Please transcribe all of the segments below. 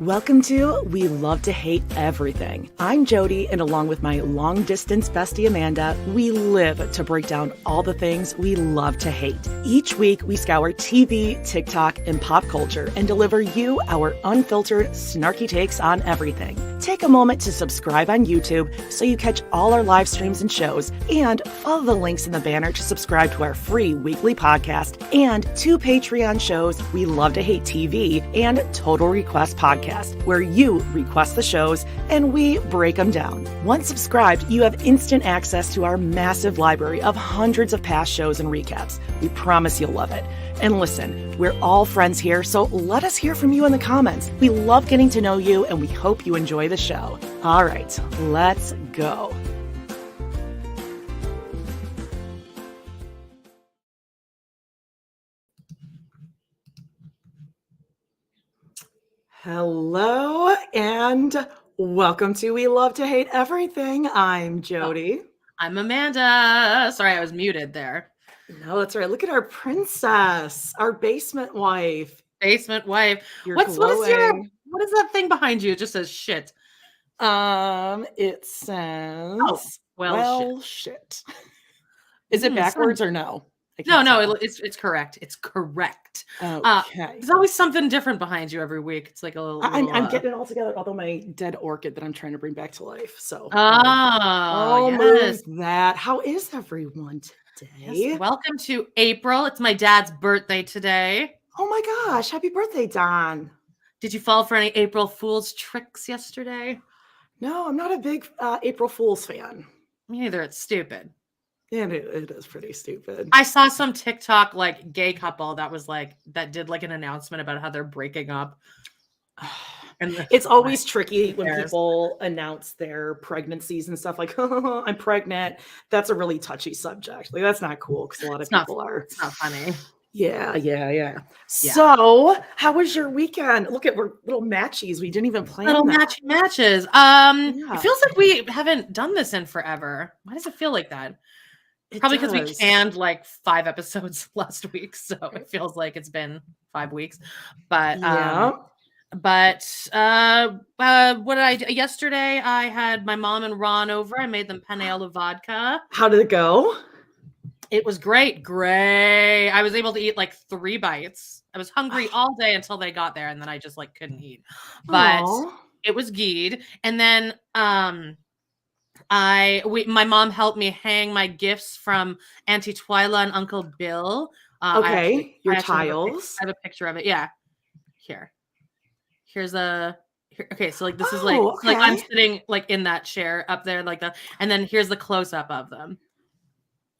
Welcome to We Love to Hate Everything. I'm Jody, and along with my long-distance bestie Amanda, we live to break down all the things we love to hate. Each week, we scour TV, TikTok, and pop culture and deliver you our unfiltered, snarky takes on everything. Take a moment to subscribe on YouTube so you catch all our live streams and shows, and follow the links in the banner to subscribe to our free weekly podcast and 2 Patreon shows, We Love to Hate TV and Total Request Podcast, where you request the shows and we break them down. Once subscribed, you have instant access to our massive library of hundreds of past shows and recaps. We promise you'll love it. And listen, we're all friends here, so let us hear from you in the comments. We love getting to know you, and we hope you enjoy the show. All right, let's go. Hello, and welcome to We Love to Hate Everything. I'm Jody. I'm Amanda. Sorry, I was muted there. No, that's right. Look at our princess, our basement wife. Basement wife. You're What is glowing. what is that thing behind you? It just says shit. It says shit. Is it backwards or no? No, it's correct. It's correct. Okay. There's always something different behind you every week. It's like a little. I'm getting it all together. Although my dead orchid that I'm trying to bring back to life. So I'll move that. How is everyone today? Yes, welcome to April. It's my dad's birthday today. Oh my gosh! Happy birthday, Don. Did you fall for any April Fool's tricks yesterday? No, I'm not a big April Fool's fan. Me neither. It's stupid. And it is pretty stupid. I saw some TikTok like gay couple that did like an announcement about how they're breaking up. And it's always tricky when people announce their pregnancies and stuff like, oh, I'm pregnant. That's a really touchy subject. Like, that's not cool because a lot of people are. It's not funny. Yeah. So, how was your weekend? Look at, we're little matchies. We didn't even plan little that. matches. It feels like we haven't done this in forever. Why does it feel like that? Probably because we canned like 5 episodes last week, so it feels like it's been 5 weeks. But what did I do? Yesterday I had my mom and Ron over. I made them penne alla vodka. How did it go? It was great. I was able to eat like 3 bites. I was hungry all day until they got there, and then I just like couldn't eat. But it was good. And then my mom helped me hang my gifts from Auntie Twyla and Uncle Bill. Your tiles. I have a picture of it. Yeah. Here's okay, so like this is like I'm sitting like in that chair up there like that, and then here's the close-up of them.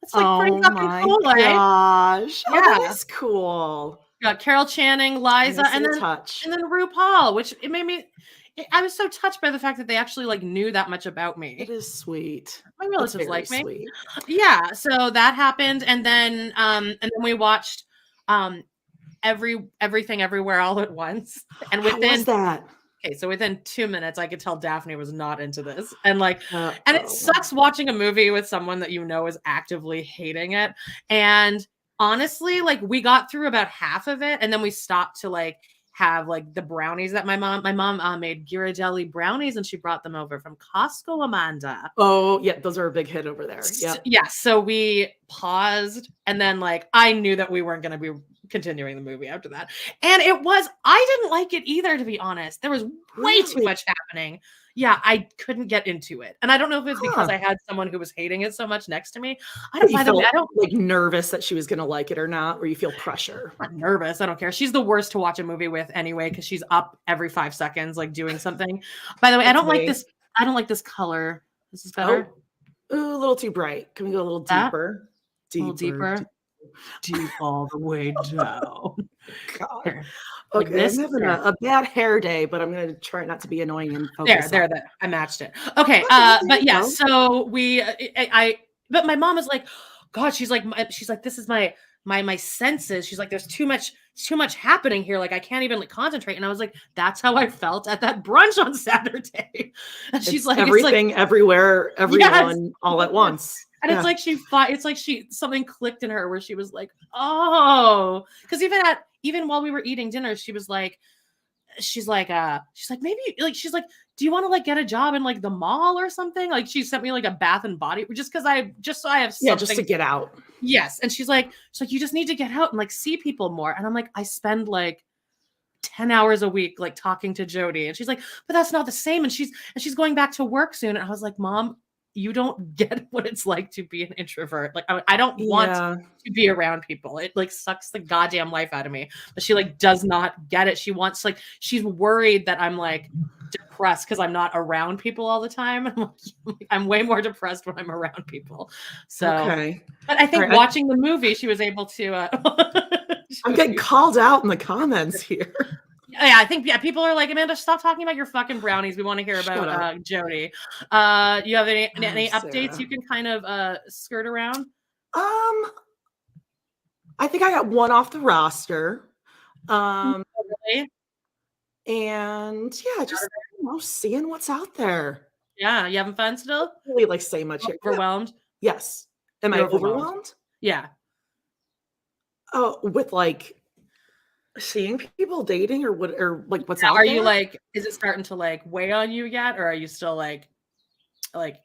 It's like pretty fucking cool, gosh. Yeah, that is cool. Got Carol Channing, Liza, and then RuPaul, which it made me. I was so touched by the fact that they actually like knew that much about me. It is sweet. My relatives like me. Sweet. Yeah, so that happened, and then we watched Everything Everywhere All at Once. And within how was that? Okay, so within 2 minutes, I could tell Daphne was not into this, and like, and it sucks watching a movie with someone that you know is actively hating it. And honestly, like we got through about half of it, and then we stopped to like have like the brownies that my mom made Ghirardelli brownies, and she brought them over from Costco, Amanda. Oh yeah, those are a big hit over there. Yeah, so we paused, and then like I knew that we weren't going to be continuing the movie after that, and I didn't like it either, to be honest. There was way too much happening. Yeah, I couldn't get into it, and I don't know if it's because I had someone who was hating it so much next to me. I don't like nervous that she was gonna like it or not, or you feel pressure. I'm not nervous. I don't care. She's the worst to watch a movie with anyway, because she's up every 5 seconds, like doing something. By the way, I don't like this. I don't like this color. This is better. Ooh, a little too bright. Can we go a little deeper? A little deeper. Deep all the way down. God. Okay, I'm having a bad hair day, but I'm going to try not to be annoying and focus. There. I matched it. Okay, but yeah, so but my mom is like, God, she's like, this is my senses. She's like, there's too much happening here. Like, I can't even like concentrate. And I was like, that's how I felt at that brunch on Saturday. And she's like, everything, everywhere, everyone, all at once. And it's like something clicked in her where she was like, oh, because even while we were eating dinner, she was like, she's like, maybe like, she's like, do you want to like get a job in like the mall or something? Like she sent me like a Bath and Body, just because so I have something. Just to get out. Yes. And she's like, you just need to get out and like see people more. And I'm like, I spend like 10 hours a week like talking to Jody. And she's like, but that's not the same. And she's going back to work soon. And I was like, Mom, you don't get what it's like to be an introvert. Like I don't want to be around people. It like sucks the goddamn life out of me. But she like does not get it. She wants like, she's worried that I'm like depressed because I'm not around people all the time. I'm way more depressed when I'm around people. So, but I think watching the movie, she was able to. I'm getting called out in the comments here. Yeah, I think people are like, Amanda, stop talking about your fucking brownies. We want to hear about Jody. You have any updates you can kind of skirt around? I think I got one off the roster. Really? And just seeing what's out there. Yeah, you having fun still? Really like say much here. Overwhelmed? Yes. Am I overwhelmed? Yeah. Oh, with like seeing people dating or what, or like what's out there? Are you like, is it starting to like weigh on you yet, or are you still like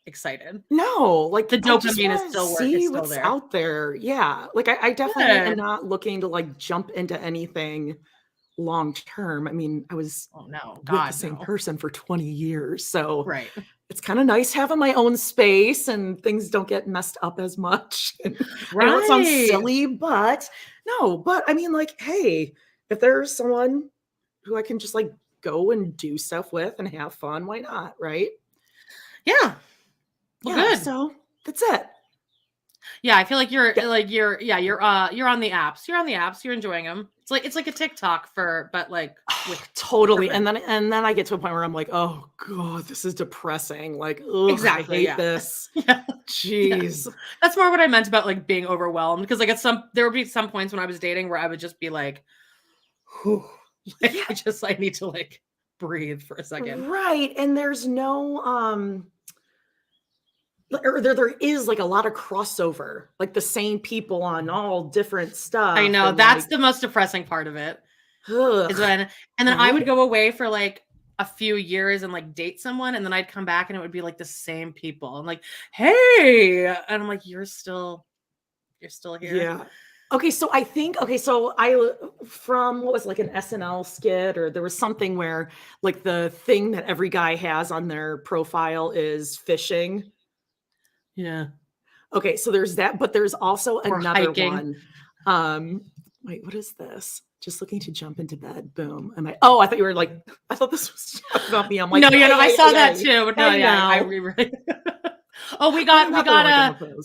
excited? No, like the dopamine is still see what's out there. Yeah, like I definitely am not looking to like jump into anything long term. I mean, I was with the same person for 20 years, so it's kind of nice having my own space and things don't get messed up as much. I know it sounds silly, but I mean, like, hey, if there's someone who I can just like go and do stuff with and have fun, why not? Right? Yeah. Well, good. So that's it. Yeah, I feel like you're on the apps. You're on the apps. You're enjoying them. It's like a TikTok but like totally. And then I get to a point where I'm like, oh God, this is depressing. Like, exactly, I hate this. Jeez. Yeah. That's more what I meant about like being overwhelmed. Because like there would be some points when I was dating where I would just be like, whew, like I need to like breathe for a second. Right. And there's no or there is like a lot of crossover, like the same people on all different stuff. I know that's the most depressing part of it. And then I would go away for like a few years and like date someone, and then I'd come back and it would be like the same people. I'm like, hey, and I'm like, you're still here. Yeah. Okay, so I think from what was like an SNL skit, or there was something where like the thing that every guy has on their profile is fishing. Yeah. Okay, so there's that, but there's also another hiking. One. Wait, what is this? Just looking to jump into bed. Boom. I thought you were like, I thought this was about me. I'm like, no, I saw that too. But I reread. Oh, we got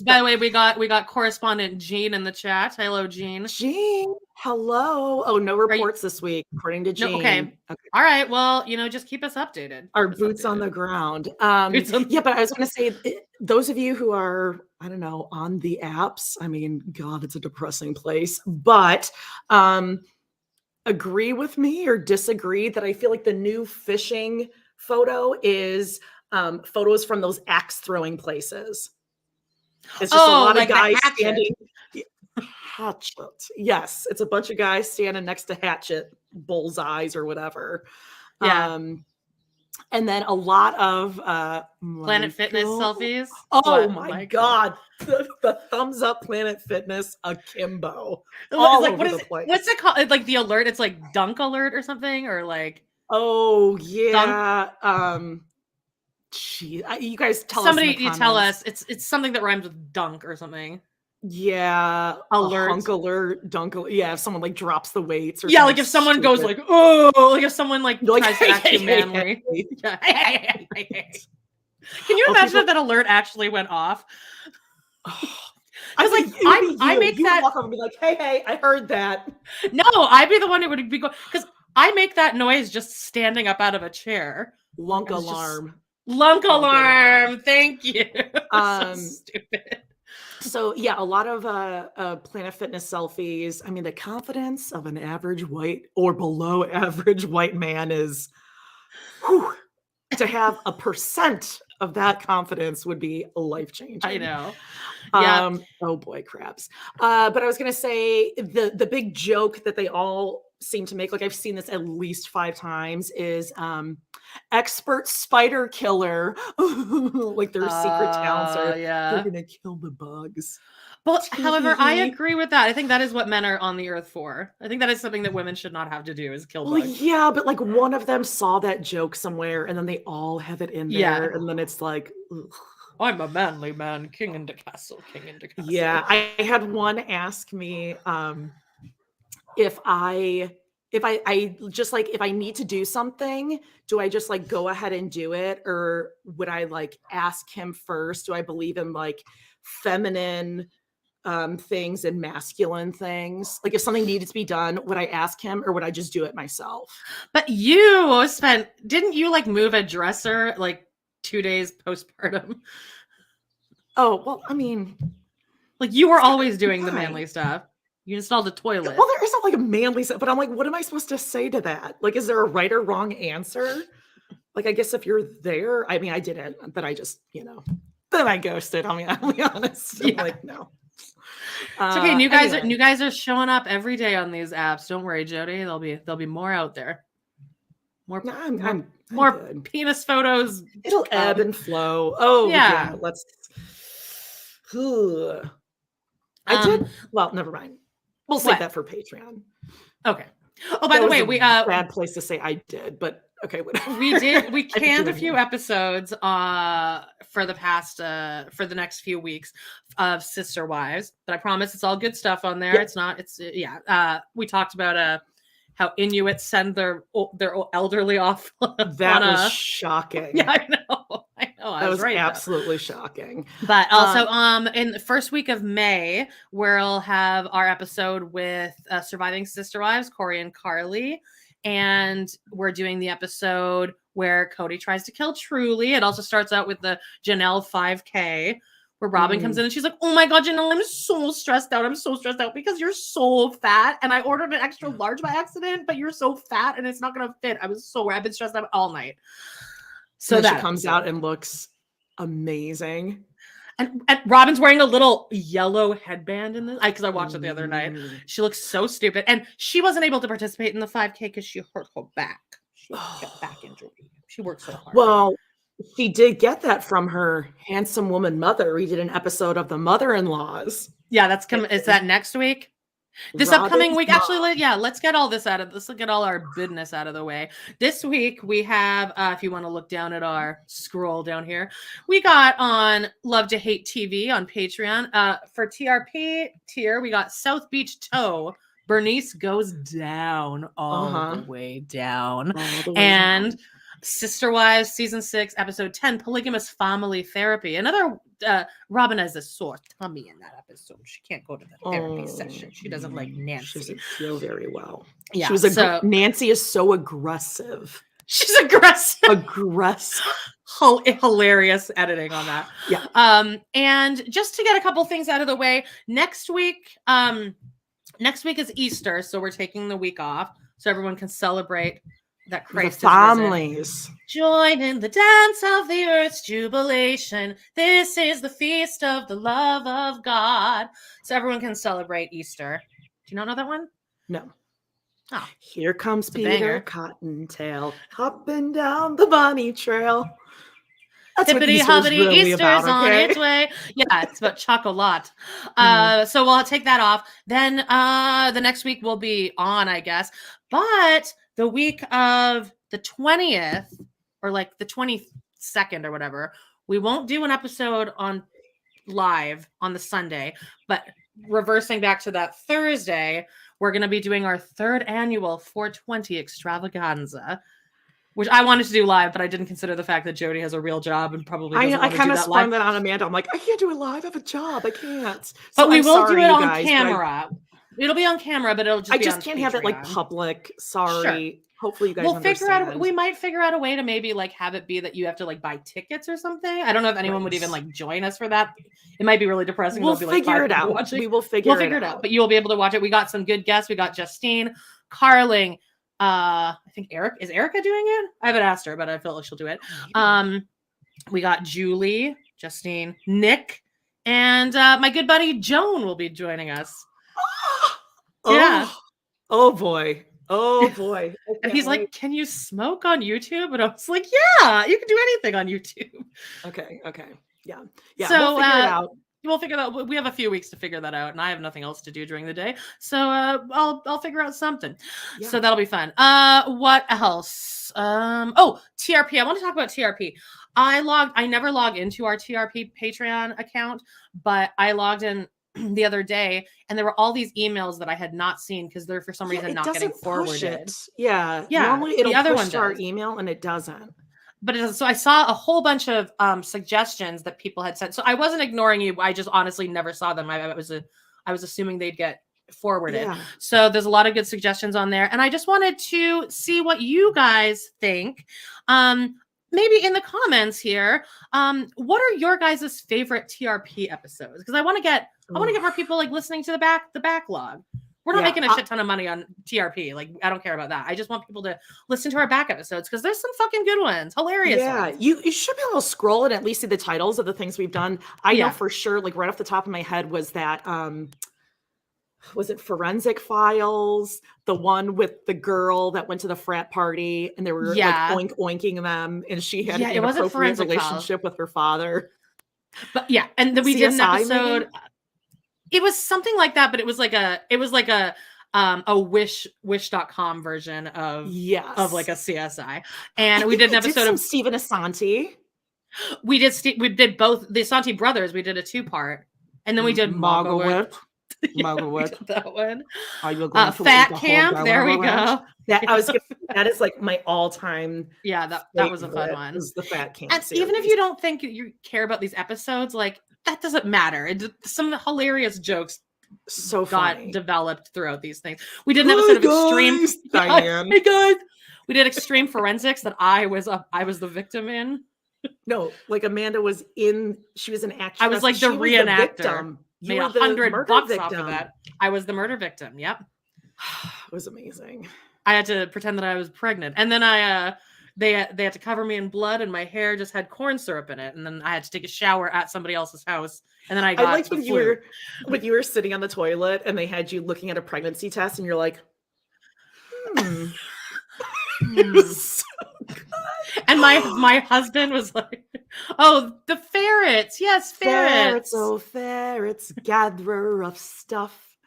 by the way, we got correspondent Jean in the chat. Hello, Jean. Jean, hello. Oh, no reports this week, according to Jean. No, okay. All right. Well, just keep us updated. Our boots on the ground. But I was going to say, those of you who are, I don't know, on the apps, I mean, God, it's a depressing place, but agree with me or disagree that I feel like the new fishing photo is photos from those axe throwing places. It's just a lot of guys standing. Hatchet. Yes, it's a bunch of guys standing next to hatchet bullseyes or whatever. Yeah. And then a lot of Planet Fitness selfies. Oh my God. The thumbs up Planet Fitness akimbo. What's it called? Like the alert, it's like dunk alert or something, or like oh yeah. Dunk? You guys tell somebody us. You tell us. It's something that rhymes with dunk or something. Yeah, alert, hunk alert, dunk alert. Yeah, if someone like drops the weights, or like if someone goes like, oh, like if someone like tries to act too manly. Yeah. Can you imagine that alert actually went off? I was like, I make that walk over and be like, hey, I heard that. No, I'd be the one who would be going, because I make that noise just standing up out of a chair. Lunk alarm. Lunk alarm. Thank you. So stupid. So yeah, a lot of Planet Fitness selfies. I mean, the confidence of an average white or below average white man is, to have 1% of that confidence would be life-changing. I know. Yeah. Oh boy, crabs. But I was going to say the big joke that they all seem to make, like I've seen this at least 5 times, is expert spider killer. Like their secret talents are they're gonna kill the bugs. But however, I agree with that. I think that is what men are on the earth for. I think that is something that women should not have to do, is kill bugs. Yeah, but like one of them saw that joke somewhere and then they all have it in there. And then it's like, ugh. I'm a manly man, king in the castle, king in the castle. Yeah, I had one ask me if I just like, if I need to do something, do I just like go ahead and do it? Or would I like ask him first? Do I believe in like feminine things and masculine things? Like if something needed to be done, would I ask him or would I just do it myself? But didn't you like move a dresser like 2 days postpartum? Oh, well, I mean, like you were always doing the manly stuff. You installed a toilet. Well, there isn't like a manly stuff, but I'm like, what am I supposed to say to that? Like, is there a right or wrong answer? Like, I guess if you're there, I mean, I didn't, but I just, then I ghosted. I mean, I'll be honest. I'm like, no. It's okay. New guys are showing up every day on these apps. Don't worry, Jody. There'll be more out there. More good. Penis photos. It'll ebb and flow. Oh yeah. Let's. I did. Well, never mind. We'll save that for Patreon. Okay. Oh, by the way, bad place to say I did, but okay, whatever. We canned a few episodes for the next few weeks of Sister Wives, but I promise it's all good stuff on there. Yep. We talked about how Inuits send their elderly off. That was shocking. Yeah, I know. That was right, absolutely shocking. But also, in the first week of May, we'll have our episode with Surviving Sister Wives, Corey and Carly. And we're doing the episode where Cody tries to kill Truly. It also starts out with the Janelle 5K, where Robyn comes in and she's like, oh my God, Janelle, I'm so stressed out. I'm so stressed out because you're so fat. And I ordered an extra large by accident, but you're so fat and it's not going to fit. I've been stressed out all night. So that she comes out and looks amazing. And Robyn's wearing a little yellow headband in this, because I watched it the other night. She looks so stupid. And she wasn't able to participate in the 5K because she hurt her back. She got back injury. She worked so hard. Well, she did get that from her handsome woman mother. We did an episode of the mother-in-laws. Yeah, that's coming. Is that next week? This upcoming week, actually, let's get all this let's get all our business out of the way. This week we have, if you want to look down at our scroll down here, we got on Love to Hate TV on Patreon. For TRP tier, we got South Beach Toe. Bernice goes down all the way down. And Sister Wives season 6 episode 10, Polygamist Family Therapy. Another Robyn has a sore tummy in that episode. She can't go to the therapy session. She doesn't like Nancy. She doesn't feel very well. Yeah, Nancy is so aggressive. She's aggressive. Hilarious editing on that. Yeah. And just to get a couple things out of the way, next week is Easter, so we're taking the week off so everyone can celebrate that Christ the families join in the dance of the earth's jubilation. This is the feast of the love of God. So everyone can celebrate Easter. Do you not know that one? No. Oh, here comes Peter Cottontail hopping down the bunny trail. That's Hippity hoppity, really Easter's about, on its way. Yeah, it's about chocolate. So we'll take that off. Then the next week will be on, I guess. But the week of the 20th or like the 22nd or whatever, we won't do an episode on live on the Sunday, but reversing back to that Thursday, we're going to be doing our 3rd annual 420 extravaganza, which I wanted to do live, but I didn't consider the fact that Jody has a real job and probably doesn't want to do that live. I kind of sprung that on Amanda. I'm like, I can't do it live. I have a job. I can't. But we will do it on camera. It'll be on camera, but it'll just be on can't have it like public. Sorry. Sure. Hopefully you guys we might figure out a way to maybe like have it be that you have to like buy tickets or something. I don't know if anyone would even like join us for that. It might be really depressing. We'll figure it out. We will figure it out. But you will be able to watch it. We got some good guests. We got Justine, Carling, I think is Erica doing it? I haven't asked her, but I feel like she'll do it. We got Julie, Justine, Nick, and my good buddy Joan will be joining us. Yeah. Oh boy. Oh boy. And he's like, can you smoke on YouTube? And I was like, yeah, you can do anything on YouTube. Okay. Yeah. So we'll figure it out. We'll figure that out. We have a few weeks to figure that out, and I have nothing else to do during the day. So I'll figure out something. Yeah. So that'll be fun. What else? TRP. I want to talk about TRP. I never log into our TRP Patreon account, but I logged in the other day, and there were all these emails that I had not seen because they're for some reason not getting forwarded. Yeah. Normally it'll push to our email, and it doesn't. But so I saw a whole bunch of suggestions that people had sent. So I wasn't ignoring you. I just honestly never saw them. I was assuming they'd get forwarded. Yeah. So there's a lot of good suggestions on there. And I just wanted to see what you guys think. Maybe in the comments here, what are your guys' favorite TRP episodes? Because I want to get more people like listening to the backlog. We're not making a shit ton of money on TRP. Like, I don't care about that. I just want people to listen to our back episodes because there's some fucking good ones. Hilarious ones. You should be able to scroll and at least see the titles of the things we've done. I know for sure, like right off the top of my head was that, was it Forensic Files? The one with the girl that went to the frat party and they were like oinking them and she had an inappropriate relationship with her father. But and then we did an episode... Maybe? It was something like that, but it was like a wish.com version of like a CSI. And we did an episode of Stephen Asante. We did both the Asante brothers. We did a 2-part. And then we did Margaret. That one. Are you going to Fat Camp? There we go. That is like my all-time. Yeah, that was a fun one. Was the Fat Camp and series. Even if you don't think you care about these episodes, like that doesn't matter. Some of the hilarious jokes got developed throughout these things. We did an episode of Extreme. Diane. Hey guys, we did Extreme Forensics that I was the victim in. No, like Amanda was in. She was an actress. I was like the reenactor. Made $100 off of that. I was the murder victim. Yep. It was amazing. I had to pretend that I was pregnant, and then they had to cover me in blood, and my hair just had corn syrup in it, and then I had to take a shower at somebody else's house, and then I got when you were sitting on the toilet and they had you looking at a pregnancy test, and you're like, It was so good. And my husband was like, "Oh, the ferrets, yes, ferrets, oh ferrets, gatherer of stuff."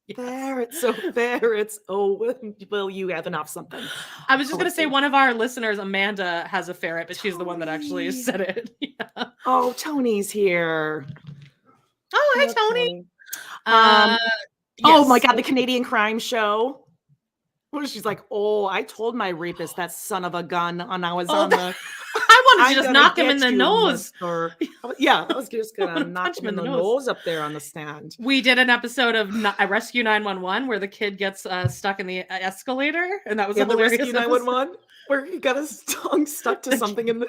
Yes. Ferrets. Oh, will you have enough something? I was just going to say one of our listeners, Amanda, has a ferret, but she's the one that actually said it. Yeah. Oh, Tony's here. Oh, hi, Tony. Oh my God, the Canadian crime show. She's like, oh, I told my rapist that son of a gun, and I was on the. I wanted to just knock him in the nose. Yeah, I was just gonna knock him in the nose up there on the stand. We did an episode of Rescue 911 where the kid gets stuck in the escalator, and that was a hilarious Rescue 911 where he got his tongue stuck to something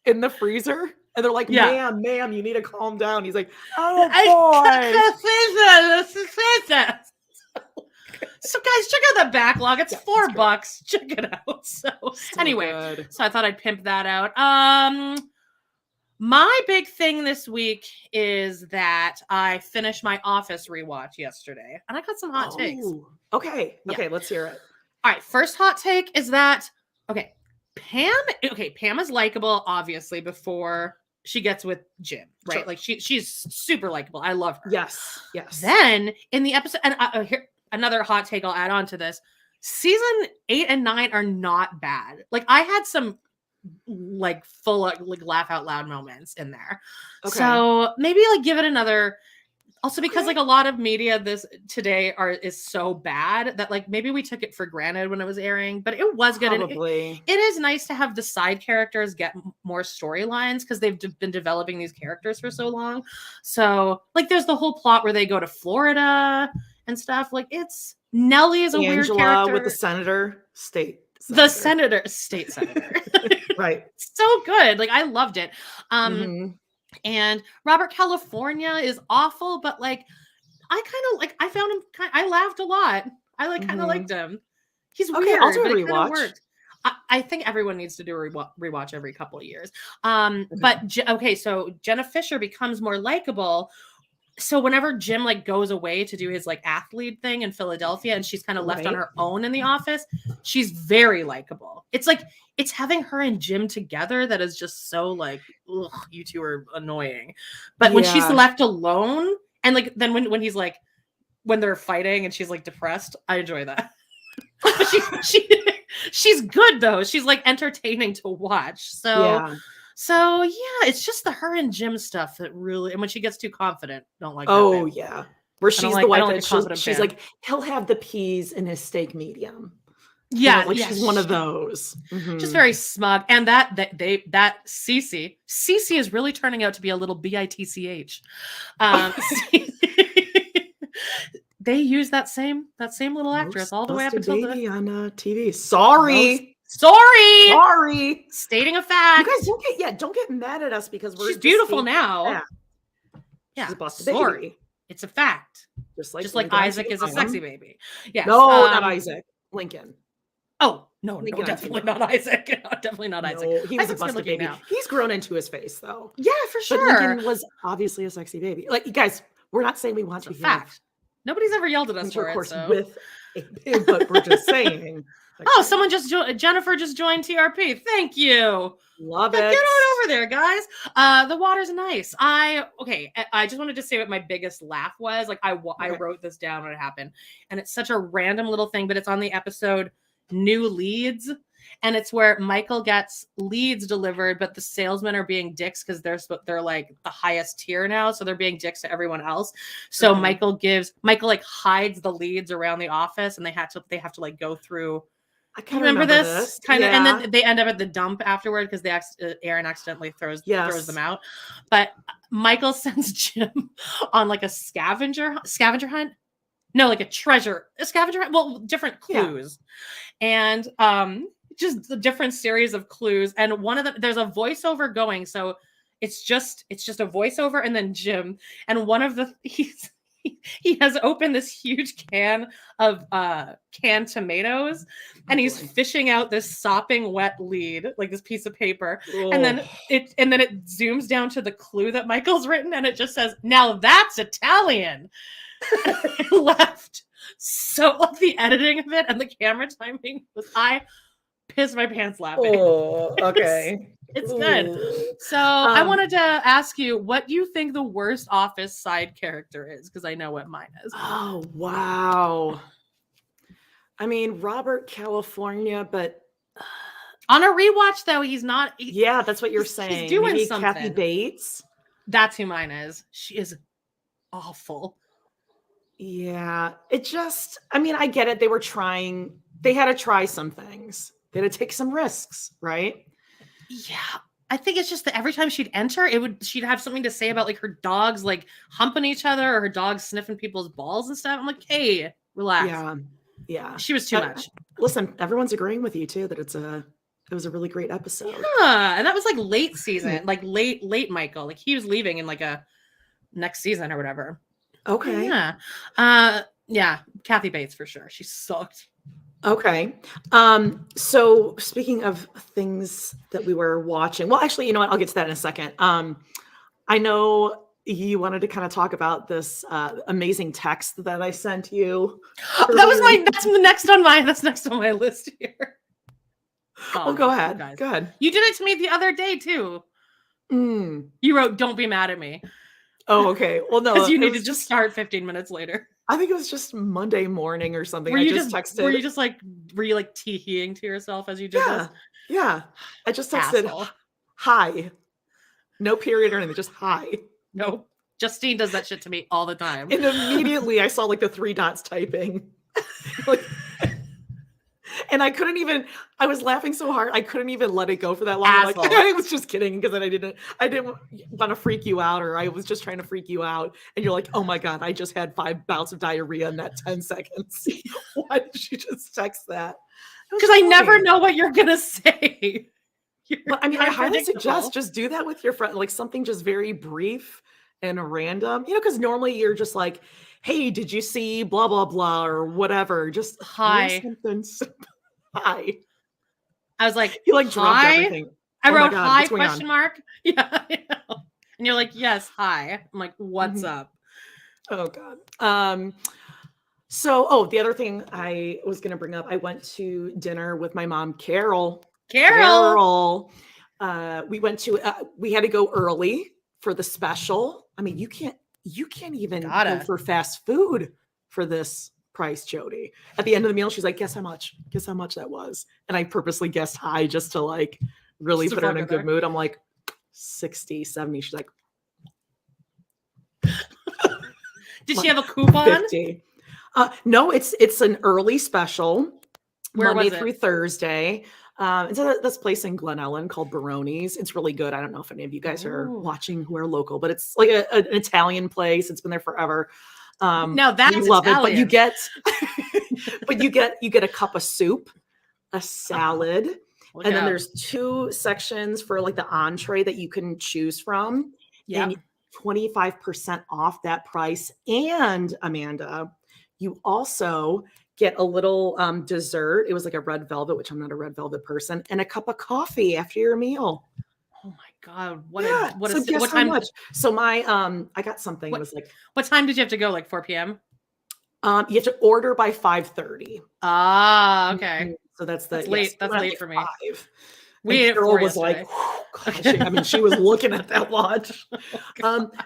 in the freezer, and they're like, "Ma'am, you need to calm down." He's like, "Oh boy." So guys, check out the backlog. It's $4. Check it out. So anyway, good. So I thought I'd pimp that out. My big thing this week is that I finished my Office rewatch yesterday, and I got some hot takes. Okay, let's hear it. All right, first hot take is that Pam is likable, obviously, before she gets with Jim, right? Sure. Like she's super likable. I love her. Yes. Then in the episode, and here. Another hot take I'll add on to this. Season 8 and 9 are not bad. Like I had some like full like laugh out loud moments in there. Okay. So maybe like give it another. Also because like a lot of media today is so bad that like maybe we took it for granted when it was airing, but it was good. Probably. It is nice to have the side characters get more storylines because they've been developing these characters for so long. So like there's the whole plot where they go to Florida and stuff. Like it's Nellie is a weird character with the state senator. Right. So good. Like I loved it. And Robert California is awful, but like I found him I laughed a lot. I kind of liked him. He's weird, I'll do a but it rewatch. worked. I think everyone needs to do a rewatch every couple of years. But so Jenna Fisher becomes more likable so whenever Jim like goes away to do his like athlete thing in Philadelphia and she's kind of left on her own in the office, she's very likable. It's like, it's having her and Jim together that is just so like, ugh, you two are annoying. But when she's left alone and like, then when he's like, when they're fighting and she's like depressed, I enjoy that. But she's good though. She's like entertaining to watch. So yeah, it's just the her and Jim stuff that really, and when she gets too confident, don't like. Oh yeah, where she's the wife that she's like, he'll have the peas in his steak medium. Yeah, you know, like she's one of those. Just very smug, and that Cece is really turning out to be a little bitch. They use that same little actress all the way up until baby on TV. Sorry. Stating a fact. You guys don't get mad at us because she's beautiful now. Yeah. She's a sorry. Baby. It's a fact. Just like Isaac is a sexy baby. Yeah. No, not Isaac. Lincoln. Oh, no, definitely not Isaac. Definitely not Isaac. He was a busted baby. Now. He's grown into his face though. Yeah, for sure. But Lincoln was obviously a sexy baby. Like, you guys, we're not saying we want to fact. Nobody's ever yelled at us for it. So. With but we're just saying. Like, someone Jennifer just joined TRP. Thank you. Love it. Get on over there, guys. The water's nice. I just wanted to say what my biggest laugh was. Like I wrote this down when it happened, and it's such a random little thing, but it's on the episode New Leads, and it's where Michael gets leads delivered, but the salesmen are being dicks because they're like the highest tier now, so they're being dicks to everyone else. So Michael like hides the leads around the office, and they have to like go through. I kind of remember this kind of, and then they end up at the dump afterward because Aaron accidentally throws them out. But Michael sends Jim on like a scavenger hunt. No, like a scavenger hunt. Well, different clues, and just the different series of clues. And one of them, there's a voiceover going, so it's just a voiceover, and then Jim, and one of the he has opened this huge can of canned tomatoes, and he's fishing out this sopping wet lead, like this piece of paper. And then it zooms down to the clue that Michael's written, and it just says, "Now that's Italian." Left. So like the editing of it and the camera timing I pissed my pants laughing. Oh, okay. It's good. So I wanted to ask you, what do you think the worst Office side character is? Because I know what mine is. Oh, wow. I mean, Robert California, but on a rewatch though, he's not. Yeah, that's what you're saying. He's doing maybe something. Kathy Bates. That's who mine is. She is awful. Yeah, I get it. They had to try some things. They had to take some risks, right? Yeah. I think it's just that every time she'd enter, she'd have something to say about like her dogs like humping each other or her dogs sniffing people's balls and stuff. I'm like, hey, relax. Yeah. She was too much. Listen, everyone's agreeing with you too that it was a really great episode. Yeah, and that was like late season, like late Michael. Like he was leaving in like a next season or whatever. Okay. Yeah. Kathy Bates for sure. She sucked. Okay. So speaking of things that we were watching, well, actually, you know what? I'll get to that in a second. I know you wanted to kind of talk about this amazing text that I sent you. That's next on my list here. Oh, go ahead. Go ahead. You did it to me the other day too. You wrote, "Don't be mad at me." Oh, okay. Well, no, because you need to just start 15 minutes later. I think it was just Monday morning or something. I just texted. Were you like teeing to yourself as you did this? Yeah. I just texted, "Hi." No period or anything, just hi. Nope. Justine does that shit to me all the time. And immediately I saw like the 3 dots typing. And I was laughing so hard, I couldn't even let it go for that long. I was just kidding because I didn't want to freak you out, or I was just trying to freak you out. And you're like, "Oh my God, I just had 5 bouts of diarrhea in that 10 seconds. Why did you just text that?" Because I never know what you're going to say. But I mean, I highly suggest just do that with your friend, like something just very brief and random, because normally you're just like, "Hey, did you see blah, blah, blah," or whatever. Just hi. Hi. I was like, you like dropped everything. I wrote hi question mark. Yeah. And you're like, "Yes, hi." I'm like, "What's up?" Oh God. So the other thing I was going to bring up, I went to dinner with my mom, Carol. Carol. We went to, we had to go early for the special. I mean, you can't even go for fast food for this price, Jody. At the end of the meal, she's like, guess how much that was. And I purposely guessed high just to like really put her in a good mood. I'm like 60, 70. She's like, did she have a coupon? 50. No, it's an early special. Where Monday was it? through Thursday. It's this place in Glen Ellen called Baroni's. It's really good. I don't know if any of you guys are watching who are local, but it's like an Italian place. It's been there forever. Now that's we love Italian. it, but you get a cup of soup, a salad, and then there's 2 sections for like the entree that you can choose from. Yeah. And 25% off that price. And Amanda, you also get a little dessert. It was like a red velvet, which I'm not a red velvet person, and a cup of coffee after your meal. Oh my God. What time? Much? So my I got something. It was like, what time did you have to go? Like 4 p.m.? You have to order by 5:30. Ah, okay. So that's late. That's late for me. 5. We ate Girl was like, gosh, I mean, she was looking at that watch.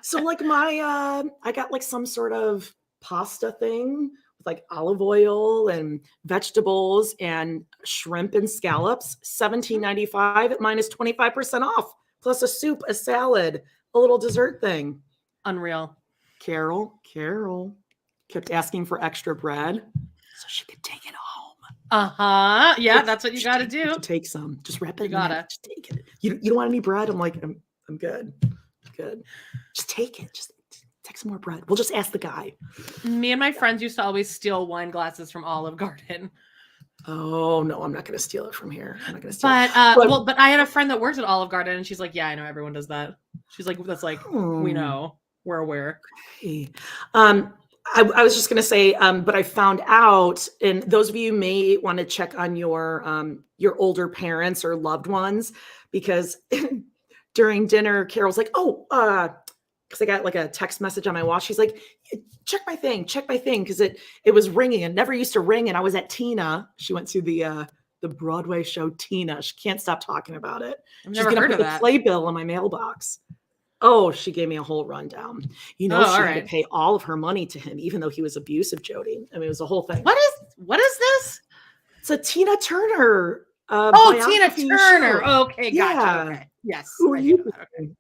So like my I got like some sort of pasta thing with like olive oil and vegetables and shrimp and scallops, $17.95 at minus 25% off, plus a soup, a salad, a little dessert thing. Unreal. Carol kept asking for extra bread so she could take it home. Yeah, that's what you got to do. Take some. Just wrap it. You gotta just take it. You don't want any bread? I'm like, I'm good. Good. Just take it. Just take some more bread. We'll just ask the guy. Me and my friends used to always steal wine glasses from Olive Garden. Oh no, I'm not going to steal it from here. I'm not going to steal it. But I had a friend that worked at Olive Garden, and she's like, yeah, I know everyone does that. She's like, that's like, we know, we're aware. Okay. I was just going to say, but I found out, and those of you may want to check on your older parents or loved ones, because during dinner, Carol's like, because I got like a text message on my watch. She's like, check my thing, because it was ringing. It never used to ring, and I was at Tina. She went to the Broadway show Tina. She can't stop talking about it. She's going to put the playbill in my mailbox. Oh, she gave me a whole rundown. She had to pay all of her money to him, even though he was abusive, Jody. I mean, it was a whole thing. What is this? It's a Tina Turner. Tina Turner. Show. Okay, gotcha. Okay. Yes. Who are you? Okay.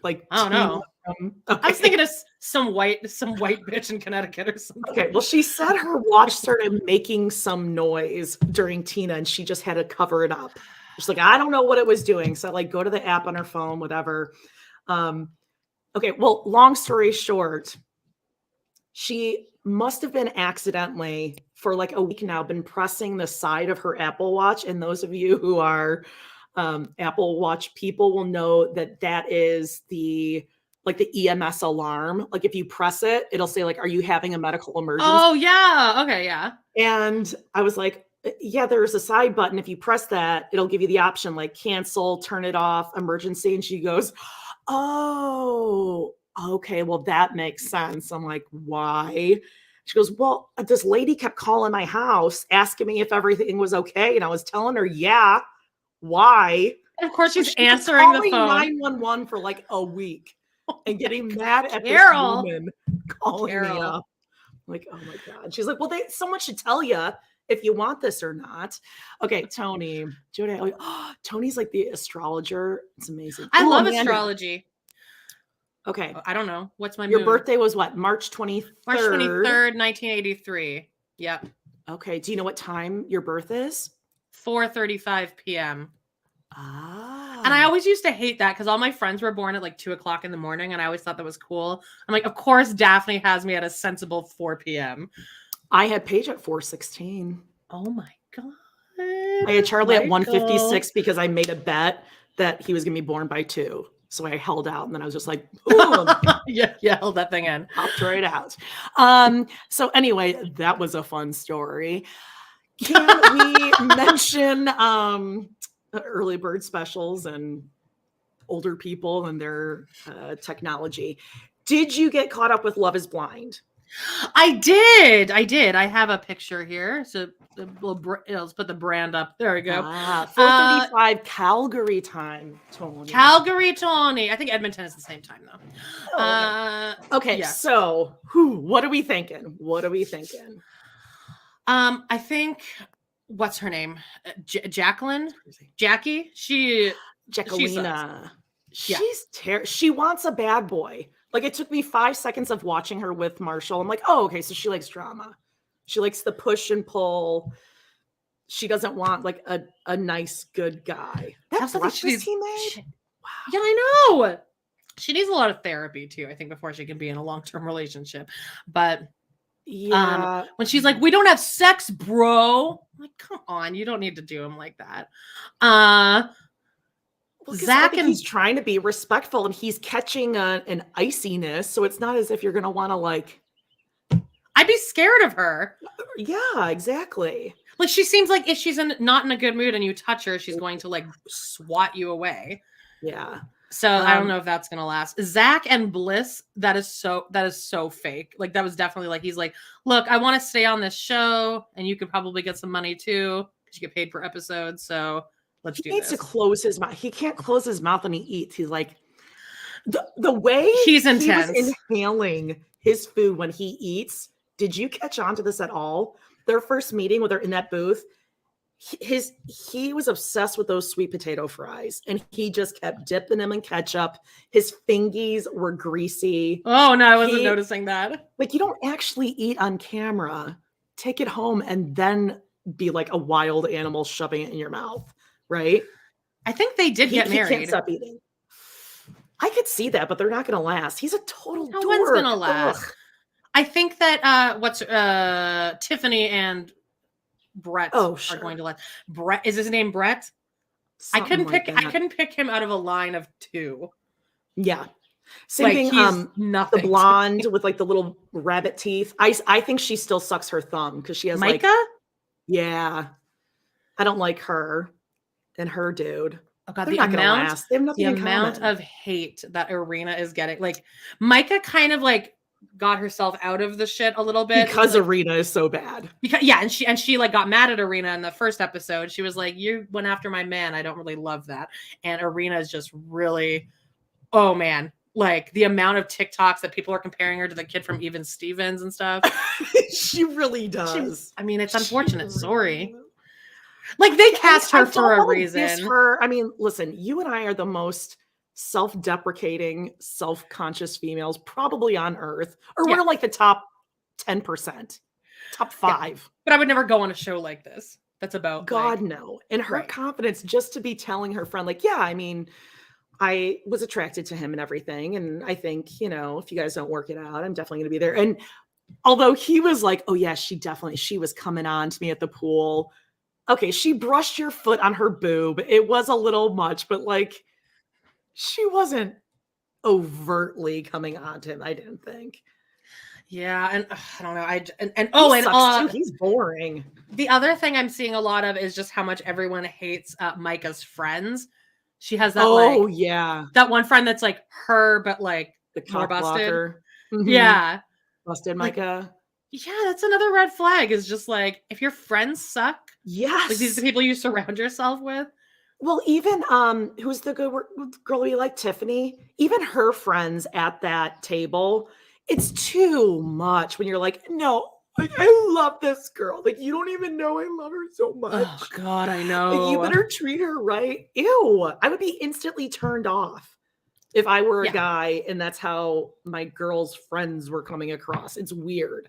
Like, I don't know. Okay. I was thinking of some white bitch in Connecticut or something. Okay, well, she said her watch started making some noise during Tina, and she just had to cover it up. She's like, I don't know what it was doing. So like, go to the app on her phone, whatever. Okay, well, long story short, she must have been accidentally for like a week now been pressing the side of her Apple Watch. And those of you who are Apple Watch people will know that is the EMS alarm. Like if you press it, it'll say like, are you having a medical emergency? Oh yeah. Okay. Yeah. And I was like, yeah, there's a side button. If you press that, it'll give you the option like cancel, turn it off, emergency. And she goes, oh, okay. Well, that makes sense. I'm like, why? She goes, well, this lady kept calling my house, asking me if everything was okay. And I was telling her, yeah, why? And of course, she's answering the phone. 911 for like a week and getting mad at this woman calling me up. I'm like, oh my God. She's like, well, someone should tell you if you want this or not. Okay, Tony. Jody, Tony's like the astrologer. It's amazing. I love astrology. Okay. I don't know. What's my Your birthday was what? March 23rd? March 23rd, 1983. Yep. Okay. Do you know what time your birth is? 4:35 p.m. Ah. And I always used to hate that because all my friends were born at like 2 o'clock in the morning, and I always thought that was cool. I'm like, of course, Daphne has me at a sensible 4 p.m. I had Paige at 4:16. Oh my God. I had Charlie at 1:56 because I made a bet that he was going to be born by 2. So I held out, and then I was just like, ooh. yeah, held that thing in. Popped right out. So anyway, that was a fun story. Can we mention early bird specials and older people and their technology? Did you get caught up with Love is Blind? I did. I have a picture here. So let's put the brand up. There we go. 4:35 Calgary time, Tony. Calgary, Tony. I think Edmonton is the same time though. Okay, yes. So what are we thinking? I think what's her name? Jacqueline? Jackie? Jacquelina. She wants a bad boy. Like, it took me 5 seconds of watching her with Marshall. I'm like, oh, okay, so she likes drama. She likes the push and pull. She doesn't want like a nice, good guy. That's what he made. Wow. Yeah, I know. She needs a lot of therapy too, I think, before she can be in a long-term relationship. But yeah, when she's like, we don't have sex, bro. I'm like, come on, you don't need to do him like that. Zach, and he's trying to be respectful, and he's catching an iciness, so it's not as if you're gonna want to like. I'd be scared of her. Yeah, exactly. Like, she seems like if she's not in a good mood and you touch her, she's going to like swat you away. Yeah. So I don't know if that's gonna last. Zach and Bliss, that is so fake. Like, that was definitely like, he's like, look, I want to stay on this show, and you could probably get some money too because you get paid per episode. So let's do this. He needs to close his mouth. He can't close his mouth when he eats. He's like, the way he's intense. He was inhaling his food when he eats. Did you catch on to this at all? Their first meeting with her in that booth, he was obsessed with those sweet potato fries, and he just kept dipping them in ketchup. His fingies were greasy. Oh no, I wasn't noticing that. Like, you don't actually eat on camera. Take it home and then be like a wild animal shoving it in your mouth, right? I think they did get married. He can't stop eating. I could see that, but they're not going to last. He's a total dork. No one's going to last. Ugh. I think that Tiffany and Brett are going to last. Brett, is his name Brett? I couldn't pick him out of a line of two. Yeah. Same thing. The blonde with like the little rabbit teeth. I think she still sucks her thumb because she has Micah? like. Yeah. I don't like her and her dude. Oh God, the amount of hate that Irina is getting. Like, Micah kind of like got herself out of the shit a little bit because like, Irina is so bad. Because and she like got mad at Irina in the first episode. She was like, "You went after my man. I don't really love that." And Irina is just really, oh man, like the amount of TikToks that people are comparing her to the kid from Even Stevens and stuff. She really does. I mean, it's unfortunate. Sorry. Like, they cast her for a reason. Her. I mean, listen, you and I are the most self-deprecating, self-conscious females probably on earth, or we're like the top 10%, top 5. Yeah. But I would never go on a show like this. That's about God, no. And her confidence just to be telling her friend, like, yeah, I mean, I was attracted to him and everything. And I think, you know, if you guys don't work it out, I'm definitely going to be there. And although he was like, oh yeah, she was coming on to me at the pool. Okay, she brushed your foot on her boob. It was a little much, but like, she wasn't overtly coming on to him, I didn't think. Yeah, and I don't know. He's boring. The other thing I'm seeing a lot of is just how much everyone hates Micah's friends. She has that that one friend that's like her, but like the more busted. Mm-hmm. Yeah, busted Micah. Yeah, that's another red flag. Is just like, if your friends suck. Yes, like, these are the people you surround yourself with. Well, even who's the good girl you like, Tiffany? Even her friends at that table, it's too much when you're like, no, like, I love this girl. Like, you don't even know I love her so much. Oh God, I know. Like, you better treat her right. Ew, I would be instantly turned off if I were a guy and that's how my girl's friends were coming across. It's weird.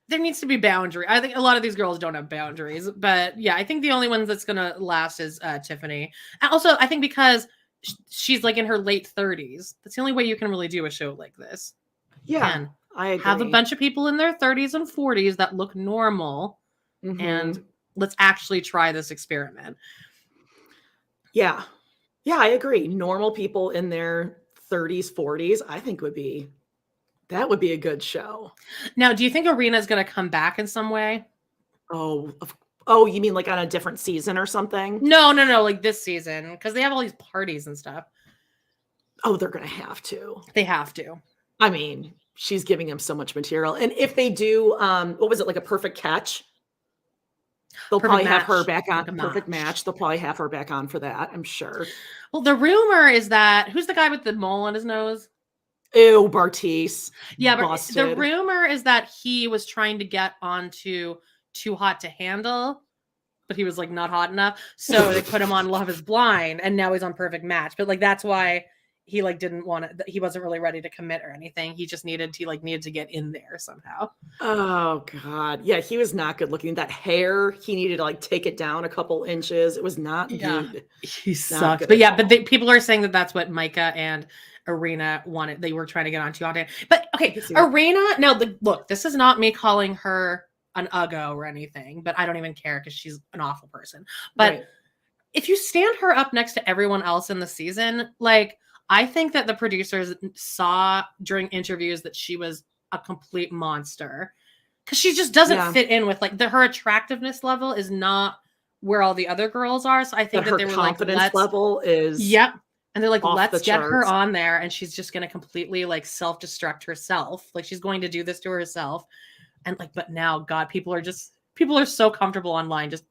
There needs to be boundary. I think a lot of these girls don't have boundaries, but yeah, I think the only ones that's going to last is Tiffany. And also, I think because she's like in her late 30s, that's the only way you can really do a show like this. Yeah, and I agree. Have a bunch of people in their 30s and 40s that look normal, and let's actually try this experiment. Yeah. Yeah, I agree. Normal people in their 30s, 40s, I think that would be a good show. Now, do you think Irina's going to come back in some way? Oh, you mean like on a different season or something? No, like this season, because they have all these parties and stuff. Oh, they're going to have to. They have to. I mean, she's giving him so much material. And if they do, what was it, like a perfect catch? They'll probably have her back on. Perfect match. They'll probably have her back on for that, I'm sure. Well, the rumor is that, who's the guy with the mole on his nose? Ew, Bartiz. Yeah, but the rumor is that he was trying to get onto Too Hot to Handle, but he was like not hot enough. So they put him on Love is Blind, and now he's on Perfect Match. But like that's why he like didn't want to, he wasn't really ready to commit or anything. He just needed to get in there somehow. Oh God. Yeah, he was not good looking. That hair, he needed to like take it down a couple inches. It was not good. He sucked. But yeah, but people are saying that that's what Micah and Irina wanted. They were trying to get on to. But okay, Irina, now look, this is not me calling her an uggo or anything, but I don't even care because she's an awful person. But if you stand her up next to everyone else in the season, like I think that the producers saw during interviews that she was a complete monster because she just doesn't fit in with like her attractiveness level is not where all the other girls are. So I think that they were like, confidence level is and they're like, let's get her on there, and she's just going to completely like self-destruct herself. Like she's going to do this to herself, and like, but now, God, people are so comfortable online just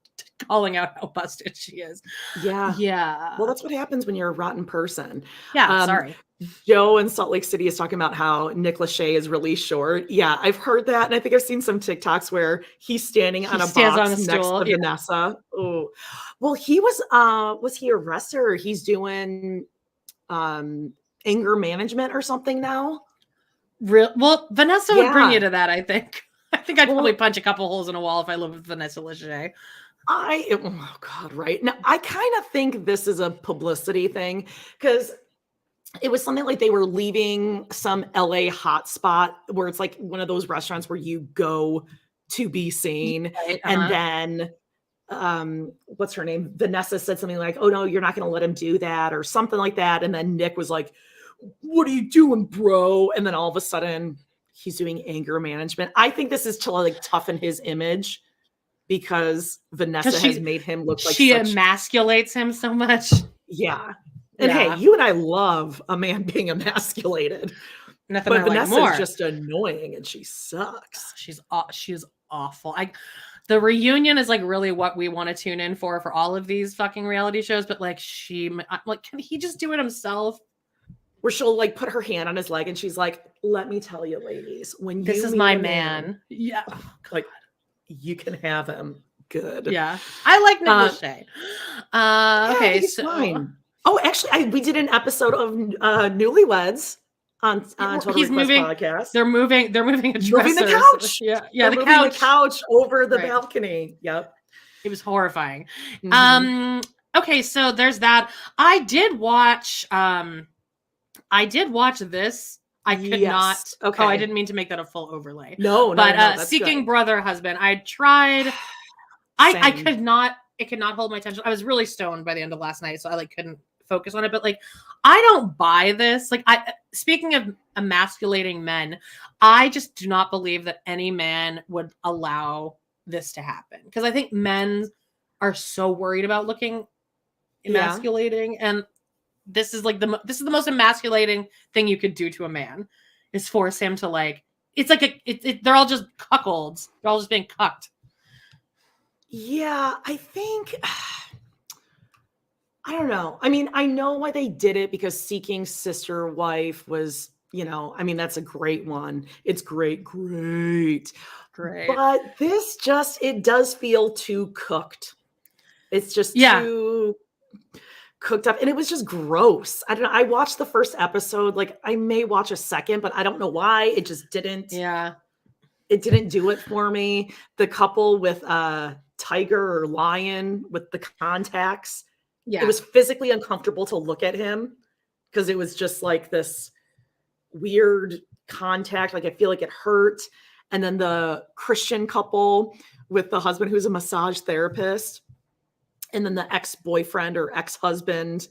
calling out how busted she is. Yeah. Well, that's what happens when you're a rotten person. Yeah. Sorry. Joe in Salt Lake City is talking about how Nick Lachey is really short. Yeah, I've heard that. And I think I've seen some TikToks where he's standing on a box next to Vanessa. Oh, well, he was he arrested or he's doing anger management or something now? Well, Vanessa would bring you to that, I think. I think I'd probably punch a couple holes in a wall if I lived with Vanessa Lachey. Oh God, right. Now, I kind of think this is a publicity thing because it was something like they were leaving some LA hotspot where it's like one of those restaurants where you go to be seen. Right, and then what's her name? Vanessa said something like, oh no, you're not going to let him do that or something like that. And then Nick was like, what are you doing, bro? And then all of a sudden he's doing anger management. I think this is to like toughen his image because Vanessa has made him look like she emasculates him so much. Yeah. And hey, you and I love a man being emasculated. Nothing but Vanessa's just annoying and she sucks. She's awful. The reunion is like really what we want to tune in for all of these fucking reality shows. But like can he just do it himself? Where she'll like put her hand on his leg and she's like, let me tell you, ladies, when this is my man. Yeah. Like you can have him. Good. Yeah. I like Nick Lachey. Okay. So fine. Oh, actually, we did an episode of Newlyweds on Total Request podcast. They're moving a dresser. Moving the couch. Yeah, the couch over the balcony. Yep. It was horrifying. Mm-hmm. Okay, so there's that. I did watch this. I could not. Okay. Oh, I didn't mean to make that a full overlay. No, but Seeking good. Brother Husband. I tried. I could not. It could not hold my attention. I was really stoned by the end of last night, so I couldn't focus on it. But I don't buy this. Speaking of emasculating men, I just do not believe that any man would allow this to happen because I think men are so worried about looking emasculating, and this is this is the most emasculating thing you could do to a man is force him to it's like they're all just cuckolds. They're all just being cucked. Yeah, I think I don't know. I mean, I know why they did it because Seeking Sister Wife was, that's a great one. It's great. But this it does feel too cooked. It's just too cooked up and it was just gross. I don't know. I watched the first episode. I may watch a second, but I don't know why. It just didn't. Yeah. It didn't do it for me. The couple with tiger or lion with the contacts. Yeah. It was physically uncomfortable to look at him because it was just this weird contact. I feel like it hurt. And then the Christian couple with the husband who's a massage therapist. And then the ex-boyfriend or ex-husband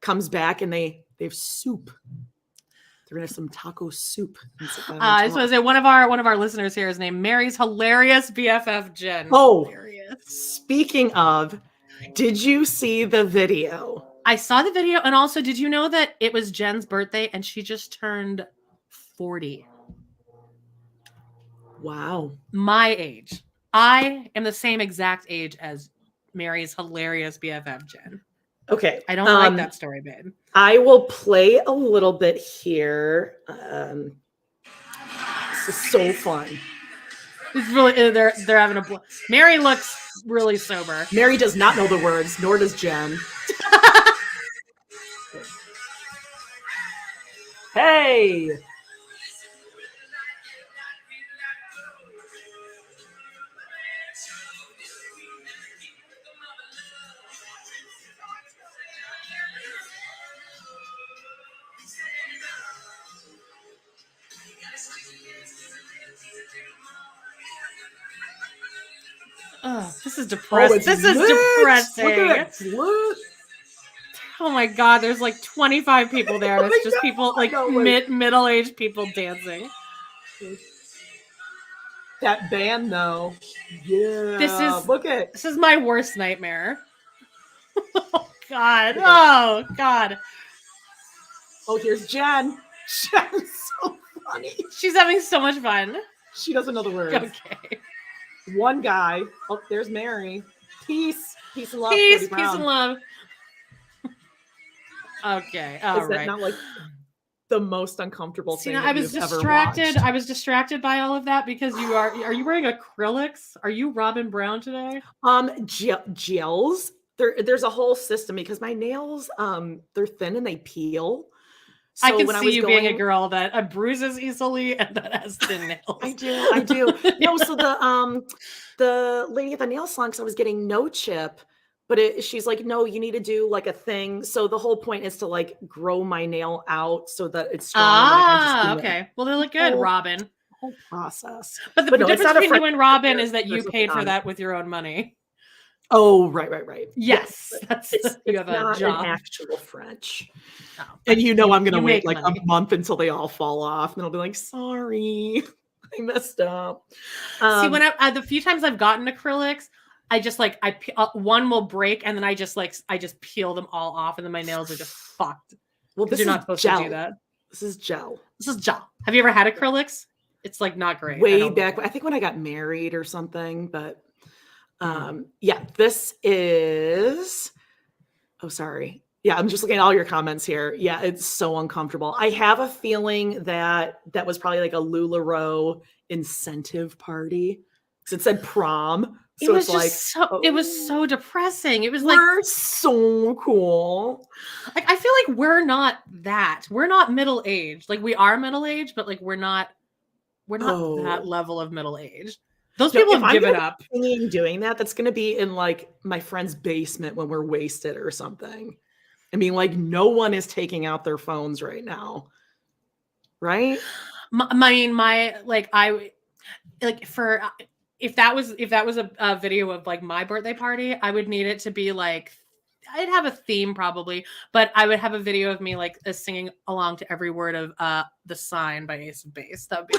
comes back and they have soup. They're gonna have some taco soup. I just want to say one of our listeners here is named Meri's hilarious BFF Jen. Oh, hilarious. Speaking of, did you see the video? I saw the video, and also, did you know that it was Jen's birthday and she just turned 40. Wow. My age. I am the same exact age as Meri's hilarious BFF, Jen. Okay. I don't like that story, babe. I will play a little bit here. This is so fun. It's really they're having a Meri looks really sober. Meri does not know the words, nor does Jen. Hey. Oh, this is depressing. This is depressing. Look at that. Oh my god, there's like 25 people there. And it's just people like middle-aged people dancing. That band though. Yeah. This is my worst nightmare. Oh god. Oh god. Oh, here's Jen. Jen's so funny. She's having so much fun. She doesn't know the words. Okay. One guy. Oh, there's Meri. Peace. Peace and love. Peace and love. Okay. All right. Is that not like the most uncomfortable thing I was distracted. I was distracted by all of that because are you wearing acrylics? Are you Robyn Brown today? Gels. There's a whole system because my nails they're thin and they peel. So I can see you being a girl that bruises easily and that has thin nails. I do. No, so the lady at the nail salon, because I was getting no chip, but she's like, no, you need to do like a thing. So the whole point is to like grow my nail out so that it's strong. Okay. Well, they look good, Robyn. Whole process. But the difference between you and Robyn is that you paid for that with your own money. Oh, right. Yes, you have a job. An actual French, and I'm going to wait like a month until they all fall off, and I'll be like, sorry, I messed up. See, when the few times I've gotten acrylics, I just like one will break, and then I just peel them all off, and then my nails are just fucked. Well, you're not supposed to do that. This is gel. Have you ever had acrylics? It's like not great. Way back, I think when I got married or something, but. This is, sorry. Yeah, I'm just looking at all your comments here. Yeah, it's so uncomfortable. I have a feeling that was probably like a LuLaRoe incentive party because it said prom. So it was so depressing. It was we're so cool. Like, I feel like we're not that. We're not middle-aged. Like, we are middle-aged, but like we're not that level of middle-aged. Those people have given up. Doing that's going to be in like my friend's basement when we're wasted or something. I mean, like no one is taking out their phones right now, right? If that was a video of like my birthday party, I would need it to be like, I'd have a theme probably, but I would have a video of me like singing along to every word of The Sign by Ace of Base. That would be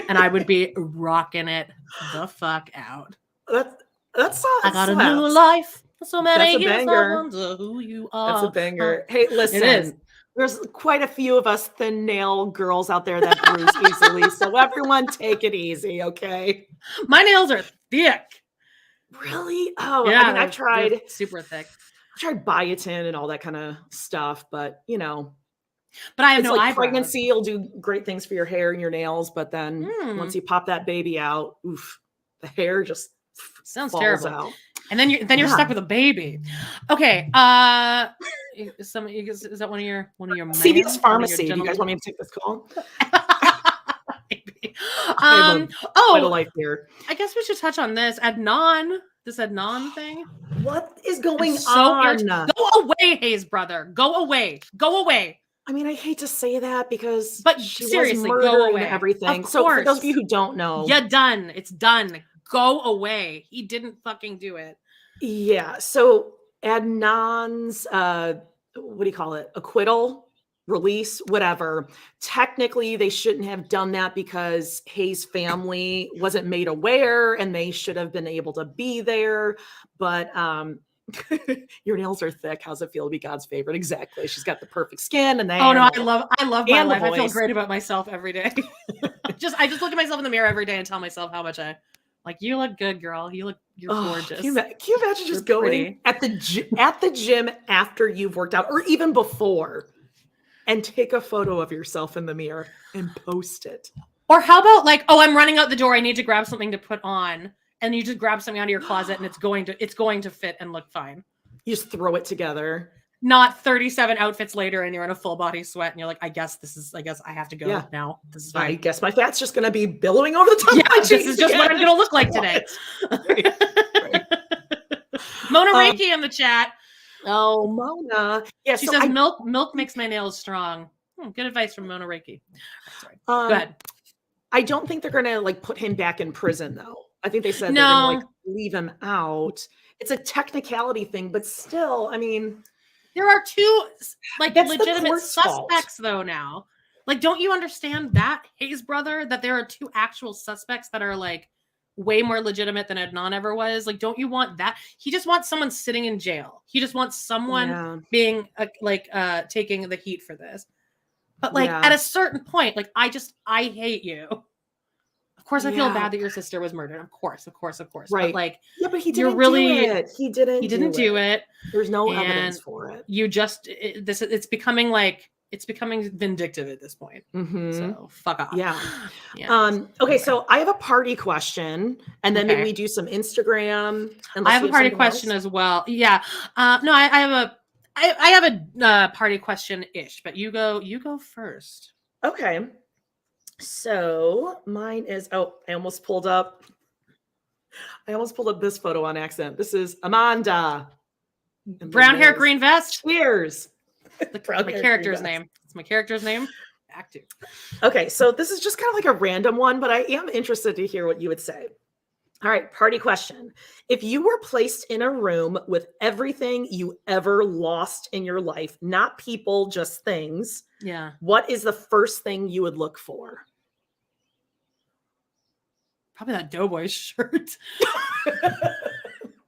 and I would be rocking it the fuck out. That's I got a new life. So many years I wonder who you are. That's a banger. Hey, listen. It is. There's quite a few of us thin nail girls out there that bruise easily. So everyone take it easy, okay? My nails are thick. Really? Oh, yeah. I mean, I've tried super thick. I've tried biotin and all that kind of stuff, but But I have no eyebrows. Pregnancy will do great things for your hair and your nails, but then once you pop that baby out, the hair just sounds falls terrible. Out. And then you're stuck with a baby. Okay. Is that one of your CVS Pharmacy? Do you guys want me to take this call? Maybe. Quite a life here. I guess we should touch on this. This Adnan thing. What is going on? Go away, Hayes brother. Go away. Go away. I mean, I hate to say that because she seriously, go away. Everything. So for those of you who don't know, you're done. It's done. Go away. He didn't fucking do it. Yeah. So Adnan's what do you call it? Acquittal, release, whatever. Technically, they shouldn't have done that because Hayes' family wasn't made aware and they should have been able to be there. But Your nails are thick. How's it feel to be God's favorite? Exactly. She's got the perfect skin and oh no, I love my life. I feel voice. great about myself every day. I just look at myself in the mirror every day and tell myself how much like, you look good, girl. You're gorgeous. Can you imagine just going at the gym after you've worked out, or even before, and take a photo of yourself in the mirror and post it? Or how about like, oh, I'm running out the door. I need to grab something to put on. And you just grab something out of your closet and it's going to fit and look fine. You just throw it together. Not 37 outfits later and you're in a full body sweat and you're like, I guess I have to go now. This is fine. I guess my fat's just going to be billowing over the top. Yeah, this is just what I'm going to look like today. Right. Mona Reiki in the chat. Oh, Mona. Yeah, she says milk makes my nails strong. Good advice from Mona Reiki. Sorry. Go ahead. I don't think they're going to like put him back in prison though. I think they said they're going to like leave him out. It's a technicality thing, but still, I mean, there are two like legitimate suspects though now. Like, don't you understand that, Hayes brother, that there are two actual suspects that are like way more legitimate than Adnan ever was? Like, don't you want that? He just wants someone sitting in jail. He just wants someone being taking the heat for this. But like at a certain point, like I hate you. Of course, I feel bad that your sister was murdered. Of course. Right. But like, but he didn't do it. He didn't do it. There's no evidence for it. You just it's becoming vindictive at this point. Mm-hmm. So fuck off. Yeah. Okay. So I have a party question, and then maybe we do some Instagram. I have a party question as well. Yeah. No, I have a party question ish, but you go first. Okay. So mine is, I almost pulled up this photo on accident. This is Amanda. Brown hair, green vest. Cheers. My character's name. It's my character's name. Active. Okay. So this is just kind of like a random one, but I am interested to hear what you would say. All right. Party question. If you were placed in a room with everything you ever lost in your life, not people, just things. Yeah. What is the first thing you would look for? Probably that Doughboy shirt.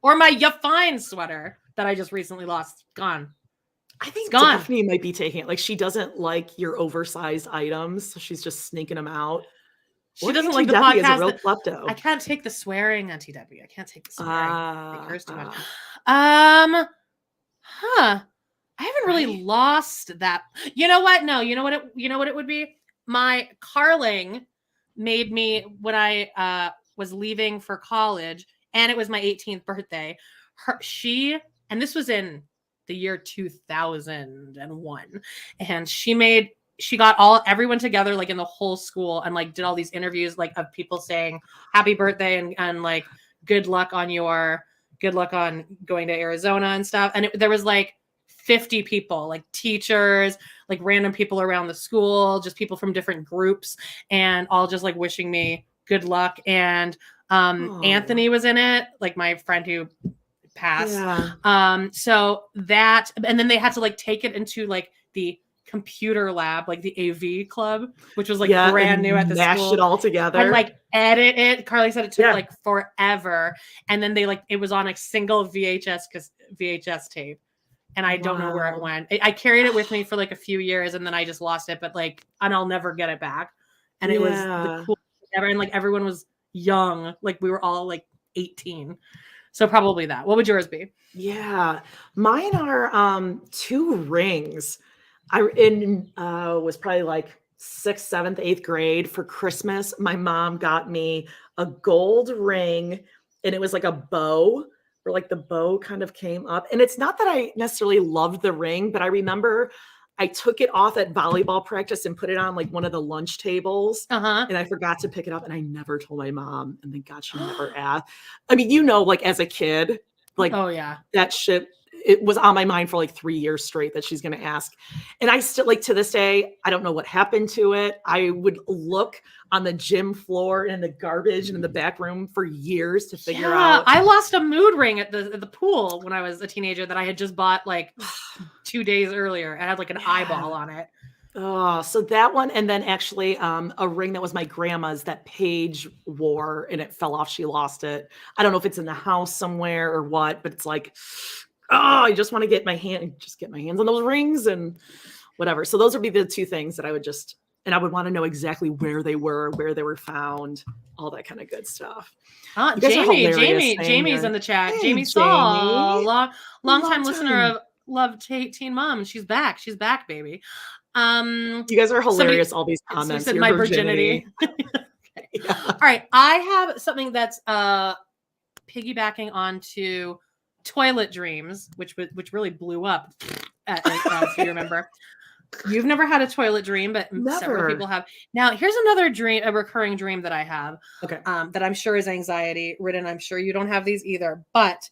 Or my Ya Fine sweater that I just recently lost. Gone. I think Daphne might be taking it. Like, she doesn't like your oversized items, so she's just sneaking them out. She doesn't like the podcast. Is a real klepto. I can't take the swearing, Auntie Debbie. I can't take the swearing. I curse too much. I haven't really lost that. You know what? No, you know what it would be? My Carling made me when I was leaving for college, and it was my 18th birthday. And this was in the year 2001, and she got everyone together, like in the whole school, and like did all these interviews, like of people saying happy birthday and like good luck on going to Arizona and stuff. And there was like 50 people, like teachers, like random people around the school, just people from different groups, and all just like wishing me good luck. And Anthony was in it, like my friend who passed. Yeah. So that, and then they had to like take it into like the computer lab, like the AV club, which was like brand new at the mash school. It all together and like edit it. Carly said it took like forever, and then it was on a single VHS tape, and I don't know where it went. I carried it with me for like a few years, and then I just lost it. But like, and I'll never get it back. And it was the coolest thing ever, and like everyone was young, like we were all like 18. So probably that. What would yours be? Yeah, mine are 2 rings. I was probably like 6th, 7th, 8th grade for Christmas. My mom got me a gold ring, and it was like a bow, where like the bow kind of came up. And it's not that I necessarily loved the ring, but I remember I took it off at volleyball practice and put it on like one of the lunch tables. And I forgot to pick it up, and I never told my mom. And thank God she never asked. I mean, like as a kid, like, oh yeah, that shit, it was on my mind for like 3 years straight that she's going to ask. And I still, like, to this day, I don't know what happened to it. I would look on the gym floor and in the garbage and in the back room for years to figure out. I lost a mood ring at the pool when I was a teenager that I had just bought like 2 days earlier. It had like an eyeball on it. Oh, so that one. And then actually a ring that was my grandma's that Paige wore, and it fell off. She lost it. I don't know if it's in the house somewhere or what, but it's like, I just want to get my hands on those rings and whatever. So those would be the two things that I would and I would want to know exactly where they were found, all that kind of good stuff. Jamie's in the chat. Hey, Jamie Saul, long time listener of Love Teen Mom. She's back, baby. You guys are hilarious. All these comments. Said my virginity. Okay. Yeah. All right, I have something that's piggybacking onto toilet dreams, which really blew up. If you remember, you've never had a toilet dream, but several people have. Now, here's another dream, a recurring dream that I have. Okay, that I'm sure is anxiety ridden. I'm sure you don't have these either, but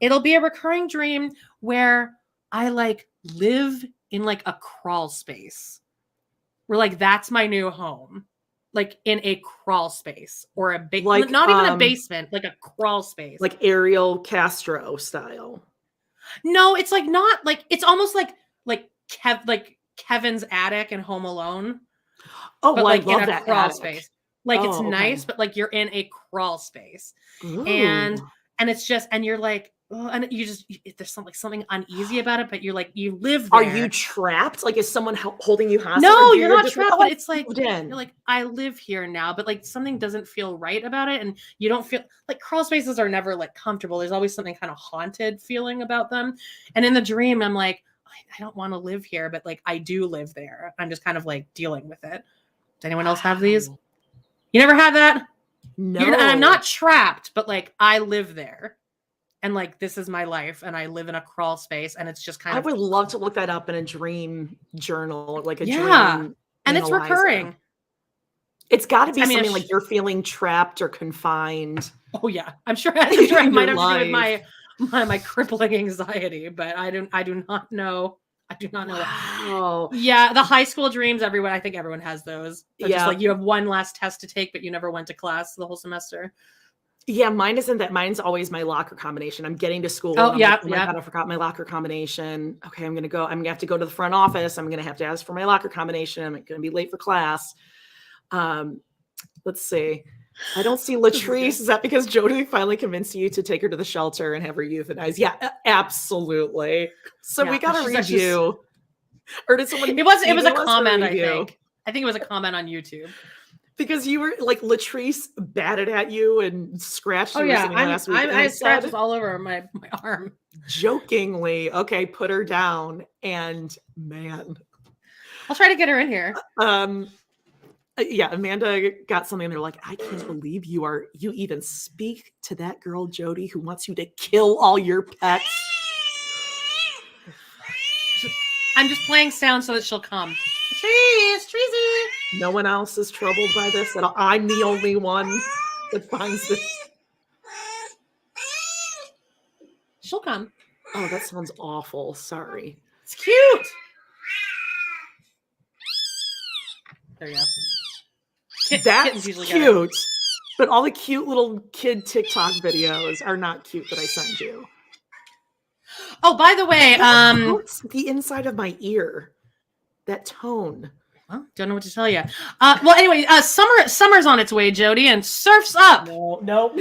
it'll be a recurring dream where I live in a crawl space. Where that's my new home. In a crawl space or a not even a basement, a crawl space, Ariel Castro style. No, it's not it's almost like Kevin's attic in Home Alone. Oh, but well, I love in a that crawl attic. space. It's nice, but you're in a crawl space. Ooh. and it's just, and you're and you just, there's something uneasy about it, but you're you live there. Are you trapped? Is someone holding you hostage? No, you're not trapped, but it's you're I live here now, but something doesn't feel right about it. And you don't feel crawl spaces are never comfortable. There's always something kind of haunted feeling about them. And in the dream, I'm I don't want to live here, but I do live there. I'm just kind of dealing with it. Does anyone else have these? You never had that? No. And I'm not trapped, but I live there. And this is my life, and I live in a crawl space, and it's just I would love to look that up in a dream journal, dream. And it's recurring. It's got to be something you're feeling trapped or confined. Oh yeah, I'm sure it might have to do with my crippling anxiety, but I do not know. I do not know. Wow. Yeah, the high school dreams. I think everyone has those. They're just you have one last test to take, but you never went to class the whole semester. Yeah, mine isn't that. Mine's always my locker combination. I'm getting to school. Oh, yeah. Oh my God, I forgot my locker combination. Okay, I'm going to have to go to the front office. I'm going to have to ask for my locker combination. I'm going to be late for class. Let's see. I don't see Latrice. Is that because Jody finally convinced you to take her to the shelter and have her euthanized? Yeah, absolutely. So we got a review. Or did someone? It was a comment, I think. I think it was a comment on YouTube. Because you were Latrice batted at you and scratched you last week. I had scratches all over my arm. Jokingly, okay, put her down. And man. I'll try to get her in here. Yeah, Amanda got something. They're I can't believe you even speak to that girl, Jody, who wants you to kill all your pets. I'm just playing sound so that she'll come. Treasy. No one else is troubled by this at all. I'm the only one that finds this. She'll come. Oh, that sounds awful. Sorry. It's cute. There you go. That's cute. But all the cute little kid TikTok videos are not cute that I send you. Oh, by the way, what's the inside of my ear? That tone. Well, don't know what to tell you. Well, anyway, summer's on its way, Jody, and surf's up. No.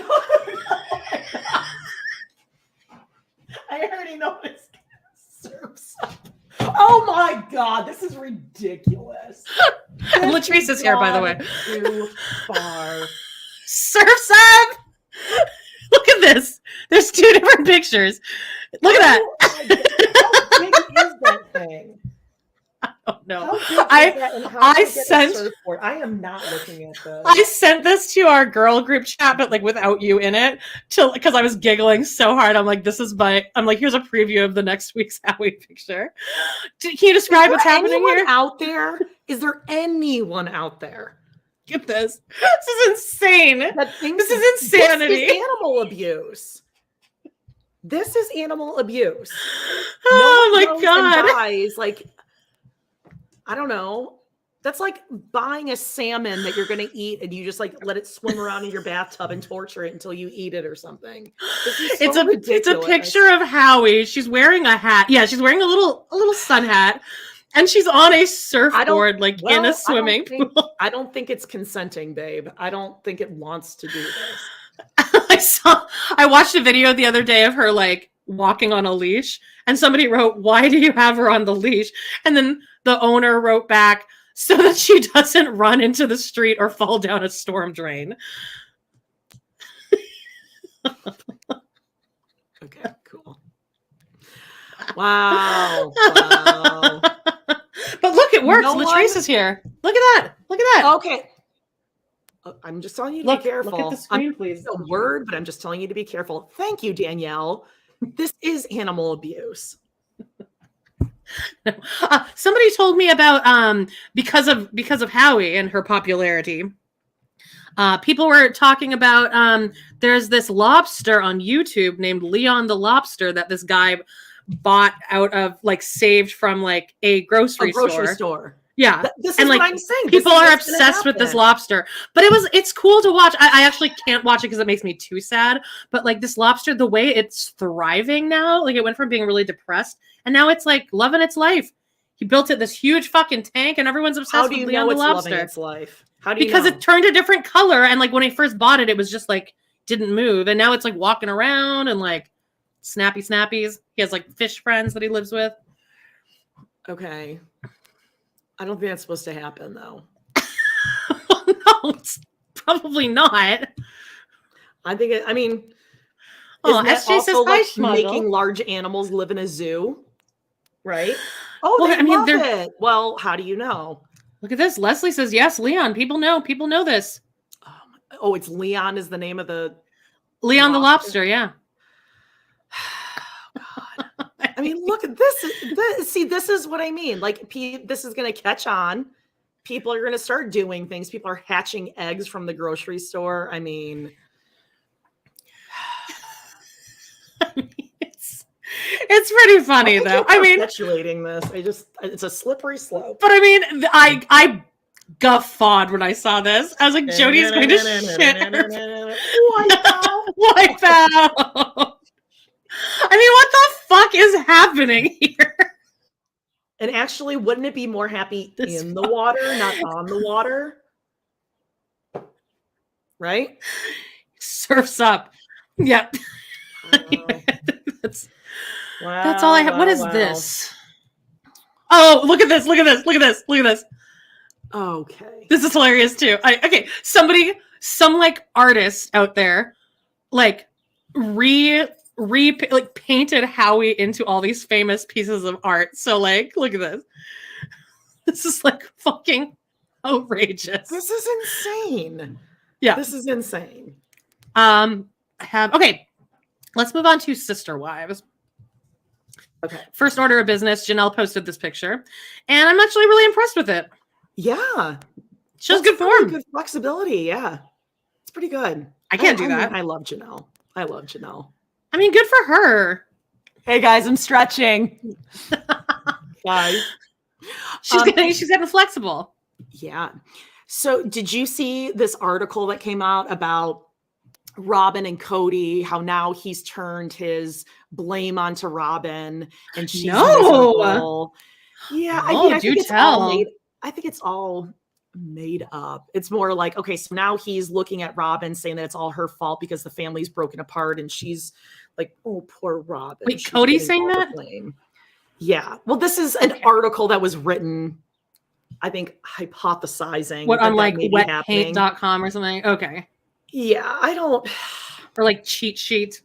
I already know it's surf's up. Oh my God, this is ridiculous. Latrice is here, by the way. Too far. Surf's up. Look at this. There's two different pictures. Look at that. How big is that thing? I don't know. I am not looking at this. I sent this to our girl group chat, but without you in it, because I was giggling so hard. I'm here's a preview of the next week's Howie picture. Can you describe what's happening here? Out there? Is there anyone out there? Get this. This is insane. This is insanity. This is animal abuse. This is animal abuse. Oh my God. Dies, I don't know. That's like buying a salmon that you're going to eat and you just let it swim around in your bathtub and torture it until you eat it or something. It's a picture of Howie. She's wearing a hat. Yeah, she's wearing a little sun hat. And she's on a surfboard, in a swimming pool. I don't think it's consenting, babe. I don't think it wants to do this. I watched a video the other day of her walking on a leash. And somebody wrote, "Why do you have her on the leash?" And then the owner wrote back, "So that she doesn't run into the street or fall down a storm drain." Okay, cool. Wow. Wow. But look, it works. Latrice is here. Look at that. Look at that. Okay. I'm just telling you to be careful. Look at the screen, please. It's a word, but I'm just telling you to be careful. Thank you, Danielle. This is animal abuse. Somebody told me about because of Howie and her popularity. People were talking about there's this lobster on YouTube named Leon the Lobster that this guy bought out of saved from a grocery store. Yeah. This is what I'm saying. People are obsessed with this lobster. But it's cool to watch. I actually can't watch it because it makes me too sad. But this lobster, the way it's thriving now, it went from being really depressed and now it's loving its life. He built it this huge fucking tank and everyone's obsessed with Leon the Lobster. Loving its life? How do you Because know? it turned a different color and when he first bought it, it was just didn't move. And now it's walking around and snappies. He has fish friends that he lives with. Okay. I don't think that's supposed to happen, though. No, it's probably not. I think SJ says hi, Schmuggle. Making large animals live in a zoo, right? Oh, well, love it. Well, how do you know? Look at this. Leslie says, yes, Leon. People know this. Oh, it's Leon is the name of the... Leon the Lobster, yeah. I mean, look at this. See, this is what I mean. This is going to catch on. People are going to start doing things. People are hatching eggs from the grocery store. I mean, it's pretty funny, though. Perpetuating this. It's a slippery slope. But I guffawed when I saw this. I was like, Jody's going to shit. Wipe out. What the fuck is happening here? And actually, wouldn't it be more happy in the water, not on the water? Right? Surfs up. Yep. That's all I have. What is this? Oh, look at this. Look at this. Look at this. Look at this. Okay. This is hilarious too. Some artist out there, painted Howie into all these famous pieces of art. So look at this. This is fucking outrageous. This is insane. Yeah. This is insane. Okay. Let's move on to Sister Wives. Okay. First order of business. Janelle posted this picture and I'm actually really impressed with it. Yeah. Shows good form. Good flexibility. Yeah. It's pretty good. I can't do that. I love Janelle. Good for her. Hey guys, I'm stretching. Guys. She's getting flexible. Yeah. So did you see this article that came out about Robyn and Cody, how now he's turned his blame onto Robyn and she's miserable? Yeah, I think it's all made up. It's more okay, so now he's looking at Robyn saying that it's all her fault because the family's broken apart and she's oh, poor Robyn. Wait, Cody saying that? Yeah. Well, this is an article that was written, I think, hypothesizing. What, on wetpaint.com or something? Okay. Yeah, I don't... Or cheat sheet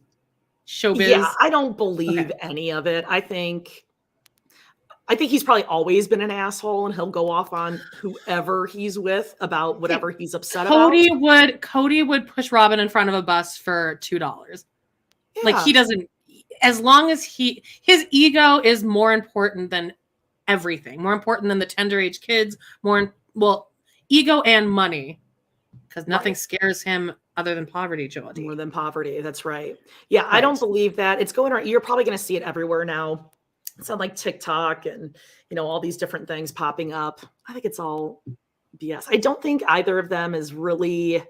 showbiz? Yeah, I don't believe any of it. I think he's probably always been an asshole and he'll go off on whoever he's with about whatever he's upset about. Cody would push Robyn in front of a bus for $2. Yeah. He doesn't, as long as his ego is more important than everything, more important than the tender age kids, ego and money, because nothing scares him other than poverty, Jody. More than poverty. That's right. Yeah. Right. I don't believe that. It's going around. You're probably going to see it everywhere now. It's on TikTok and, all these different things popping up. I think it's all BS. I don't think either of them is really,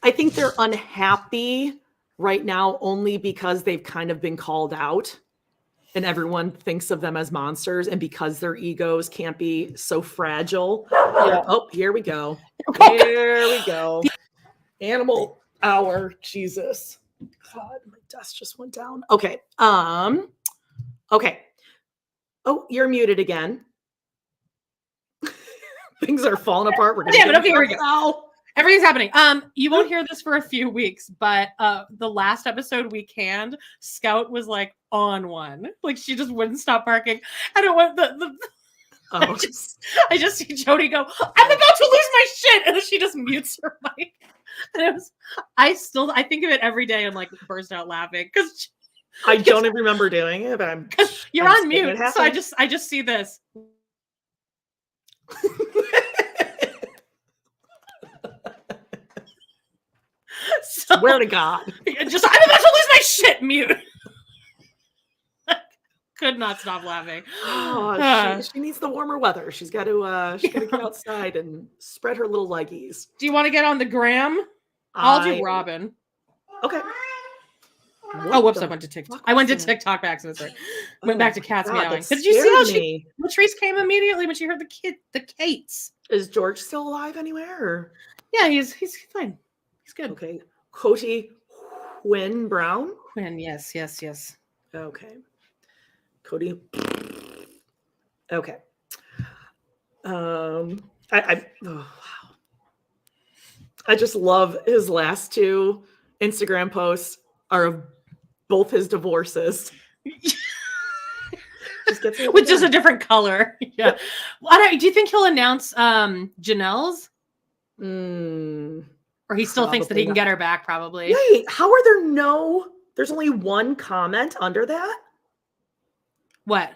I think they're unhappy right now only because they've kind of been called out and everyone thinks of them as monsters and because their egos can't be so fragile. Yeah. Oh, here we go. Here we go. Animal hour. Jesus. God, my desk just went down. Okay. Okay. Oh, you're muted again. Things are falling apart. We're gonna Damn it. Okay, here we go. Now. Everything's happening. You won't hear this for a few weeks, but the last episode we canned, Scout was like on one. Like she just wouldn't stop barking. I don't want I just see Jody go, I'm about to lose my shit, and then she just mutes her mic. And it was, I think of it every day and like burst out laughing because I don't even remember doing it, but you're on mute, so I just see this. Swear to God. I'm about to lose my shit, mute. Could not stop laughing. She needs the warmer weather. She's got to get outside and spread her little leggies. Do you want to get on the gram? I'll do Robyn. Okay. Whoops! I went to TikTok. I went to TikTok by accident. Went back to cats meowing. Did you see how Latrice came immediately when she heard the Kates? Is George still alive anywhere? Or? Yeah, he's fine. He's good. Okay. Kody Brown. Yes. Okay. Kody. Okay. I just love his last two Instagram posts are of both his divorces. With just a different color. Yeah. Do you think he'll announce Janelle's? Or he still thinks that he can get her back, probably. Wait, how are there's only one comment under that? What?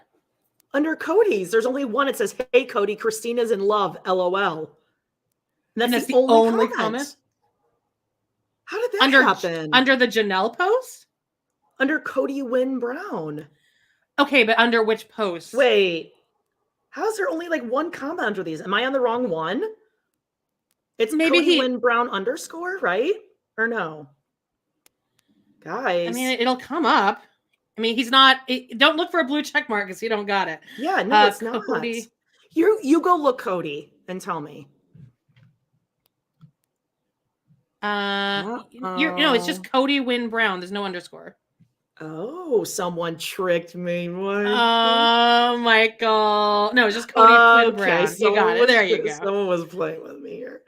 Under Kody's, there's only one. It says, "Hey Kody, Christina's in love, LOL." And that's the only comment. How did that happen? Under the Janelle post? Under Kody Brown. Okay, but under which post? Wait. How is there only like one comment under these? Am I on the wrong one? It's maybe Kody Brown _ right? Or no? Guys. I mean, it'll come up. I mean, he's not. Don't look for a blue check mark because you don't got it. Yeah, no, it's not. Kody. You go look Kody and tell me. It's just Kody Brown. There's no underscore. Oh, someone tricked me. Oh, Michael. No, it's just Kody Brown. You got it. There you go. Someone was playing with me here.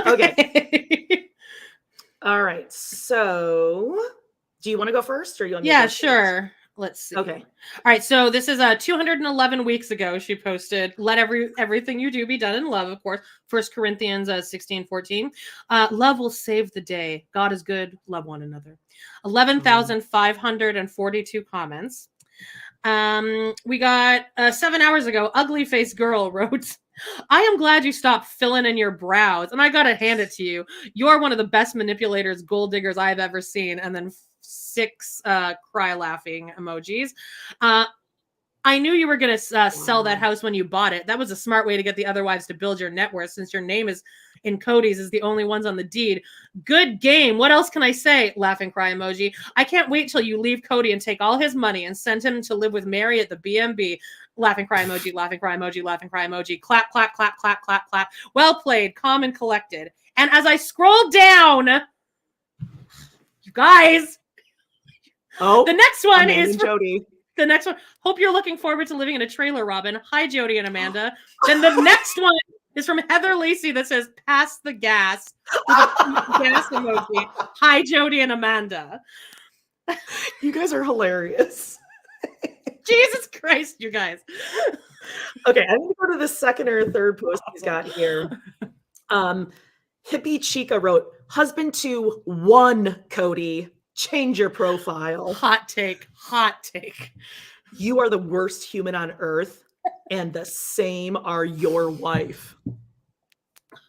Okay. All right. So, do you want to go first, or you want me to go sure. First? Let's see. Okay. All right. So this is 211 weeks ago. She posted, "Let everything you do be done in love." Of course, 1 Corinthians 16:14. Love will save the day. God is good. Love one another. 11,542 comments. We got 7 hours ago. Ugly Face Girl wrote, "I am glad you stopped filling in your brows, and I gotta hand it to you. You're one of the best manipulators, gold diggers I've ever seen." And then 6 cry laughing emojis. I knew you were going to sell that house when you bought it. That was a smart way to get the other wives to build your net worth, since your name is in Cody's is the only ones on the deed. Good game. What else can I say? Laughing cry emoji. I can't wait till you leave Kody and take all his money and send him to live with Meri at the B&B. Laughing cry emoji, laughing cry emoji, laughing cry emoji. Clap, clap, clap, clap, clap, clap. Well played, calm and collected. And as I scroll down, you guys, the next one is Jody. The next one. Hope you're looking forward to living in a trailer, Robyn. Hi, Jody and Amanda. Then the next one is from Heather Lacey that says, "Pass the gas." Gas emoji. Hi, Jody and Amanda. You guys are hilarious. Jesus Christ, you guys. Okay, I'm going to go to the second or third post he's got here. Hippie Chica wrote, "Husband to one Kody. Change your profile." Hot take. Hot take. You are the worst human on earth, and the same are your wife.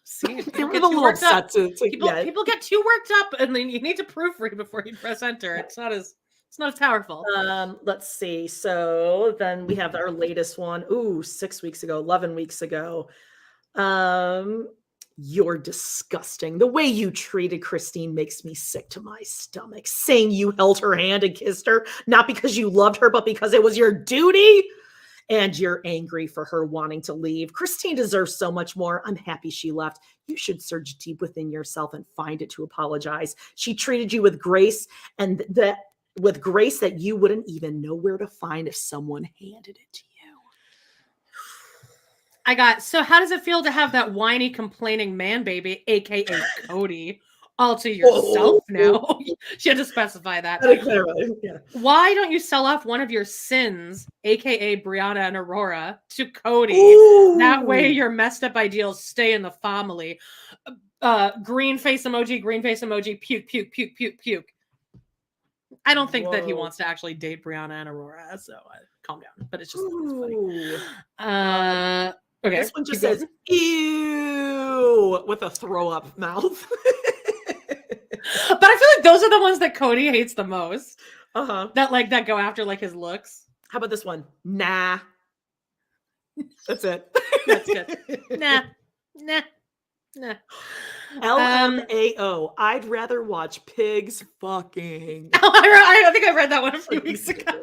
See, people get too worked up. People get too worked up, and then you need to proofread before you press enter. It's not as powerful. Let's see. So then we have our latest one. Ooh, 6 weeks ago, 11 weeks ago. You're disgusting. The way you treated Christine makes me sick to my stomach. Saying you held her hand and kissed her, not because you loved her, but because it was your duty. And you're angry for her wanting to leave. Christine deserves so much more. I'm happy she left. You should search deep within yourself and find it to apologize. She treated you with grace and that you wouldn't even know where to find if someone handed it to you. So how does it feel to have that whiny, complaining man baby, aka Cody, all to yourself now? She had to specify that. Yeah. Why don't you sell off one of your sins, aka Brianna and Aurora, to Cody? That way your messed up ideals stay in the family. Green face emoji, puke, puke, puke, puke, puke. I don't think that he wants to actually date Brianna and Aurora, so calm down. But it's just funny. Okay. This one just says, ew, with a throw up mouth. But I feel like those are the ones that Cody hates the most. That go after like his looks. How about this one? Nah. That's it. That's good. Nah. LMAO. I'd rather watch pigs fucking. I think I read that one a few weeks ago.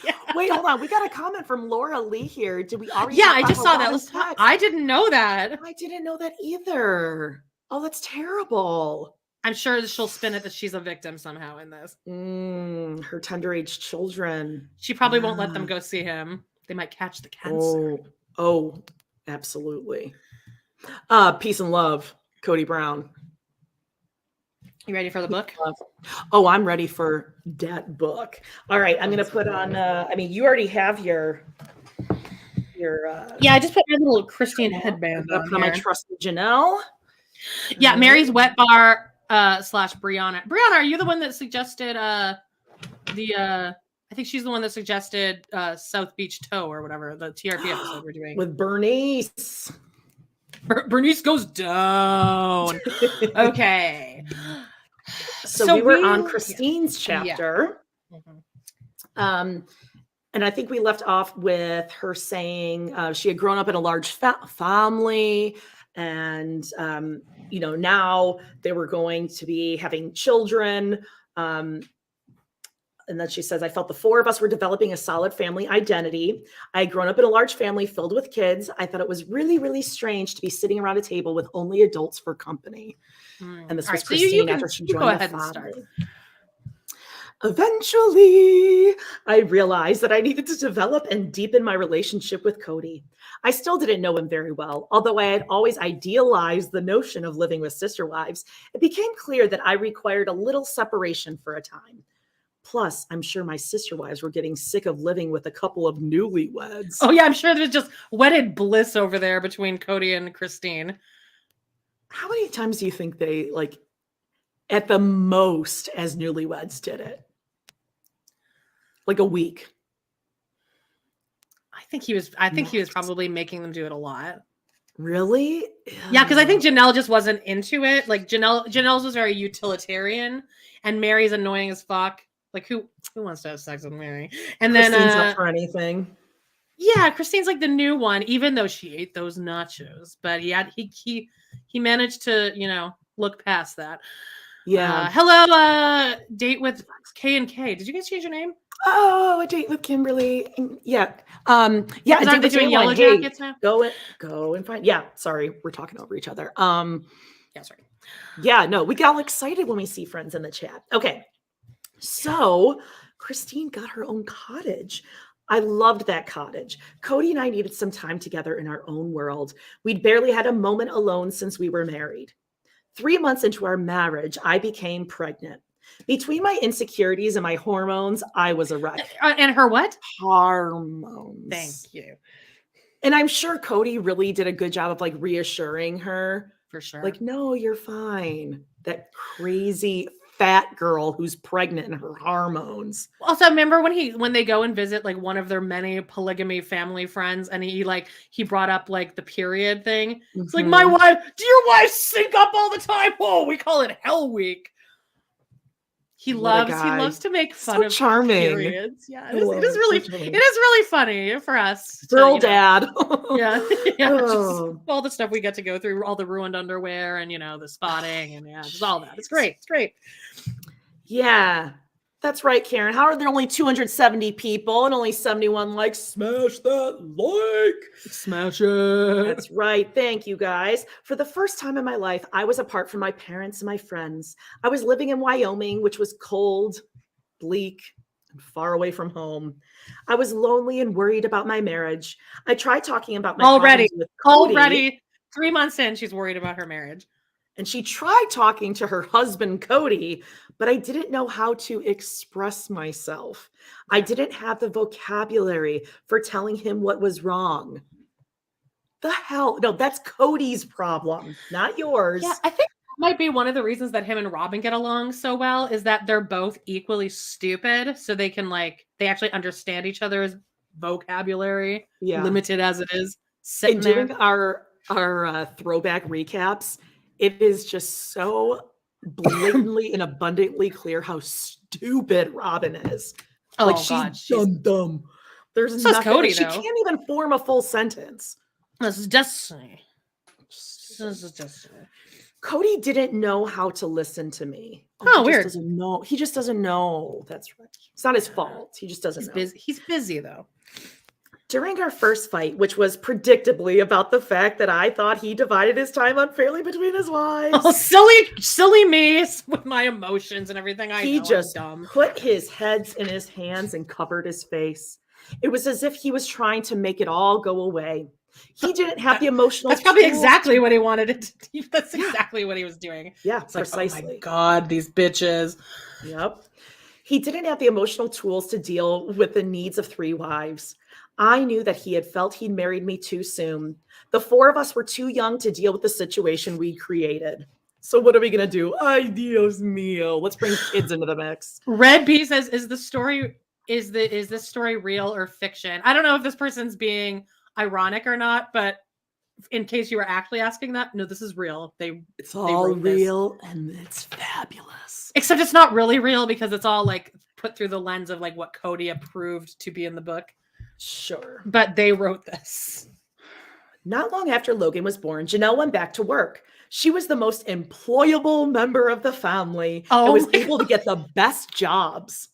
Yeah. Wait, hold on. We got a comment from Laura Lee here. Did we already? Yeah, I just saw that. I didn't know that. I didn't know that either. Oh, that's terrible. I'm sure she'll spin it that she's a victim somehow in this. Her tender age children. She probably won't let them go see him. They might catch the cancer. Oh, absolutely. Peace and love, Kody Brown. You ready for the book? Oh, I'm ready for that book. All right, I'm going to put on, you already have your yeah, I just put my little Christine headband on my trusted Janelle. Yeah, Meri's wet bar / Brianna. Brianna, are you the one that suggested I think she's the one that suggested South Beach Toe or whatever, the TRP episode we're doing. With Bernice. Bernice goes down. Okay. So we were on Christine's chapter. Yeah. Mm-hmm. And I think we left off with her saying she had grown up in a large family, and now they were going to be having children. And then she says, I felt the four of us were developing a solid family identity. I had grown up in a large family filled with kids. I thought it was really, really strange to be sitting around a table with only adults for company. And this was Christine after she joined the family. Eventually, I realized that I needed to develop and deepen my relationship with Cody. I still didn't know him very well, although I had always idealized the notion of living with sister wives. It became clear that I required a little separation for a time. Plus, I'm sure my sister wives were getting sick of living with a couple of newlyweds. Oh, yeah, I'm sure there's just wedded bliss over there between Cody and Christine. How many times do you think they, at the most, as newlyweds did it? Like a week. I think he was probably making them do it a lot. Really? Yeah, because I think Janelle just wasn't into it. Like Janelle's was very utilitarian, and Meri's annoying as fuck. Like who wants to have sex with Meri? And then Christine's not for anything. Yeah, Christine's like the new one, even though she ate those nachos. But yeah, he managed to look past that. Yeah. Hello, date with K and K. Did you guys change your name? Oh, a date with Kimberly. Yeah. Aren't they doing yellow jackets now? Go and find. Yeah. Sorry, we're talking over each other. Yeah. Sorry. Yeah. No, we get all excited when we see friends in the chat. Okay. So Christine got her own cottage. I loved that cottage. Cody and I needed some time together in our own world. We'd barely had a moment alone since we were married. 3 months into our marriage, I became pregnant. Between my insecurities and my hormones, I was a wreck. And her what? Hormones. Thank you. And I'm sure Cody really did a good job of reassuring her. For sure. No, you're fine. That crazy fat girl who's pregnant in her hormones. Also, remember when they go and visit one of their many polygamy family friends, and he brought up the period thing. Mm-hmm. It's like, my wife, do your wives sync up all the time? Whoa, we call it Hell Week. He loves to make fun of periods. Yeah, it is really funny for us. Girl dad. Yeah. Just all the stuff we get to go through, all the ruined underwear and the spotting and just all that. It's great. Yeah. That's right, Karen. How are there only 270 people and only 71 likes? Smash that like. Smash it. That's right. Thank you, guys. For the first time in my life, I was apart from my parents and my friends. I was living in Wyoming, which was cold, bleak, and far away from home. I was lonely and worried about my marriage. I tried talking about my already problems with Cody, 3 months in, she's worried about her marriage. and she tried talking to her husband, Cody, but I didn't know how to express myself. I didn't have the vocabulary for telling him what was wrong. The hell? No, that's Cody's problem, not yours. Yeah, I think that might be one of the reasons that him and Robyn get along so well is that they're both equally stupid. So they can they actually understand each other's vocabulary, limited as it is. In doing our throwback recaps, it is just so blatantly and abundantly clear how stupid Robyn is. Oh, she's dumb. There's so nothing. Cody, she can't even form a full sentence. This is destiny. Cody didn't know how to listen to me. Weird. He just doesn't know. That's right. It's not his fault. He just doesn't know. He's busy though. During our first fight, which was predictably about the fact that I thought he divided his time unfairly between his wives. Oh, silly me with my emotions and everything. He just put his heads in his hands and covered his face. It was as if he was trying to make it all go away. He didn't have the emotional. That's probably exactly what he wanted it to do. That's exactly what he was doing. Yeah, it's precisely. Oh my God, these bitches. Yep. He didn't have the emotional tools to deal with the needs of 3 wives. I knew that he had felt he'd married me too soon. The 4 of us were too young to deal with the situation we created. So what are we going to do? Ay, Dios mío. Let's bring kids into the mix. Red B says, is this story real or fiction? I don't know if this person's being ironic or not, but in case you were actually asking that, no, this is real. It's all real and it's fabulous. Except it's not really real because it's all put through the lens of what Cody approved to be in the book. Sure. But they wrote this. Not long after Logan was born, Janelle went back to work. She was the most employable member of the family and was able to get the best jobs.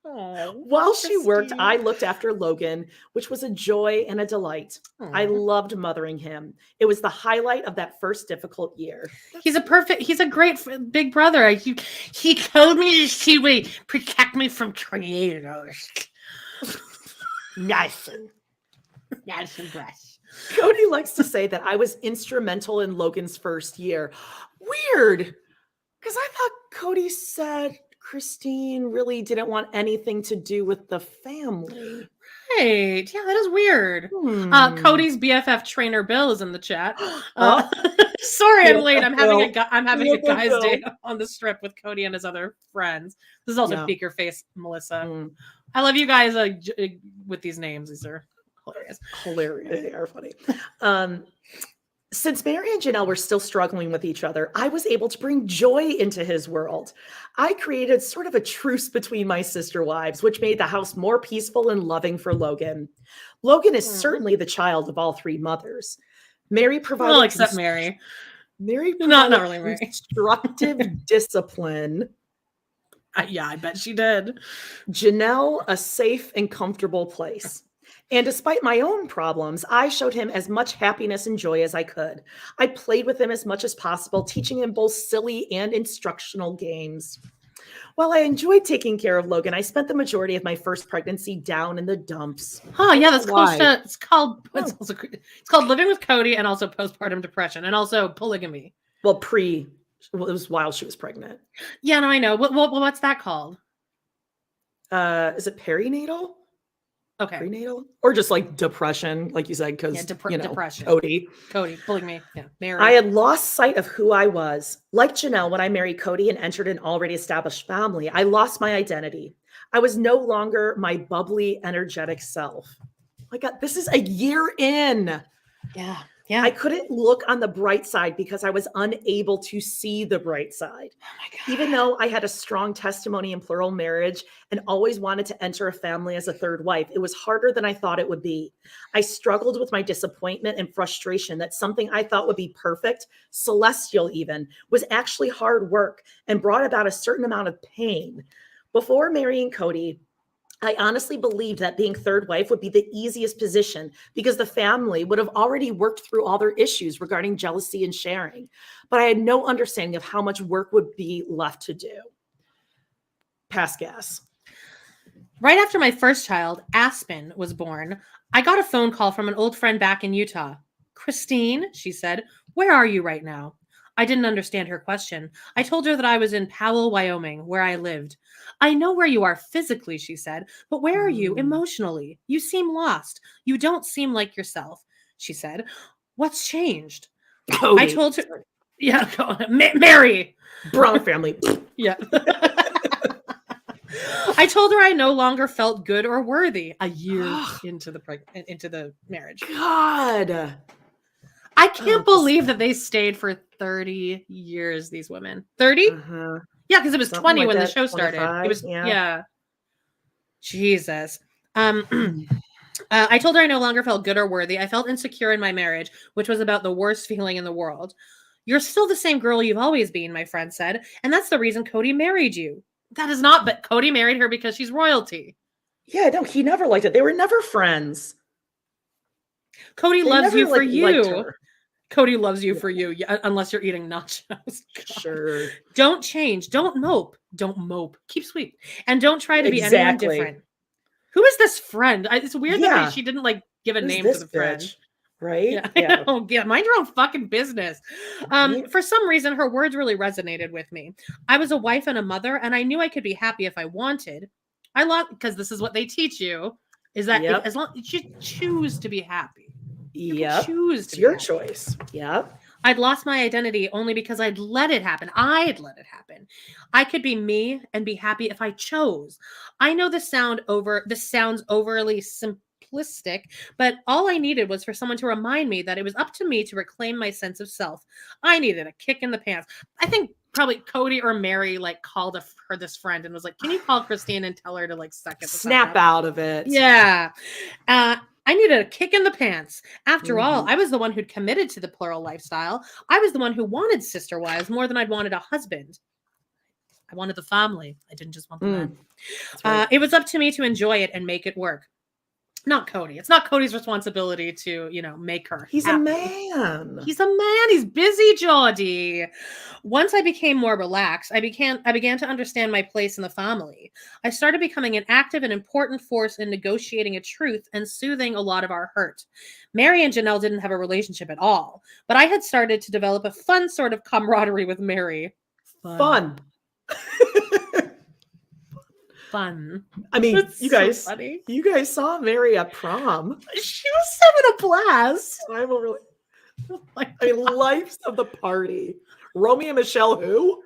While she worked, I looked after Logan, which was a joy and a delight. I loved mothering him. It was the highlight of that first difficult year. He's a great big brother. He told me she would protect me from tornadoes. Nice. Breath. Cody likes to say that I was instrumental in Logan's first year. Weird, because I thought Cody said Christine really didn't want anything to do with the family. Right. Yeah, that is weird. Cody's BFF trainer Bill is in the chat. Sorry, I'm late. I'm having a guy's day on the strip with Cody and his other friends. This is also Beaker Face Melissa. I love you guys with these names. These are hilarious. They are funny. Since Meri and Janelle were still struggling with each other, I was able to bring joy into his world. I created sort of a truce between my sister wives, which made the house more peaceful and loving for Logan. Logan is certainly the child of all 3 mothers. Meri provided... Well, except Meri. Meri provided not really Meri. Constructive discipline. Yeah, I bet she did. Janelle, a safe and comfortable place. And despite my own problems, I showed him as much happiness and joy as I could. I played with him as much as possible, teaching him both silly and instructional games. While I enjoyed taking care of Logan, I spent the majority of my first pregnancy down in the dumps. Oh, yeah, that's close to, it's called living with Cody and also postpartum depression and also polygamy. Well, it was while she was pregnant. Yeah, no, I know. What's that called? Is it perinatal? Okay. Prenatal? Or just depression, like you said, because, depression. Cody, polygamy. Yeah, Meri. I had lost sight of who I was. Like Janelle, when I married Cody and entered an already established family, I lost my identity. I was no longer my bubbly, energetic self. My God, this is a year in. Yeah. I couldn't look on the bright side because I was unable to see the bright side. Oh my God. Even though I had a strong testimony in plural marriage and always wanted to enter a family as a 3rd wife, it was harder than I thought it would be. I struggled with my disappointment and frustration that something I thought would be perfect, celestial even, was actually hard work and brought about a certain amount of pain. Before marrying Kody, I honestly believed that being third wife would be the easiest position because the family would have already worked through all their issues regarding jealousy and sharing. But I had no understanding of how much work would be left to do. Pass gas. Right after my first child, Aspen, was born, I got a phone call from an old friend back in Utah. Christine, she said, where are you right now? I didn't understand her question. I told her that I was in Powell, Wyoming, where I lived. I know where you are physically, she said, but where are you emotionally? You seem lost. You don't seem like yourself, she said. What's changed? Kody. I told her, yeah, Meri. Brown family. Yeah. I told her I no longer felt good or worthy a year into the marriage. God. I can't believe that they stayed for 30 years, these women. 30? Uh-huh. Yeah, because it was Something 20 like when the that, show started. 25, It was, yeah. yeah. Jesus. I told her I no longer felt good or worthy. I felt insecure in my marriage, which was about the worst feeling in the world. You're still the same girl you've always been, my friend said. And that's the reason Kody married you. That is not, but Kody married her because she's royalty. Yeah, no, he never liked it. They were never friends. Kody loves you for you. Kody loves you for you, unless you're eating nachos. God. Sure. Don't change. Don't mope. Don't mope. Keep sweet. And don't try to be anyone different. Who is this friend? It's weird that she didn't like give a name to the friend. Bitch? Right? Yeah. Yeah. Mind your own fucking business. For some reason, her words really resonated with me. I was a wife and a mother, and I knew I could be happy if I wanted. I love, because this is what they teach you, is that as long as you choose to be happy. Choose to it's your choice. Yep. I'd lost my identity only because I'd let it happen. I could be me and be happy if I chose. I know this sounds overly simplistic, but all I needed was for someone to remind me that it was up to me to reclaim my sense of self. I needed a kick in the pants. I think probably Kody or Meri like called her this friend and was like, "Can you call Christine and tell her to like snap out of it?" Yeah. I needed a kick in the pants. After all, I was the one who'd committed to the plural lifestyle. I was the one who wanted sister wives more than I'd wanted a husband. I wanted the family. I didn't just want the men. Right. It was up to me to enjoy it and make it work. Not Kody. It's not Cody's responsibility to, make her. He's happy. a man. He's a man. He's busy, Geordie. Once I became more relaxed, I began to understand my place in the family. I started becoming an active and important force in negotiating a truth and soothing a lot of our hurt. Meri and Janelle didn't have a relationship at all, but I had started to develop a fun sort of camaraderie with Meri. Fun. Fun. I mean, That's you guys saw Meri at prom. She was having a blast. Life's of the party. Romeo and Michelle, who?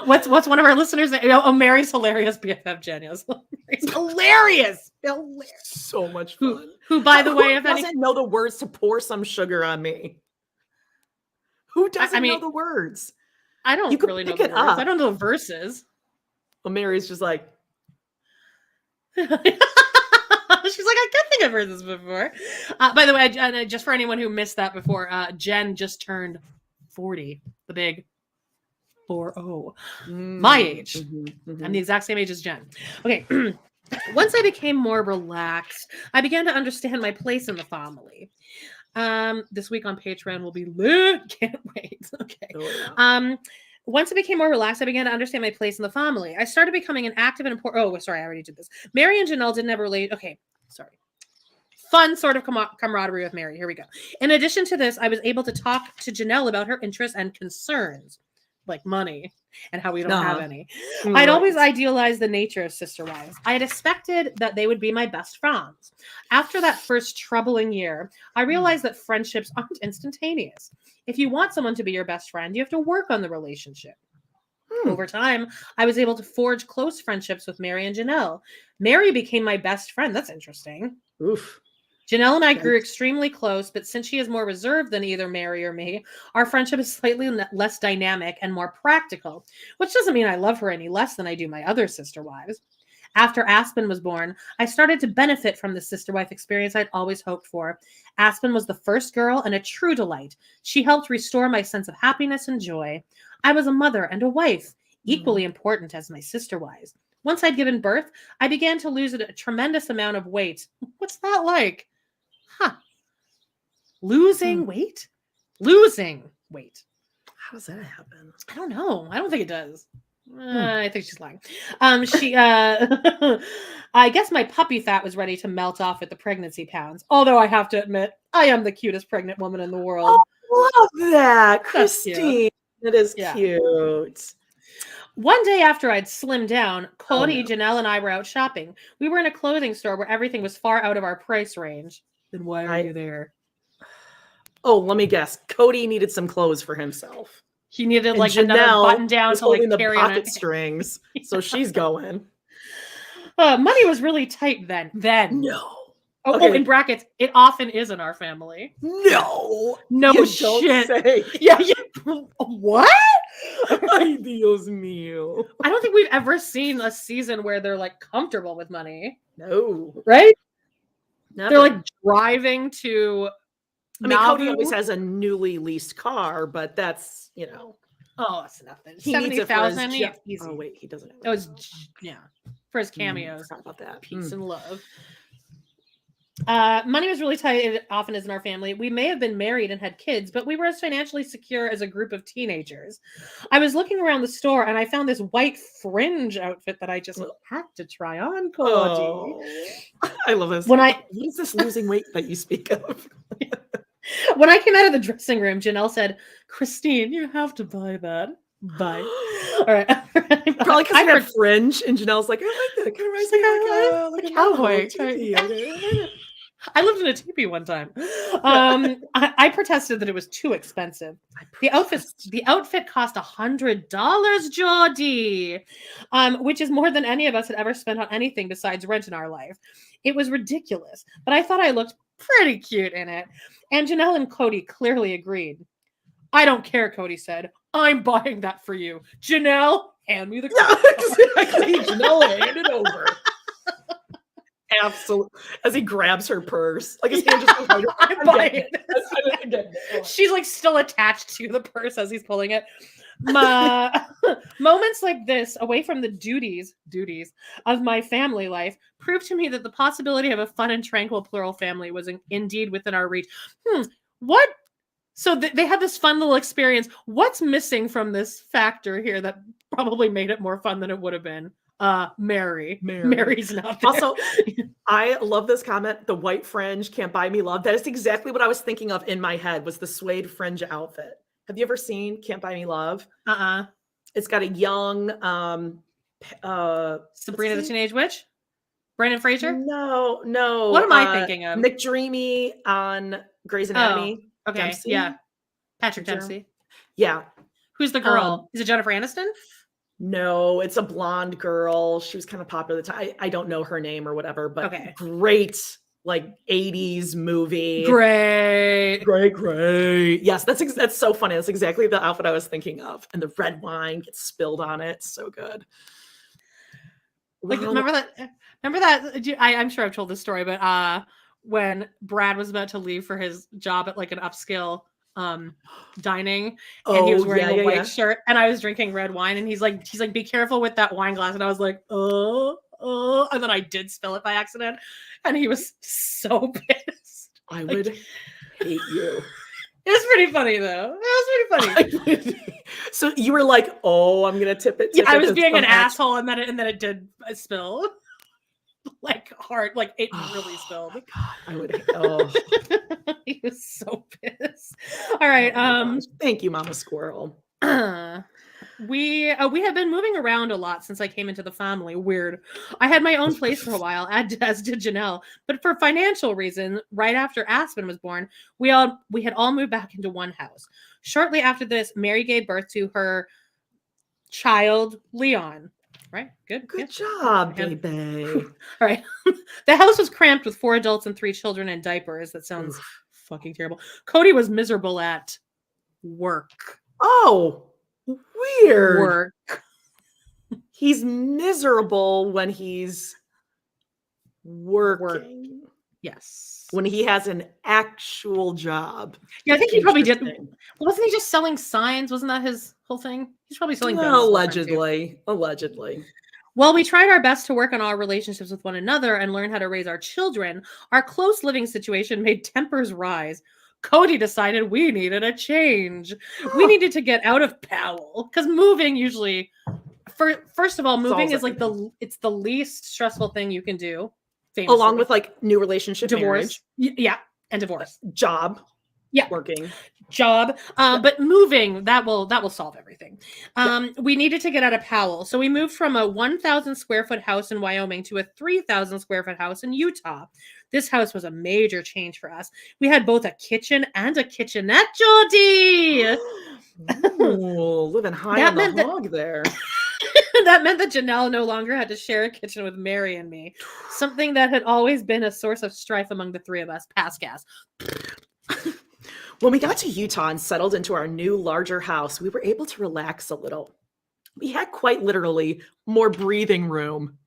What's one of our listeners? Meri's hilarious. BFF Jania's hilarious. So much fun. Who by the way, if doesn't know the words to pour some sugar on me? Who doesn't know the words? I don't really know the words. I don't know the verses. Well, Meri's just like, she's like, I can't think I've heard this before. By the way, just for anyone who missed that before, Jen just turned 40, the big 40. My age. I'm the exact same age as Jen. Okay. Once I became more relaxed, I began to understand my place in the family. This week on Patreon will be lit. Can't wait. Okay. Oh, yeah. Once I became more relaxed, I began to understand my place in the family. I started becoming an active and important... Oh, sorry, I already did this. Meri and Janelle didn't have a relate... Okay, sorry. Fun sort of camaraderie with Meri. Here we go. In addition to this, I was able to talk to Janelle about her interests and concerns, like money and how we don't have any. I'd always idealized the nature of sister wives. I had expected that they would be my best friends. After that first troubling year, I realized that friendships aren't instantaneous. If you want someone to be your best friend, you have to work on the relationship. Over time, I was able to forge close friendships with Meri and Janelle. Meri became my best friend. That's interesting. Oof. Janelle and I grew extremely close, but since she is more reserved than either Meri or me, our friendship is slightly less dynamic and more practical, which doesn't mean I love her any less than I do my other sister wives. After Aspen was born, I started to benefit from the sister wife experience I'd always hoped for. Aspen was the first girl and a true delight. She helped restore my sense of happiness and joy. I was a mother and a wife, equally important as my sister was. Once I'd given birth, I began to lose a tremendous amount of weight. What's that like? Huh. Losing weight? Losing weight. How does that happen? I don't know. I don't think it does. I think she's lying. I guess my puppy fat was ready to melt off with the pregnancy pounds. Although I have to admit, I am the cutest pregnant woman in the world. Oh, love that, Christine. That is cute. One day after I'd slimmed down, Cody, Janelle, and I were out shopping. We were in a clothing store where everything was far out of our price range. Then why are you there? Oh, let me guess. Cody needed some clothes for himself. He needed like another button down to like carry the pocket strings. So she's going. Money was really tight then. No. Oh, in brackets, it often is in our family. No shit. Say. Yeah. What? Ay, Dios mío. I don't think we've ever seen a season where they're like comfortable with money. No. Right? Never. They're like driving to. I mean, Cody always has a newly leased car, but that's, Oh, it's nothing. He 70,000. Easy. Oh, wait, he doesn't have it. Was for his cameos. Forgot about that. Peace and love. Money was really tight. It often is in our family. We may have been married and had kids, but we were as financially secure as a group of teenagers. I was looking around the store and I found this white fringe outfit that I just had to try on, Cody. Oh, I love this. What is this losing weight that you speak of? When I came out of the dressing room, Janelle said, "Christine, you have to buy that." Bye. All right. Probably because I had fringe, and Janelle's like, I like that. Kind of like a cowboy. I lived in a teepee one time. I protested that it was too expensive. The outfit cost $100, Geordie, which is more than any of us had ever spent on anything besides rent in our life. It was ridiculous, but I thought I looked pretty cute in it. And Janelle and Cody clearly agreed. I don't care, Cody said. I'm buying that for you. Janelle, hand me the card. Exactly. Janelle, hand it over. Absolutely. As he grabs her purse. Like his hand just goes like, I'm buying it. She's like still attached to the purse as he's pulling it. Moments like this, away from the duties of my family life, proved to me that the possibility of a fun and tranquil plural family was indeed within our reach. What? So they had this fun little experience. What's missing from this factor here that probably made it more fun than it would have been? Meri. Mary's not there. Also, I love this comment. The white fringe can't buy me love. That is exactly what I was thinking of in my head, was the suede fringe outfit. Have you ever seen Can't Buy Me Love? It's got a young Sabrina the Teenage Witch? Brendan Fraser? No. What am I thinking of? McDreamy on Grey's Anatomy. Okay, Dempsey? Yeah. Patrick Dempsey. Yeah. Who's the girl? Is it Jennifer Aniston? No, it's a blonde girl. She was kind of popular at the time. I don't know her name or whatever, but great, like 80s movie. Great. Yes, that's so funny. That's exactly the outfit I was thinking of. And the red wine gets spilled on it. So good. Like, remember that? I'm sure I've told this story, but when Brad was about to leave for his job at like an upscale dining, and he was wearing a white shirt, and I was drinking red wine, and he's like, be careful with that wine glass, and I was like, and then I did spill it by accident, and he was so pissed. I would hate you. It was pretty funny though. It was pretty funny. So you were like, I'm gonna tip it. I was being an asshole, and then it did spill. Like hard, like it really spilled. My God, I would. He was so pissed. All right. Thank you, Mama Squirrel. We have been moving around a lot since I came into the family. Weird. I had my own place for a while, as did Janelle, but for financial reasons, right after Aspen was born, we had all moved back into one house. Shortly after this, Meri gave birth to her child, Leon. Right. Good job, baby. All right. The house was cramped with 4 adults and 3 children in diapers. That sounds fucking terrible. Cody was miserable at work. Oh, weird. Work. He's miserable when he's working. Yes. When he has an actual job. Yeah, I think he probably did. Wasn't he just selling signs? Wasn't that his whole thing? He's probably selling Allegedly. While we tried our best to work on our relationships with one another and learn how to raise our children, our close living situation made tempers rise. Cody decided we needed a change. We needed to get out of Powell because moving usually, first of all, moving is like it's the least stressful thing you can do. Famously. Along with like new relationship, divorce, yeah, and divorce, job, yeah, working, job. But moving that will solve everything. We needed to get out of Powell, so we moved from a 1,000 square foot house in Wyoming to a 3,000 square foot house in Utah. This house was a major change for us. We had both a kitchen and a kitchenette, Jody. Ooh, living high on the hog there. That meant that Janelle no longer had to share a kitchen with Meri and me, something that had always been a source of strife among the three of us. Pass gas. When we got to Utah and settled into our new, larger house, we were able to relax a little. We had quite literally more breathing room.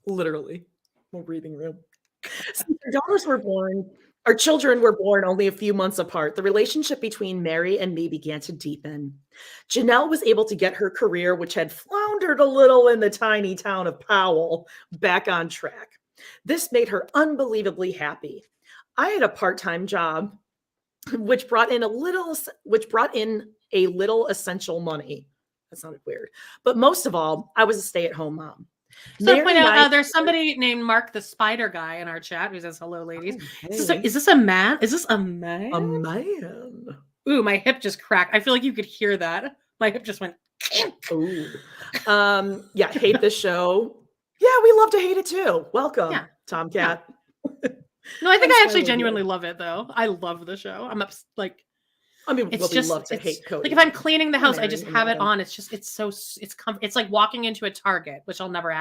Literally, more breathing room. Since our children were born only a few months apart. The relationship between Meri and me began to deepen. Janelle was able to get her career, which had floundered a little in the tiny town of Powell, back on track. This made her unbelievably happy. I had a part-time job, which brought in a little essential money. That sounded weird. But most of all, I was a stay-at-home mom. So point out, there's somebody named Mark the Spider Guy in our chat who says, hello, ladies. Okay. Is this a man? Is this a man? A man. Ooh, my hip just cracked. I feel like you could hear that. My hip just went. Ooh. Yeah, hate this show. Yeah, we love to hate it too. Welcome, Tomcat. Yeah. No, I think I actually genuinely love it though. I love the show. I'm love to hate Cody. Like if I'm cleaning the house, I just have it on. It's like walking into a Target, which I'll never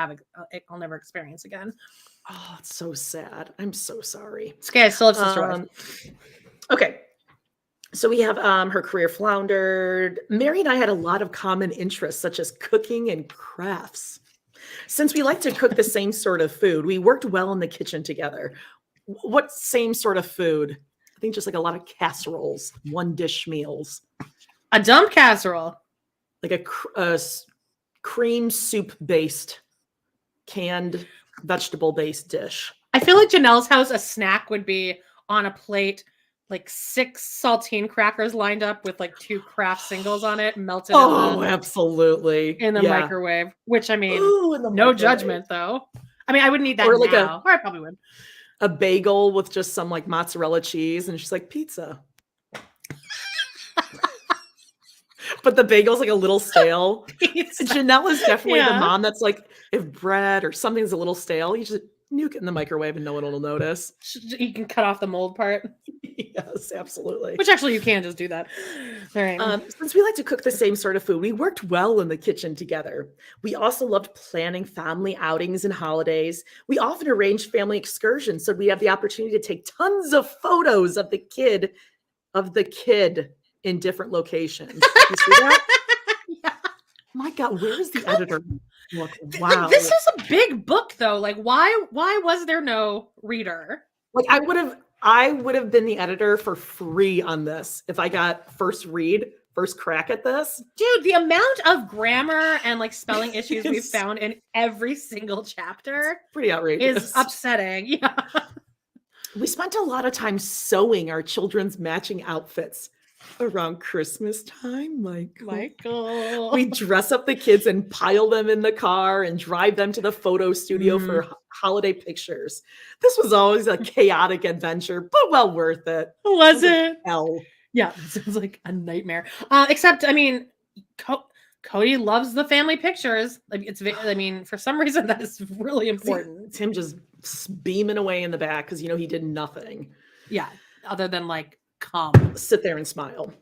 experience again. Oh, it's so sad. I'm so sorry. It's okay. I still have sister. Okay. So we have her career floundered. Meri and I had a lot of common interests, such as cooking and crafts. Since we like to cook the same sort of food, we worked well in the kitchen together. What same sort of food? I think just like a lot of casseroles, one dish meals. A dump casserole. Like a cream soup based, canned vegetable based dish. I feel like Janelle's house, a snack would be on a plate, like 6 saltine crackers lined up with like 2 Kraft singles on it, melted. Absolutely. In the microwave, which I mean, no judgment though. I mean, I wouldn't eat that or like now. Or I probably would. A bagel with just some like mozzarella cheese, and she's like, pizza. But the bagel's like a little stale. Janelle is definitely the mom that's like, if bread or something's a little stale, you just nuke it in the microwave and no one will notice. You can cut off the mold part. Yes, absolutely. Which actually you can just do that. All right. Since we like to cook the same sort of food, we worked well in the kitchen together. We also loved planning family outings and holidays. We often arranged family excursions so we have the opportunity to take tons of photos of the kid in different locations. You see that? Yeah. My God, where is the editor? Look, wow. This is a big book though. Like why was there no reader? Like I would have been the editor for free on this if I got first crack at this. Dude, the amount of grammar and like spelling issues we've found in every single chapter pretty outrageous. Is upsetting. Yeah. We spent a lot of time sewing our children's matching outfits around Christmas time, Michael. We dress up the kids and pile them in the car and drive them to the photo studio for holiday pictures. This was always a chaotic adventure, but well worth it. Was it? Hell. Yeah, it was like a nightmare. Except, I mean, Cody loves the family pictures. Like for some reason that is really important. It's him just beaming away in the back because he did nothing. Yeah, other than like sit there and smile.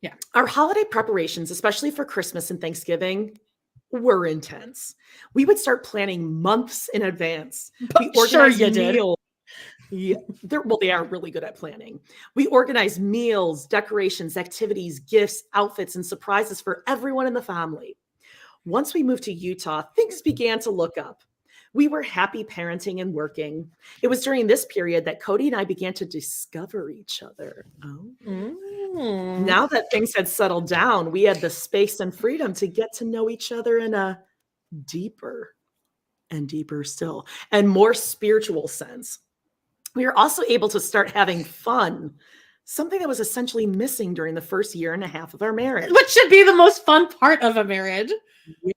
Yeah. Our holiday preparations, especially for Christmas and Thanksgiving, were intense. We would start planning months in advance. We organized meals. Yeah, they are really good at planning. We organized meals, decorations, activities, gifts, outfits, and surprises for everyone in the family. Once we moved to Utah, things began to look up. We were happy parenting and working. It was during this period that Kody and I began to discover each other. Now that things had settled down, we had the space and freedom to get to know each other in a deeper and deeper still and more spiritual sense. We were also able to start having fun, something that was essentially missing during the first year and a half of our marriage. Which should be the most fun part of a marriage,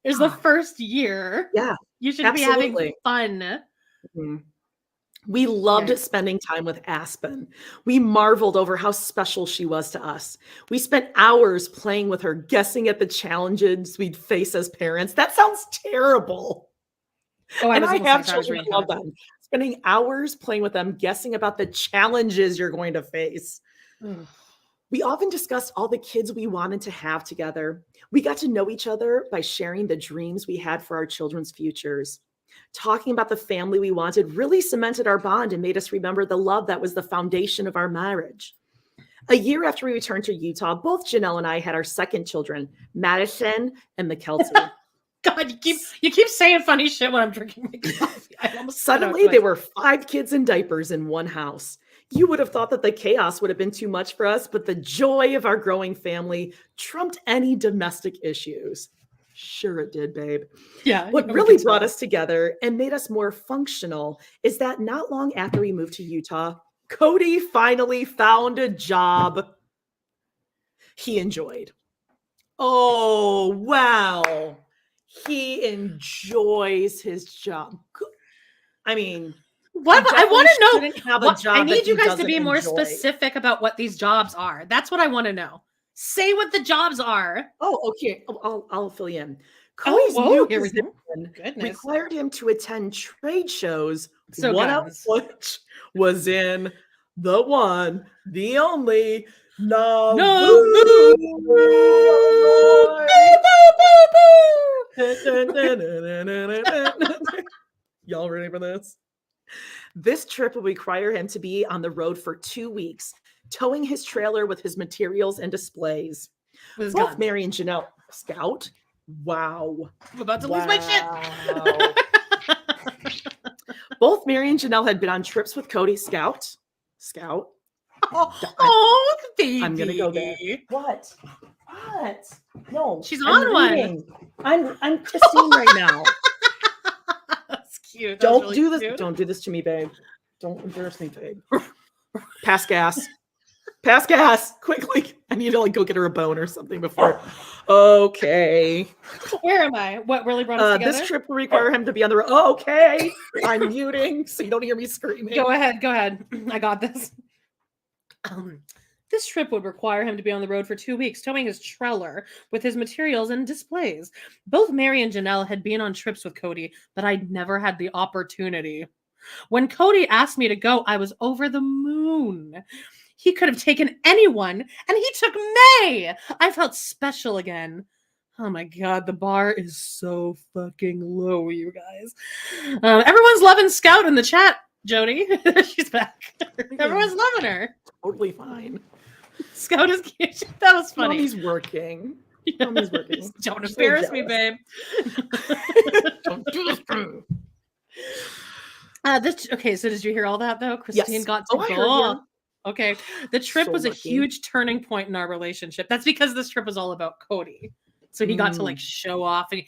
is the first year. Yeah. You should be having fun. Mm-hmm. We loved spending time with Aspen. We marveled over how special she was to us. We spent hours playing with her, guessing at the challenges we'd face as parents. That sounds terrible. And I have children. I love them. Spending hours playing with them, guessing about the challenges you're going to face. We often discussed all the kids we wanted to have together. We got to know each other by sharing the dreams we had for our children's futures. Talking about the family we wanted really cemented our bond and made us remember the love that was the foundation of our marriage. A year after we returned to Utah, both Janelle and I had our second children, Madison and McKelty. God, you keep saying funny shit when I'm drinking my coffee. Suddenly, there were 5 kids in diapers in one house. You would have thought that the chaos would have been too much for us, but the joy of our growing family trumped any domestic issues. Sure it did, babe. Yeah. What really brought us together and made us more functional is that not long after we moved to Utah, Kody finally found a job he enjoyed. Oh, wow. He enjoys his job. I mean, what I want to know. I need you guys to be more specific about what these jobs are. That's what I want to know. Say what the jobs are. Oh, okay. I'll fill you in. Cody's new position required him to attend trade shows, one of which was in the one, the only, y'all ready for this? This trip will require him to be on the road for 2 weeks, towing his trailer with his materials and displays. Both Meri and Janelle Scout. Wow. I'm about to lose my shit. Both Meri and Janelle had been on trips with Kody. Scout. Oh, baby. I'm gonna go there. What? No. She's on one. I'm Christine right now. That's cute. Don't really do this. Cute. Don't do this to me, babe. Don't embarrass me, babe. Pass gas. Pass gas. Quickly. I need to go get her a bone or something before. Okay. Where am I? What really brought us together? This trip will require him to be on the road. Oh, okay. I'm muting so you don't hear me screaming. Go ahead. I got this. This trip would require him to be on the road for 2 weeks, towing his trailer with his materials and displays. Both Meri and Janelle had been on trips with Kody, but I'd never had the opportunity. When Kody asked me to go, I was over the moon. He could have taken anyone, and he took May. I felt special again. Oh my God, the bar is so fucking low, you guys. Everyone's loving Scout in the chat, Jody. She's back. Everyone's loving her. Totally fine. Scout is cute. That was funny. Mommy's working. Mommy's working. Don't embarrass me, babe. Don't do this to me. Okay, so did you hear all that though? Christine got to go. Okay. The trip was a huge turning point in our relationship. That's because this trip was all about Kody. So he got to show off and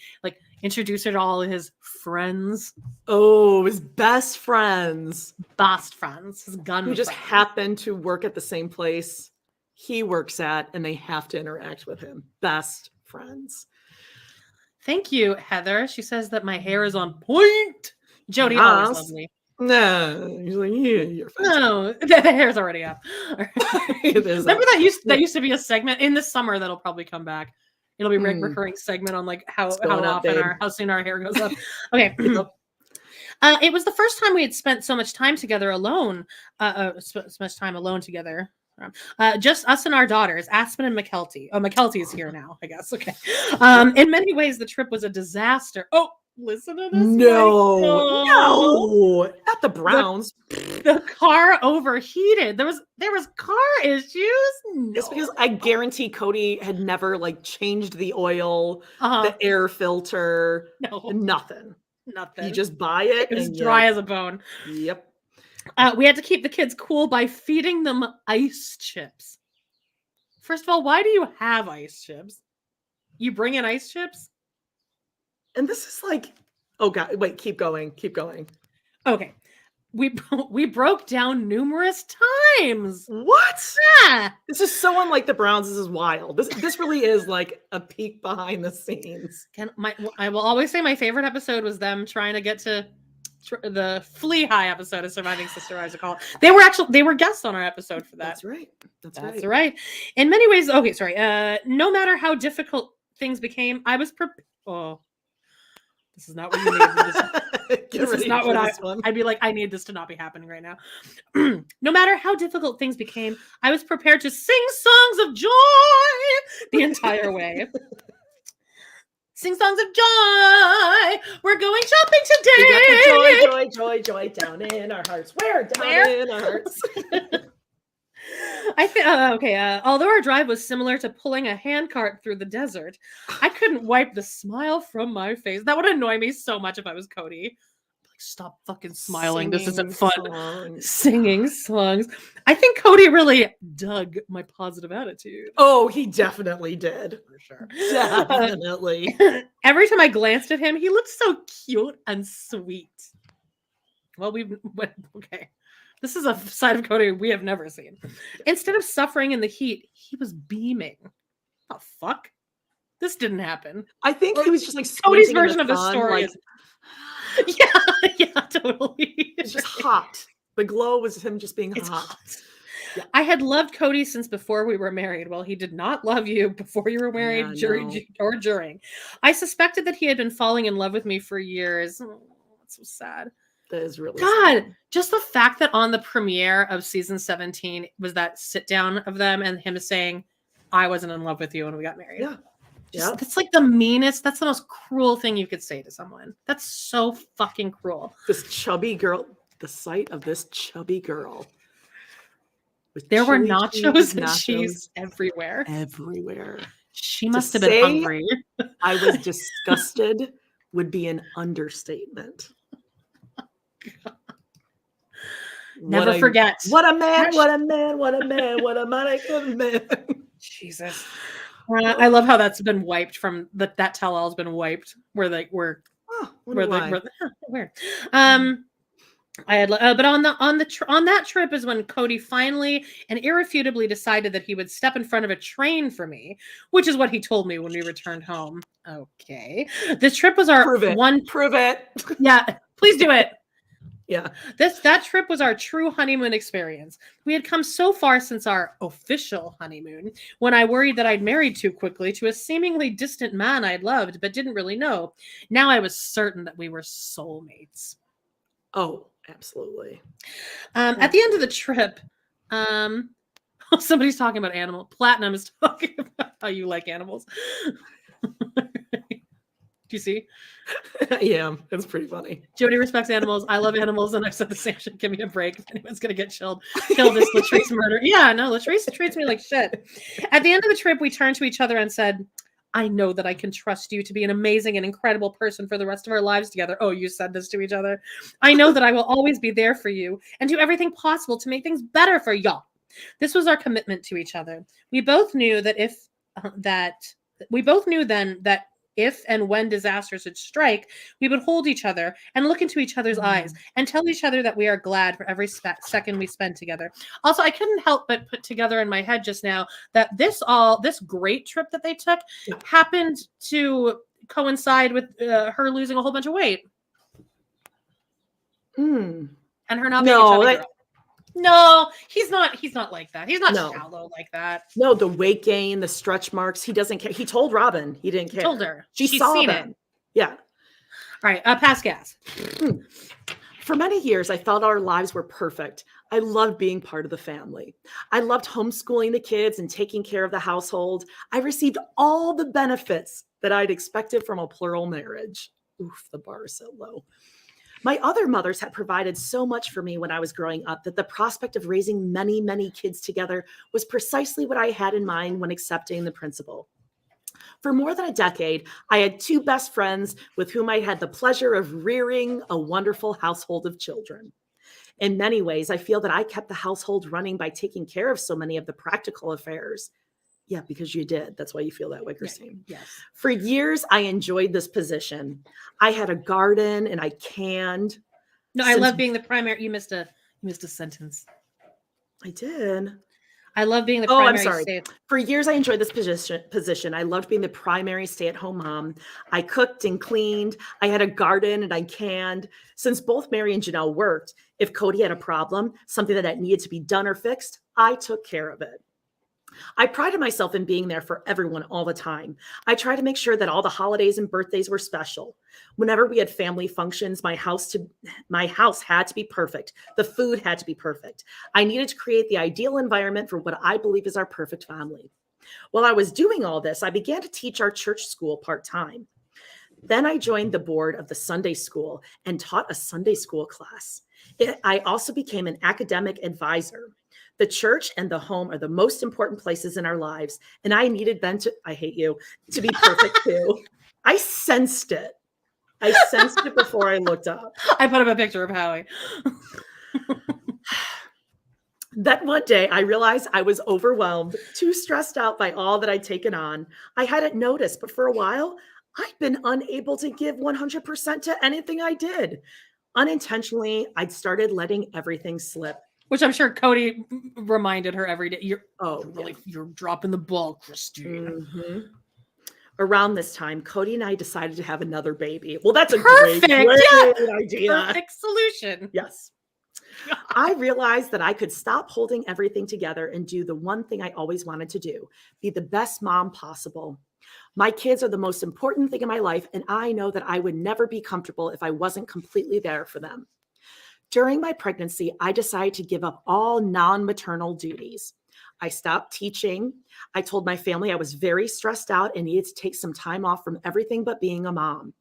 introduce her to all of his friends. Oh, his best friends. His gun who just happen to work at the same place he works at, and they have to interact with him. Best friends. Thank you, Heather. She says that my hair is on point. Jody always loves me. No, you're fine. No, the hair's already up. It is. Remember that used to be a segment in the summer that'll probably come back. It'll be a recurring segment on how soon our hair goes up. Okay. It was the first time we had spent so much time together alone. So much time alone together. Just us and our daughters, Aspen and McKelty. Oh, McKelty is here now, I guess. Okay. In many ways, the trip was a disaster. Oh, listen to this. No, not the Browns. The car overheated. There was car issues. No. It's because I guarantee Kody had never changed the oil, the air filter, nothing. Nothing. You just buy it. It was dry as a bone. Yep. We had to keep the kids cool by feeding them ice chips. First of all, why do you have ice chips? You bring in ice chips? And this is like, oh God, wait, keep going. Okay. We broke down numerous times. What? Yeah. This is so unlike the Browns. This is wild. This really is like a peek behind the scenes. I will always say my favorite episode was them trying to get to the Flea High episode of Surviving Sister Wives, I call it. They were guests on our episode for that. That's right. That's right. In many ways, okay, sorry. No matter how difficult things became, I was prepared. Oh, this is not what you need. This is not what I'd be like, I need this to not be happening right now. No matter how difficult things became, I was prepared to sing songs of joy the entire way. Sing songs of joy. We're going shopping today. We got the joy down in our hearts. Where? In our hearts. I think although our drive was similar to pulling a handcart through the desert, I couldn't wipe the smile from my face. That would annoy me so much if I was Cody. Like, stop fucking smiling. This isn't fun. Singing songs. I think Cody really dug my positive attitude. Oh, he definitely did. For sure. Definitely. Every time I glanced at him, he looked so cute and sweet. Well, okay. This is a side of Cody we have never seen. Instead of suffering in the heat, he was beaming. Oh, fuck. This didn't happen. I think he was just like Cody's version of the story. Like, yeah, totally. It's just hot. The glow was him just being hot. Yeah. I had loved Cody since before we were married. Well, he did not love you before you were married, or during. I suspected that he had been falling in love with me for years. Oh, that's so sad. That is really sad. Just the fact that on the premiere of season 17 was that sit down of them and him saying, I wasn't in love with you when we got married. Yeah. That's like the meanest, that's the most cruel thing you could say to someone. That's so fucking cruel. This chubby girl, the sight of this chubby girl. There were nachos and cheese everywhere. Everywhere. She must have been hungry. I was disgusted would be an understatement. Never forget. What a man, what a man, what a man, what a mighty good man. Jesus. I love how that's been wiped from that tell-all's been wiped where we're weird. I had but on that trip is when Cody finally and irrefutably decided that he would step in front of a train for me, which is what he told me when we returned home. Okay. This trip was our Prove it. Yeah, please do it. Yeah. That trip was our true honeymoon experience. We had come so far since our official honeymoon when I worried that I'd married too quickly to a seemingly distant man I'd loved but didn't really know. Now I was certain that we were soulmates. Oh, absolutely. At the end of the trip, somebody's talking about animal. Platinum is talking about how you like animals. Do you see? Yeah, it's pretty funny. Jody respects animals. I love animals, and I've said the same shit. Give me a break. If anyone's gonna get killed, this Latrice murder. Yeah, no, Latrice treats me like shit. At the end of the trip, we turned to each other and said, I know that I can trust you to be an amazing and incredible person for the rest of our lives together. Oh, you said this to each other. I know that I will always be there for you and do everything possible to make things better for y'all. This was our commitment to each other. We both knew that if and when disaster should strike, we would hold each other and look into each other's eyes and tell each other that we are glad for every second we spend together. Also, I couldn't help but put together in my head just now that this great trip that they took happened to coincide with her losing a whole bunch of weight. And her not being a chubby girl. No, he's not like that. He's not shallow like that. No, the weight gain, the stretch marks. He doesn't care. He told Robyn he didn't care. He told her. She's saw seen them. It. Yeah. All right. Pass gas. For many years, I felt our lives were perfect. I loved being part of the family. I loved homeschooling the kids and taking care of the household. I received all the benefits that I'd expected from a plural marriage. Oof, the bar is so low. My other mothers had provided so much for me when I was growing up that the prospect of raising many, many kids together was precisely what I had in mind when accepting the principle. For more than a decade, I had two best friends with whom I had the pleasure of rearing a wonderful household of children. In many ways, I feel that I kept the household running by taking care of so many of the practical affairs. Yeah, because you did. That's why you feel that way, Christine. Yes. For years, I enjoyed this position. I had a garden and I canned. No, I love being the primary. You missed a sentence. I did. I love being the primary. I'm sorry. For years, I enjoyed this position. I loved being the primary stay-at-home mom. I cooked and cleaned. I had a garden and I canned. Since both Meri and Janelle worked, if Cody had a problem, something that needed to be done or fixed, I took care of it. I prided myself in being there for everyone all the time. I tried to make sure that all the holidays and birthdays were special. Whenever we had family functions, my house had to be perfect. The food had to be perfect. I needed to create the ideal environment for what I believe is our perfect family. While I was doing all this, I began to teach our church school part-time. Then I joined the board of the Sunday school and taught a Sunday school class. I also became an academic advisor. The church and the home are the most important places in our lives, and I needed them to be perfect too. I sensed it. I sensed it before I looked up. I put up a picture of Howie. That one day I realized I was overwhelmed, too stressed out by all that I'd taken on. I hadn't noticed, but for a while, I'd been unable to give 100% to anything I did. Unintentionally, I'd started letting everything slip. Which I'm sure Cody reminded her every day. You're dropping the ball, Christine. Mm-hmm. Around this time, Cody and I decided to have another baby. Well, that's a great idea. Perfect solution. Yes. I realized that I could stop holding everything together and do the one thing I always wanted to do, be the best mom possible. My kids are the most important thing in my life, and I know that I would never be comfortable if I wasn't completely there for them. During my pregnancy, I decided to give up all non-maternal duties. I stopped teaching. I told my family I was very stressed out and needed to take some time off from everything but being a mom.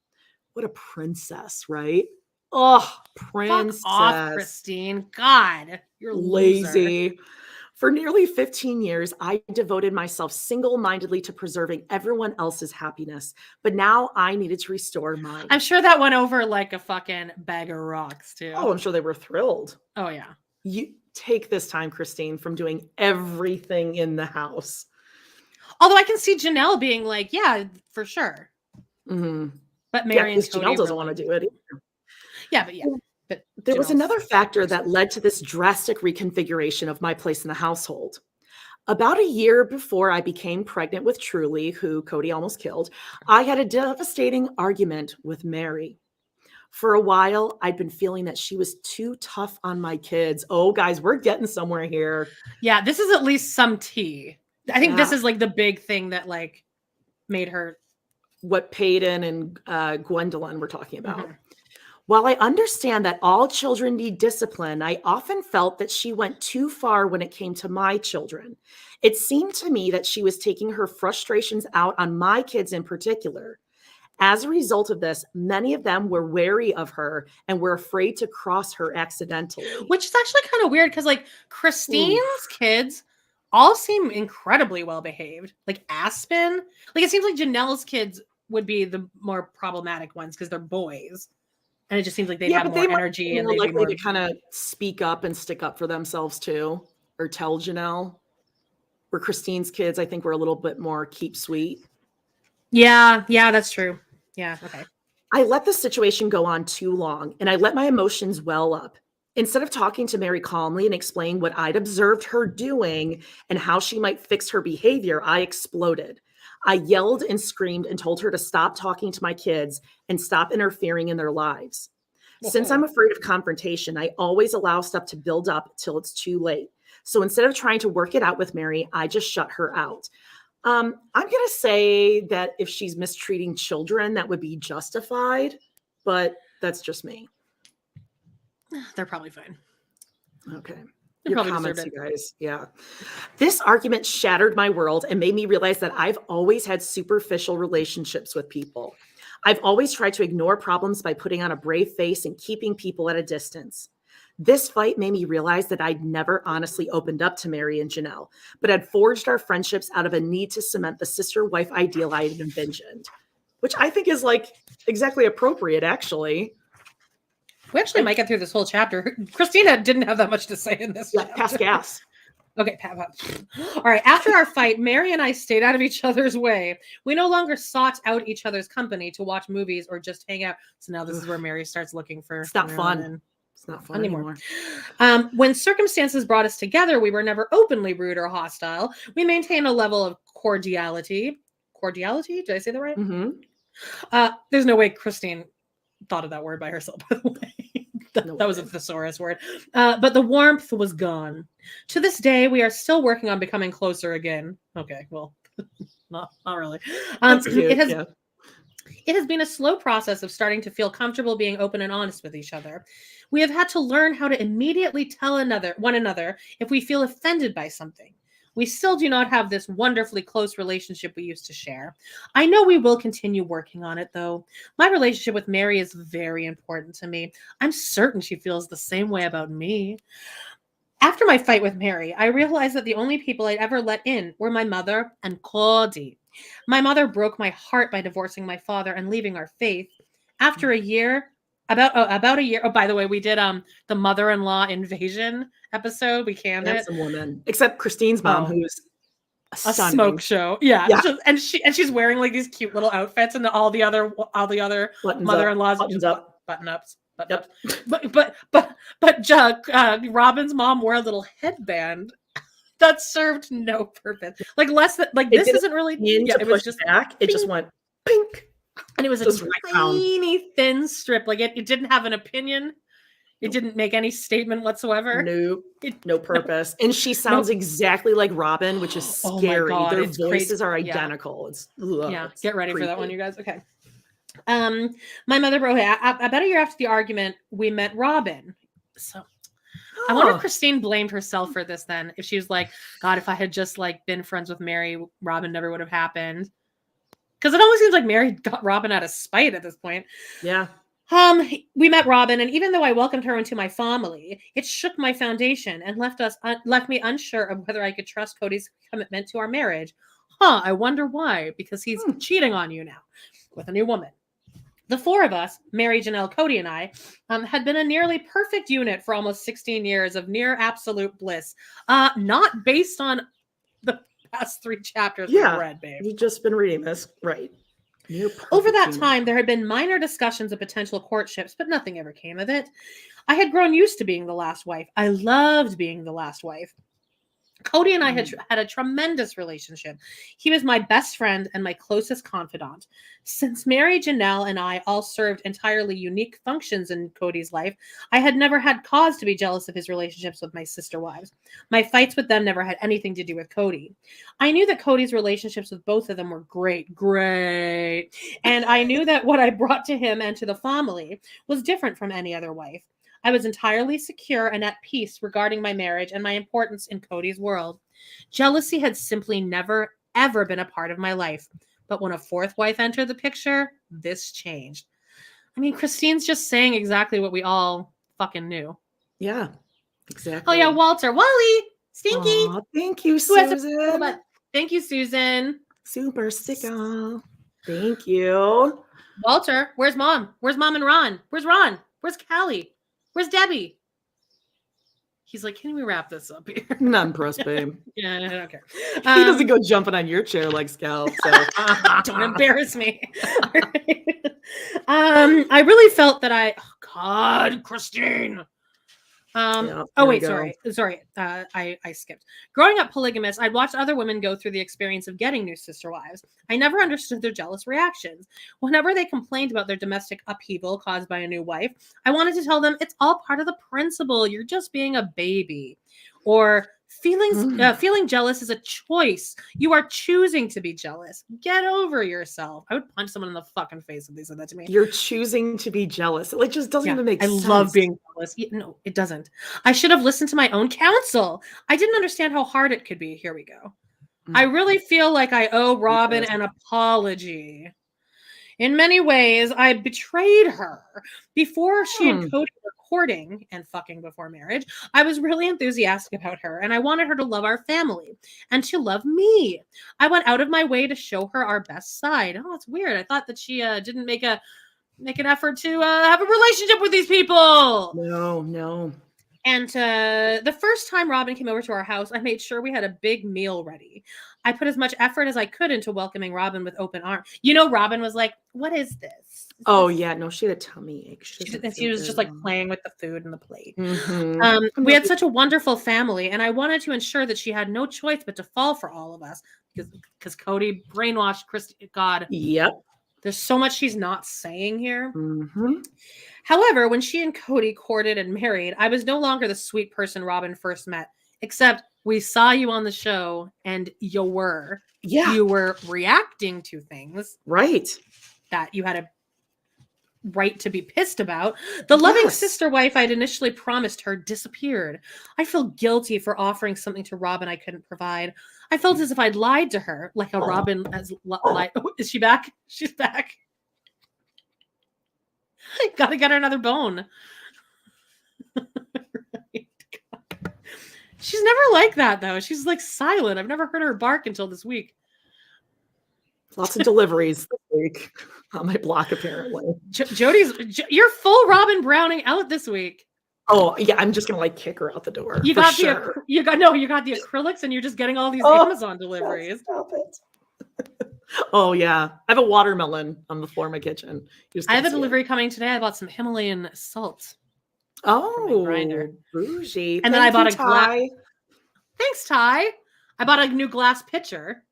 What a princess, right? Oh, princess. Fuck off, Christine. God, you're lazy. Loser. For nearly 15 years, I devoted myself single-mindedly to preserving everyone else's happiness, but now I needed to restore mine. I'm sure that went over like a fucking bag of rocks, too. Oh, I'm sure they were thrilled. Oh, yeah. You take this time, Christine, from doing everything in the house. Although I can see Janelle being like, yeah, for sure. Mm-hmm. But Meri and Janelle doesn't want to do it either. Yeah, but yeah. But there was another factor that led to this drastic reconfiguration of my place in the household. About a year before I became pregnant with Truly, who Cody almost killed, I had a devastating argument with Meri. For a while, I'd been feeling that she was too tough on my kids. Oh, guys, we're getting somewhere here. Yeah, this is at least some tea. I think this is like the big thing that like made her. What Peyton and Gwendolyn were talking about. Mm-hmm. While I understand that all children need discipline, I often felt that she went too far when it came to my children. It seemed to me that she was taking her frustrations out on my kids in particular. As a result of this, many of them were wary of her and were afraid to cross her accidentally. Which is actually kind of weird because like Christine's kids all seem incredibly well behaved. Like Aspen, like it seems like Janelle's kids would be the more problematic ones because they're boys. And it just seems like they'd have more energy and they'd likely be more to kind of speak up and stick up for themselves too, or tell Janelle. Where Christine's kids, I think, were a little bit more keep sweet. Yeah, that's true. Yeah, okay. I let the situation go on too long, and I let my emotions well up. Instead of talking to Meri calmly and explaining what I'd observed her doing and how she might fix her behavior, I exploded. I yelled and screamed and told her to stop talking to my kids and stop interfering in their lives. Since I'm afraid of confrontation, I always allow stuff to build up till it's too late. So instead of trying to work it out with Meri, I just shut her out. I'm going to say that if she's mistreating children, that would be justified, but that's just me. They're probably fine. Okay. Your comments, you guys. Yeah. This argument shattered my world and made me realize that I've always had superficial relationships with people. I've always tried to ignore problems by putting on a brave face and keeping people at a distance. This fight made me realize that I'd never honestly opened up to Meri and Janelle, but had forged our friendships out of a need to cement the sister-wife ideal I had envisioned, which I think is like exactly appropriate, actually. We actually might get through this whole chapter. Christina didn't have that much to say in this. Yeah, pass gas. Okay, all right. After our fight, Meri and I stayed out of each other's way. We no longer sought out each other's company to watch movies or just hang out. So now this is where Meri starts looking for. It's not fun. It's not fun anymore. When circumstances brought us together, we were never openly rude or hostile. We maintained a level of cordiality. Cordiality? Did I say that right? Mm-hmm. There's no way Christine thought of that word by herself, by the way. That was a thesaurus word. But the warmth was gone. To this day, we are still working on becoming closer again. Okay, well, not really. It has been a slow process of starting to feel comfortable being open and honest with each other. We have had to learn how to immediately tell one another if we feel offended by something. We still do not have this wonderfully close relationship we used to share. I know we will continue working on it, though. My relationship with Meri is very important to me. I'm certain she feels the same way about me. After my fight with Meri, I realized that the only people I'd ever let in were my mother and Cody. My mother broke my heart by divorcing my father and leaving our faith. After a year, about a year. Oh, by the way, we did the mother-in-law invasion episode. We canned it. Some woman, except Christine's mom, who's a smoke show. Yeah. And she's wearing like these cute little outfits, and all the other mother-in-laws button ups. But Robyn's mom wore a little headband that served no purpose. Like less than like this isn't really. It was just back. It just went pink. And it was a tiny, thin strip. Like it didn't have an opinion. It didn't make any statement whatsoever. Nope. No purpose. And she sounds exactly like Robyn, which is scary. Their voices are identical. Get ready for that one, you guys. Okay. My mother wrote, about a year after the argument, we met Robyn. So I wonder if Christine blamed herself for this then. If she was like, God, if I had just like been friends with Meri, Robyn never would have happened. Because it almost seems like Meri got Robyn out of spite at this point. Yeah. We met Robyn, and even though I welcomed her into my family, it shook my foundation and left me unsure of whether I could trust Cody's commitment to our marriage. I wonder why. Because he's cheating on you now with a new woman. The four of us, Meri, Janelle, Cody, and I, had been a nearly perfect unit for almost 16 years of near absolute bliss. Not based on the past 3 chapters we read, babe. You've just been reading this, right? Over that time, there had been minor discussions of potential courtships, but nothing ever came of it. I had grown used to being the last wife. I loved being the last wife. Cody and I had a tremendous relationship. He was my best friend and my closest confidant. Since Meri, Janelle, and I all served entirely unique functions in Cody's life, I had never had cause to be jealous of his relationships with my sister wives. My fights with them never had anything to do with Cody. I knew that Cody's relationships with both of them were great. And I knew that what I brought to him and to the family was different from any other wife. I was entirely secure and at peace regarding my marriage and my importance in Cody's world. Jealousy had simply never, ever been a part of my life. But when a fourth wife entered the picture, this changed. I mean, Christine's just saying exactly what we all fucking knew. Yeah, exactly. Oh, yeah, Walter. Wally! Stinky! Aww, thank you, Susan. Thank you, Susan. Super sticker. Thank you. Walter, where's Mom? Where's Mom and Ron? Where's Ron? Where's Callie? Where's Debbie? He's like, can we wrap this up here? Not impressed, babe. Yeah, I don't care. He doesn't go jumping on your chair like Scout. So don't embarrass me. I really felt that oh God, Christine. Sorry. I skipped. Growing up polygamous, I'd watched other women go through the experience of getting new sister wives. I never understood their jealous reactions. Whenever they complained about their domestic upheaval caused by a new wife, I wanted to tell them it's all part of the principle. You're just being a baby. Or feeling jealous is a choice. You are choosing to be jealous. Get over yourself. I would punch someone in the fucking face if they said that to me. You're choosing to be jealous. It like just doesn't even make sense. I love being jealous. No, it doesn't. I should have listened to my own counsel. I didn't understand how hard it could be. Here we go. I really feel like I owe Robyn an apology. In many ways, I betrayed her. Before she and Cody were courting and fucking before marriage, I was really enthusiastic about her, and I wanted her to love our family and to love me. I went out of my way to show her our best side. Oh, it's weird. I thought that she didn't make an effort to have a relationship with these people. No. And the first time Robyn came over to our house, I made sure we had a big meal ready. I put as much effort as I could into welcoming Robyn with open arms. You know, Robyn was like, "What is this?" Yeah, no, she had a tummy ache. She was just like playing with the food and the plate. We had such a wonderful family, and I wanted to ensure that she had no choice but to fall for all of us because Kody brainwashed Christine. God, yep. There's so much she's not saying here. Mm-hmm. However, when she and Kody courted and married, I was no longer the sweet person Robyn first met, except we saw you on the show and you were reacting to things. Right. That you had a right to be pissed about. The loving sister wife I'd initially promised her disappeared. I feel guilty for offering something to Robyn I couldn't provide. I felt as if I'd lied to her, like a Robyn has lied. Oh, is she back? She's back. Gotta get her another bone. Right. She's never like that, though. She's like silent. I've never heard her bark until this week. Lots of deliveries this week on my block, apparently. You're full Robyn Browning out this week. Oh yeah, I'm just gonna like kick her out the door. You got the acrylics, and you're just getting all these Amazon deliveries. Stop it. Oh yeah, I have a watermelon on the floor of my kitchen. I have a delivery coming today. I bought some Himalayan salt. Oh, bougie. And then I bought a glass. Thanks, Ty. I bought a new glass pitcher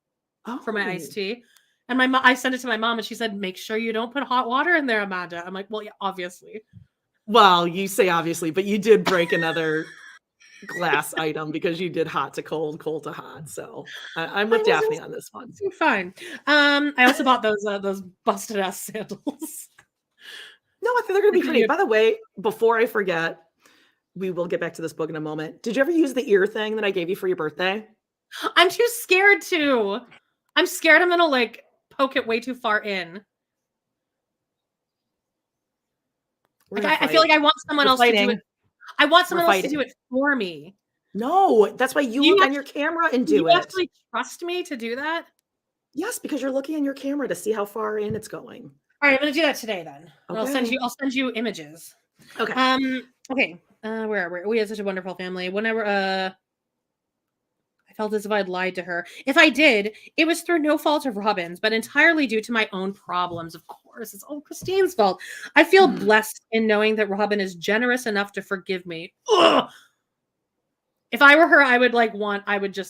for my iced tea. And I sent it to my mom, and she said, "Make sure you don't put hot water in there, Amanda." I'm like, "Well, yeah, obviously." Well, you say obviously, but you did break another glass item because you did hot to cold, cold to hot. So I'm with Daphne on this one. Fine. I also bought those busted ass sandals. No, I think they're gonna be pretty. By the way, before I forget, we will get back to this book in a moment. Did you ever use the ear thing that I gave you for your birthday? I'm too scared to. I'm scared I'm gonna like poke it way too far in. Like, I feel like I want someone else to do it. I want someone else to do it for me. No, that's why you look on your camera and do it. You actually trust me to do that? Yes, because you're looking on your camera to see how far in it's going. All right, I'm gonna do that today then. Okay. I'll send you images. Okay. Okay. Where are we? We had such a wonderful family. Whenever I felt as if I'd lied to her. If I did, it was through no fault of Robyn's, but entirely due to my own problems. Of course, it's all Christine's fault. I feel blessed in knowing that Robyn is generous enough to forgive me. Ugh! If I were her, I would generous. I would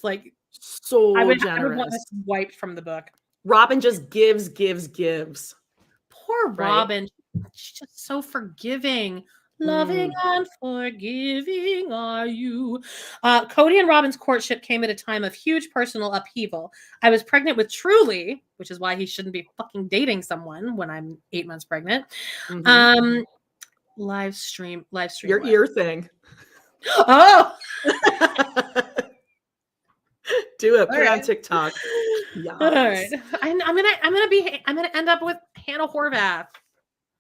want this wiped from the book. Robyn just gives. Poor Robyn. She's just so forgiving. Loving and forgiving are you. Kody and Robyn's courtship came at a time of huge personal upheaval. I was pregnant with Truly, which is why he shouldn't be fucking dating someone when I'm 8 months pregnant. Live stream. Your ear thing. Oh. Do it. Put it on TikTok. Yes. All right. I'm gonna end up with Hannah Horvath.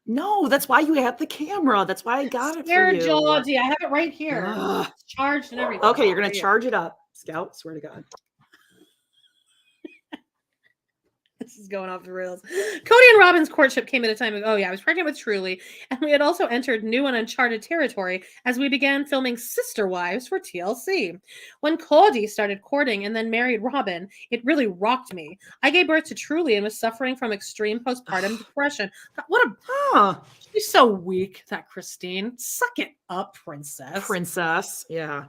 No, that's why you have the camera. That's why I got it for you. Georgie. I have it right here. It's charged and everything. Okay, you're going to charge it up. Scout, swear to God. This is going off the rails. Kody and Robyn's courtship came at a time of, I was pregnant with Truly, and we had also entered new and uncharted territory as we began filming Sister Wives for TLC. When Kody started courting and then married Robyn, it really rocked me. I gave birth to Truly and was suffering from extreme postpartum depression. God, she's so weak, that Christine. Suck it up, princess. Yeah.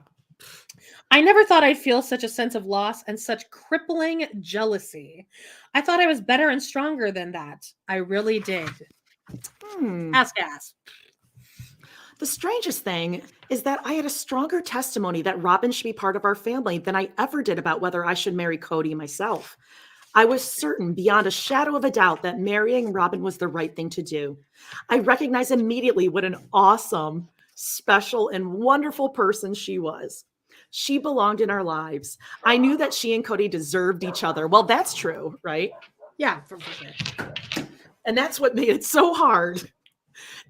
I never thought I'd feel such a sense of loss and such crippling jealousy. I thought I was better and stronger than that. I really did. Ask. The strangest thing is that I had a stronger testimony that Robyn should be part of our family than I ever did about whether I should marry Kody myself. I was certain beyond a shadow of a doubt that marrying Robyn was the right thing to do. I recognized immediately what an awesome, special, and wonderful person she was. She belonged in our lives. I knew that she and Kody deserved each other. Well, that's true, right? Yeah, for sure. And that's what made it so hard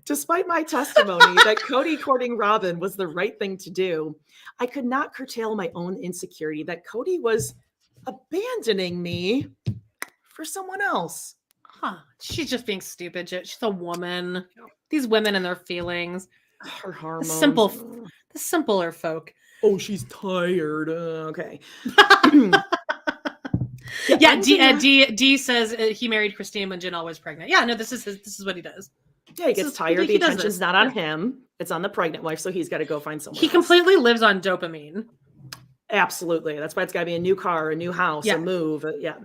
Despite my testimony that Kody courting Robyn was the right thing to do, I could not curtail my own insecurity that Kody was abandoning me for someone else. Huh. She's just being stupid. She's a woman. These women and their feelings. Her hormones. The simpler folk. Oh, she's tired. Okay. Yeah, D says he married Christine when Janelle was pregnant. Yeah, no, this is what he does. Yeah, he gets tired. The attention's not on him. It's on the pregnant wife, so he's got to go find someone else. Completely lives on dopamine. Absolutely. That's why it's got to be a new car, a new house, a move. Yeah.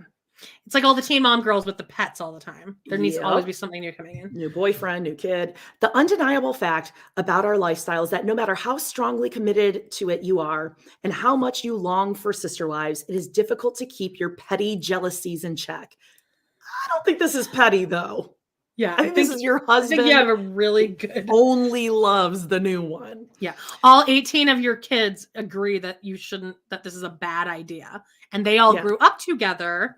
It's like all the teen mom girls with the pets all the time. There needs to always be something new coming in. New boyfriend, new kid. The undeniable fact about our lifestyle is that no matter how strongly committed to it you are and how much you long for sister wives, it is difficult to keep your petty jealousies in check. I don't think this is petty, though. Yeah, I think this is your husband. I think you have a really good. Only loves the new one. Yeah, all 18 of your kids agree that that this is a bad idea, and they all grew up together.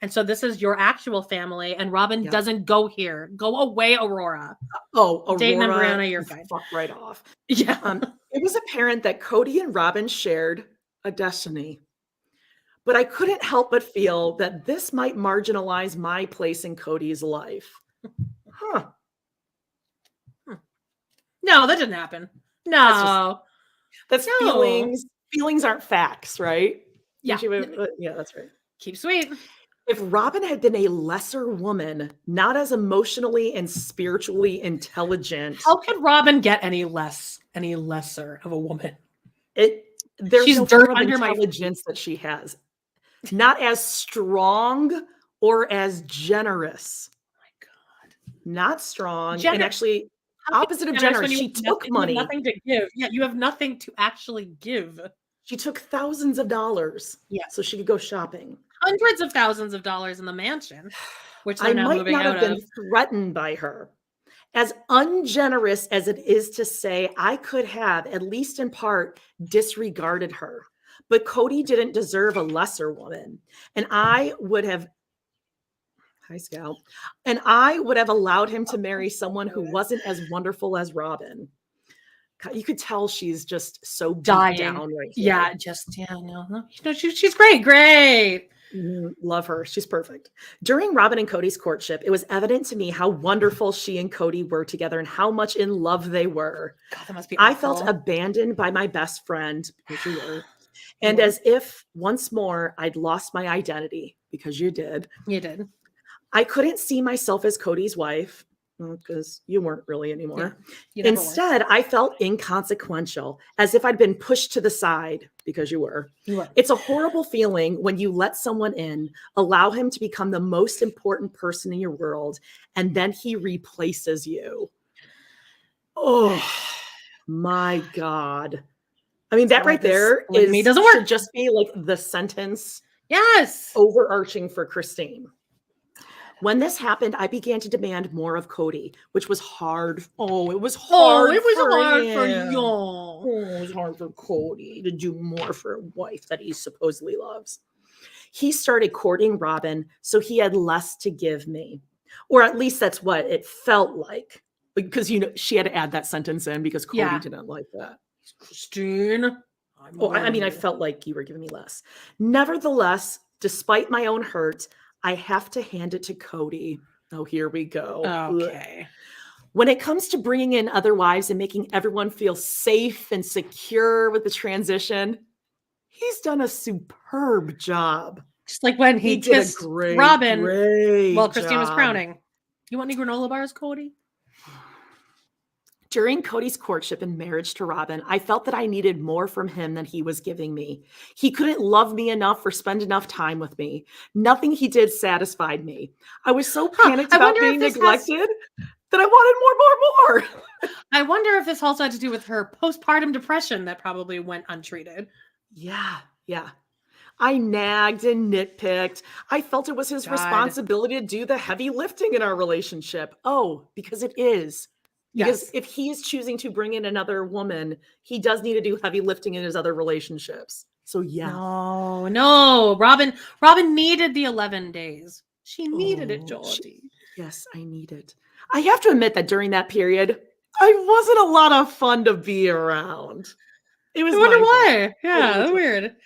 And so this is your actual family, and Robyn doesn't go here. Go away, Aurora. Oh, Aurora. Dayton and Brianna, you're fine. Fuck right off. Yeah. It was apparent that Kody and Robyn shared a destiny. But I couldn't help but feel that this might marginalize my place in Kody's life. Huh. No, that didn't happen. No. That's feelings. Feelings aren't facts, right? Yeah. Yeah, that's right. Keep sweet. If Robyn had been a lesser woman, not as emotionally and spiritually intelligent. How could Robyn get any lesser of a woman? She's no dirt under intelligence that she has. Not as strong or as generous. Oh my God. Not strong. And actually opposite of generous. She took money. You have nothing to give. Yeah, you have nothing to actually give. She took thousands of dollars. Yeah. So she could go shopping. Hundreds of thousands of dollars in the mansion, which they're now moving out of. I might not have been threatened by her. As ungenerous as it is to say, I could have, at least in part, disregarded her. But Kody didn't deserve a lesser woman. And I would have, hi, Scout, and I would have allowed him to marry someone who wasn't as wonderful as Robyn. You could tell she's just so dying down right here. No, she's great. Love her. She's perfect. During Robyn and Kody's courtship, it was evident to me how wonderful she and Kody were together and how much in love they were. God, that must be awful. I felt abandoned by my best friend, because you were, and as if once more I'd lost my identity, because you did. You did. I couldn't see myself as Kody's wife, because you weren't really anymore. Yeah, instead, I felt inconsequential, as if I'd been pushed to the side, because you were. It's a horrible feeling when you let someone in, allow him to become the most important person in your world, and then he replaces you. Oh my God. I mean, that right there doesn't work. Should just be like the sentence. Yes. Overarching for Christine. When this happened, I began to demand more of Kody, which was hard. Oh, it was hard. For you. Oh, it was hard for Kody to do more for a wife that he supposedly loves. He started courting Robyn, so he had less to give me. Or at least that's what it felt like. Because, she had to add that sentence in because Kody didn't like that. Christine. I felt like you were giving me less. Nevertheless, despite my own hurt, I have to hand it to Kody. Oh, here we go. Okay. When it comes to bringing in other wives and making everyone feel safe and secure with the transition, he's done a superb job. Just like when he kissed Robyn while Christine was crowning. You want any granola bars, Kody? During Kody's courtship and marriage to Robyn, I felt that I needed more from him than he was giving me. He couldn't love me enough or spend enough time with me. Nothing he did satisfied me. I was so panicked about being neglected that I wanted more. I wonder if this also had to do with her postpartum depression that probably went untreated. Yeah. I nagged and nitpicked. I felt it was his responsibility to do the heavy lifting in our relationship. Oh, because it is. Because if he is choosing to bring in another woman, he does need to do heavy lifting in his other relationships. So No. Robyn needed the 11 days. She needed it, Georgie. Yes, I need it. I have to admit that during that period, I wasn't a lot of fun to be around. It was. I wonder why. Yeah, that's weird.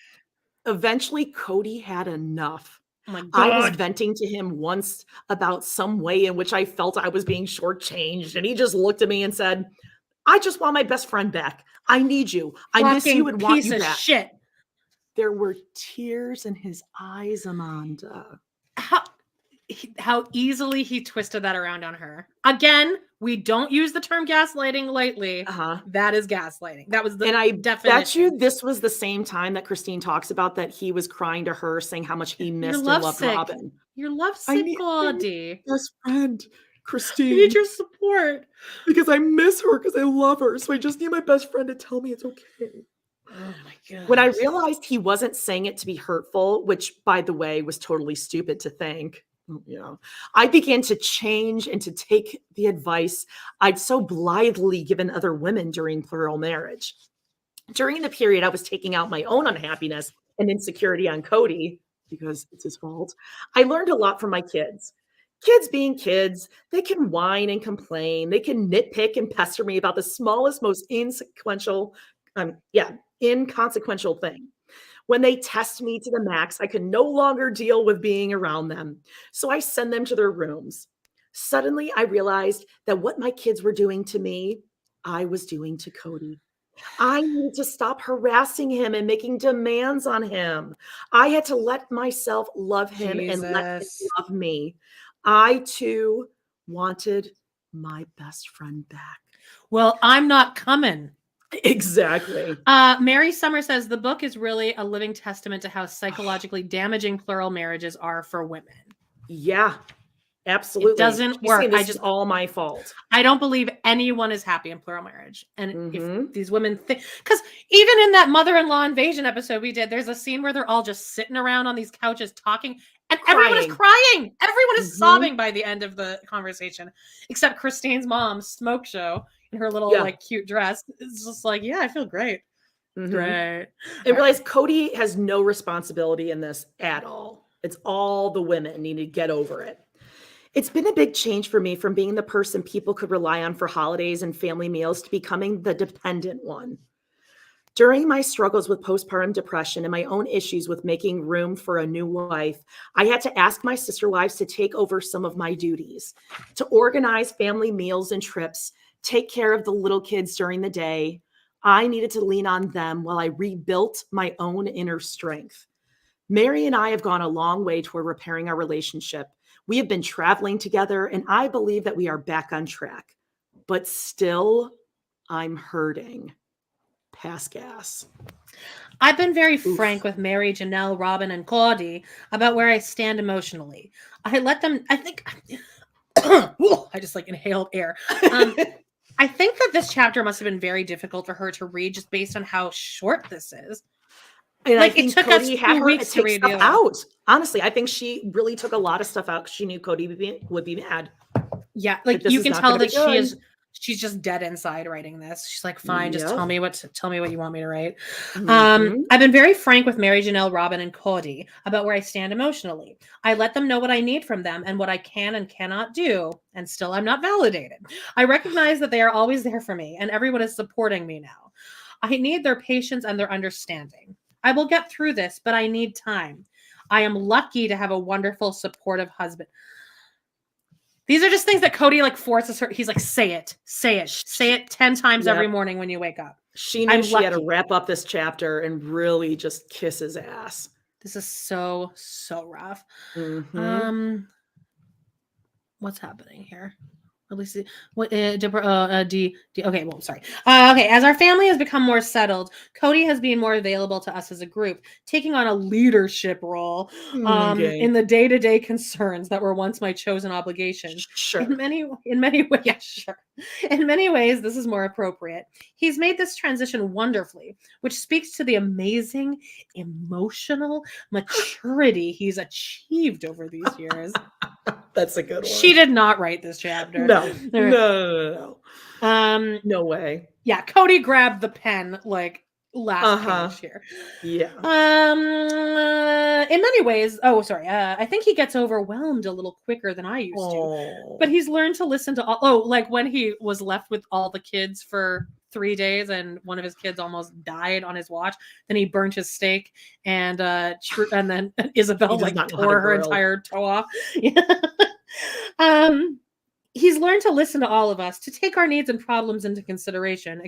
Eventually, Cody had enough. Oh my God. I was venting to him once about some way in which I felt I was being shortchanged, and he just looked at me and said, "I just want my best friend back. I need you. I miss you and want you back." Piece of shit. There were tears in his eyes, Amanda. How easily he twisted that around on her. Again, we don't use the term gaslighting lightly. That is gaslighting. That was the definition. Bet you this was the same time that Christine talks about that he was crying to her, saying how much he missed and loved Robyn. You're lovesick, Cody. Best friend, Christine. I need your support. Because I miss her, because I love her. So I just need my best friend to tell me it's okay. Oh my God. When I realized he wasn't saying it to be hurtful, which, by the way, was totally stupid to think, I began to change and to take the advice I'd so blithely given other women during plural marriage. During the period I was taking out my own unhappiness and insecurity on Cody, because it's his fault, I learned a lot from my kids. Kids being kids, they can whine and complain. They can nitpick and pester me about the smallest, most inconsequential thing. When they test me to the max, I could no longer deal with being around them. So I send them to their rooms. Suddenly, I realized that what my kids were doing to me, I was doing to Cody. I needed to stop harassing him and making demands on him. I had to let myself love him and let him love me. I, too, wanted my best friend back. Well, I'm not coming. Exactly. Meri Summer says the book is really a living testament to how psychologically damaging plural marriages are for women. Yeah, absolutely. It doesn't work. This is all my fault. I don't believe anyone is happy in plural marriage. And if these women think, because even in that mother-in-law invasion episode we did, there's a scene where they're all just sitting around on these couches talking, and everyone is crying. Everyone is sobbing by the end of the conversation, except Christine's mom, Smoke Show, in her little like cute dress. It's just like, yeah, I feel great. Great. I realize Cody has no responsibility in this at all. It's all the women need to get over it. It's been a big change for me from being the person people could rely on for holidays and family meals to becoming the dependent one. During my struggles with postpartum depression and my own issues with making room for a new wife, I had to ask my sister wives to take over some of my duties, to organize family meals and trips, take care of the little kids during the day. I needed to lean on them while I rebuilt my own inner strength. Meri and I have gone a long way toward repairing our relationship. We have been traveling together, and I believe that we are back on track. But still, I'm hurting. Pass gas. I've been very frank with Meri, Janelle, Robyn, and Cody about where I stand emotionally. I let them, I think, I just like inhaled air. I think that this chapter must have been very difficult for her to read just based on how short this is. And like it took Cody us 2 weeks to read stuff out. Honestly, I think she really took a lot of stuff out because she knew Cody would be mad. Yeah, like you can tell that she's just dead inside writing this. She's like, fine, just tell me what you want me to write. I've been very frank with Meri, Janelle, Robyn, and Cody about where I stand emotionally. I let them know what I need from them and what I can and cannot do, and still I'm not validated. I recognize that they are always there for me, and everyone is supporting me now. I need their patience and their understanding. I will get through this, but I need time. I am lucky to have a wonderful, supportive husband. These are just things that Cody like forces her. He's like, say it 10 times every morning when you wake up. She knew she had to wrap up this chapter and really just kiss his ass. This is so rough. What's happening here? At least okay, well, sorry. Okay, as our family has become more settled, Cody has been more available to us as a group, taking on a leadership role in the day-to-day concerns that were once my chosen obligations. Sure. In many ways, yeah, sure. In many ways, this is more appropriate. He's made this transition wonderfully, which speaks to the amazing emotional maturity he's achieved over these years. That's a good one. She did not write this chapter. No. No way. Yeah, Cody grabbed the pen like last page here. Yeah. In many ways, I think he gets overwhelmed a little quicker than I used to. But he's learned to listen to like when he was left with all the kids for 3 days and one of his kids almost died on his watch. Then he burnt his steak and then Isabel like tore her entire toe off. He's learned to listen to all of us, to take our needs and problems into consideration.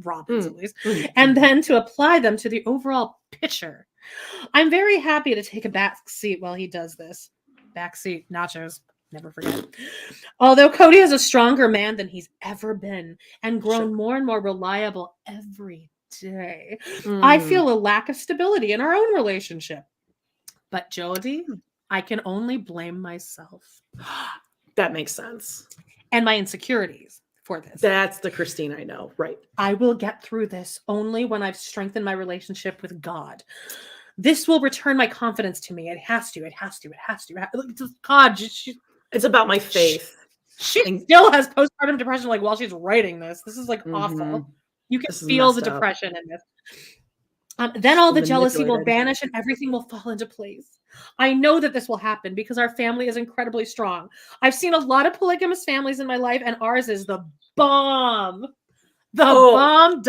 Robyn's at least, and then to apply them to the overall picture. I'm very happy to take a back seat while he does this. Backseat nachos, never forget. Although Kody is a stronger man than he's ever been and grown more and more reliable every day, I feel a lack of stability in our own relationship. But Jody, I can only blame myself. That makes sense. And my insecurities. For this. That's the Christine I know, right? I will get through this only when I've strengthened my relationship with God. This will return my confidence to me. It has to. God, it's about my faith. She still has postpartum depression, like while she's writing this. This is like awful. You can feel the depression in this. Then all the jealousy will vanish and everything will fall into place. I know that this will happen because our family is incredibly strong. I've seen a lot of polygamous families in my life, and ours is the bomb. Bomb.com.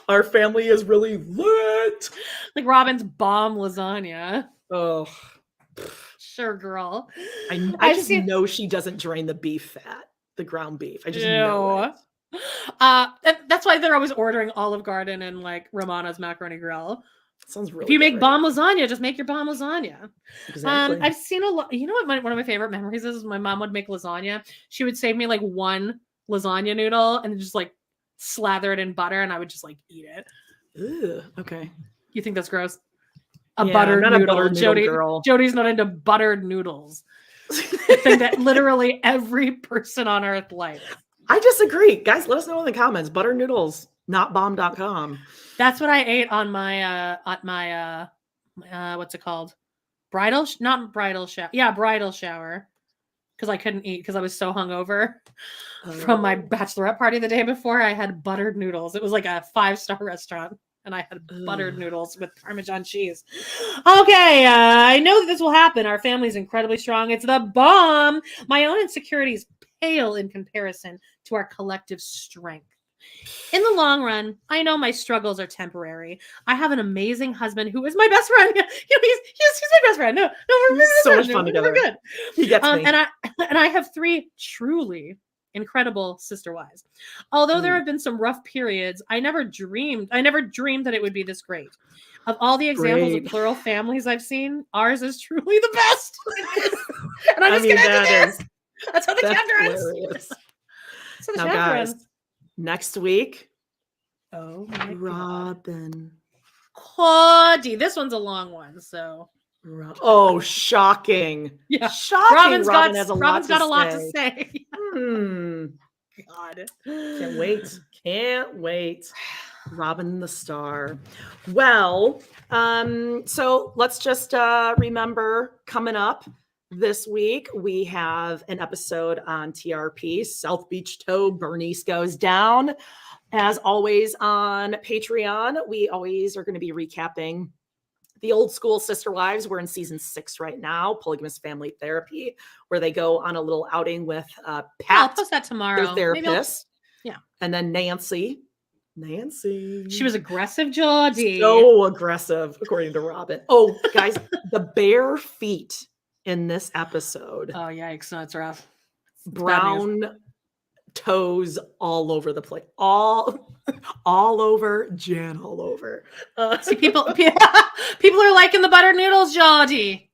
Our family is really lit. Like Robyn's bomb lasagna. Oh, sure, girl. I just know she doesn't drain the beef fat, the ground beef. I just know it. That's why they're always ordering Olive Garden and like Romana's Macaroni Grill. Sounds really. If you make bomb lasagna, just make your bomb lasagna. Exactly. I've seen a lot. You know what? One of my favorite memories is my mom would make lasagna. She would save me like one lasagna noodle and just like slather it in butter, and I would just like eat it. Ew, okay. You think that's gross? Buttered noodle. Jody's not into buttered noodles. I think that literally every person on earth likes. I disagree. Guys, let us know in the comments. Butter noodles, not bomb.com. That's what I ate on my what's it called? Bridal shower. Yeah, bridal shower. Because I couldn't eat because I was so hungover from my bachelorette party the day before. I had buttered noodles. It was like a 5-star restaurant. And I had buttered noodles with Parmesan cheese. Okay, I know that this will happen. Our family's incredibly strong. It's the bomb. My own insecurities pale in comparison to our collective strength. In the long run, I know my struggles are temporary. I have an amazing husband who is my best friend. He's my best friend. No, we're so much fun together. We're good. He gets me. And I have 3 truly incredible sister wives. Although there have been some rough periods, I never dreamed that it would be this great. Of all the examples of plural families I've seen, ours is truly the best. And I'm just gonna end this. That's how the chapter ends. Now, guys, next week, Robyn. Kody. This one's a long one, so. Oh, shocking. Yeah. Shocking. Robyn's got a lot to say. God. Can't wait. Robyn the star. Well, so let's just remember coming up this week, we have an episode on TRP, South Beach Toe, Bernice Goes Down. As always on Patreon, we always are going to be recapping the old school sister wives. We're in season 6 right now, Polygamous Family Therapy, where they go on a little outing with Pat. I'll post that tomorrow. Their therapist. Yeah. And then Nancy. She was aggressive, Jody. So aggressive, according to Robyn. Oh, guys, the bare feet in this episode. Oh, yikes. No, it's rough. Brown toes all over the place. All over, Jan all over. See, people are liking the buttered noodles, Jody.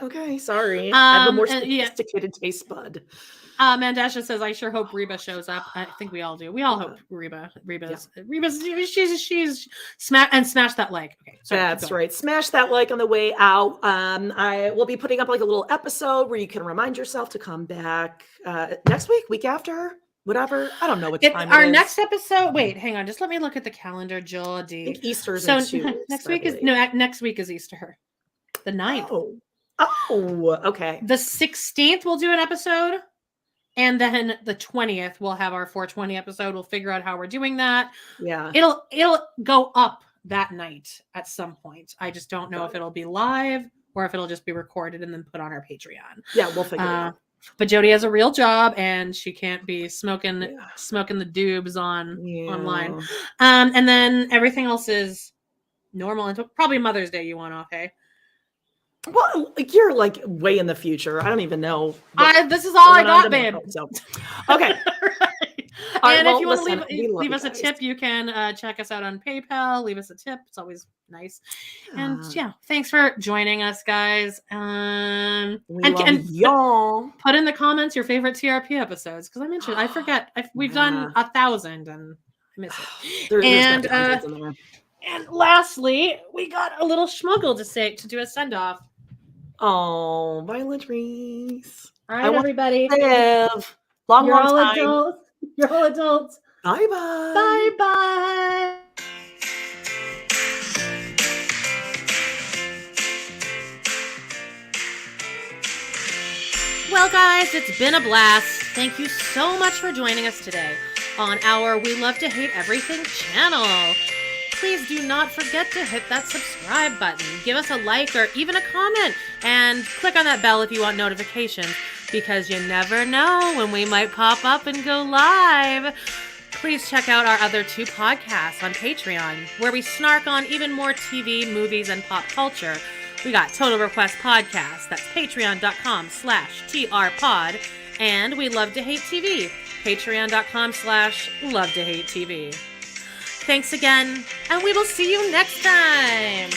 Okay. Sorry. I have a more sophisticated taste bud. Mandasha says, I sure hope Reba shows up. I think we all do. We all hope Reba's she's smash that like. Okay, that's right. Smash that like on the way out. I will be putting up like a little episode where you can remind yourself to come back next week after, whatever. I don't know what time our next episode. Wait, hang on. Just let me look at the calendar, Jody. I think Easter's so in 2 weeks, next week is Easter. The 9th. Oh, okay. The 16th we'll do an episode. And then the 20th, we'll have our 420 episode. We'll figure out how we're doing that. Yeah. It'll go up that night at some point. I just don't know if it'll be live or if it'll just be recorded and then put on our Patreon. Yeah, we'll figure it out. But Jody has a real job and she can't be smoking the doobs online. And then everything else is normal until probably Mother's Day you want off, hey? Well, you're like way in the future. I don't even know. This is all I got, babe. So. Okay. And if you want to leave us a tip, you can check us out on PayPal. Leave us a tip. It's always nice. And thanks for joining us, guys. And y'all. Put in the comments your favorite TRP episodes because I'm interested. I forget. We've done 1,000 and I miss it. And lastly, we got a little schmuggle to do a send off. Oh, Violet Reese. All right, everybody. Live. Long time. Adults. You're all adults. Bye-bye. Bye-bye. Well, guys, it's been a blast. Thank you so much for joining us today on our We Love to Hate Everything channel. Please do not forget to hit that subscribe button. Give us a like or even a comment. And click on that bell if you want notifications, because you never know when we might pop up and go live. Please check out our other 2 podcasts on Patreon, where we snark on even more TV, movies, and pop culture. We got Total Request Podcast. That's patreon.com/trpod. And We Love to Hate TV. Patreon.com/Love to Hate TV. Thanks again, and we will see you next time.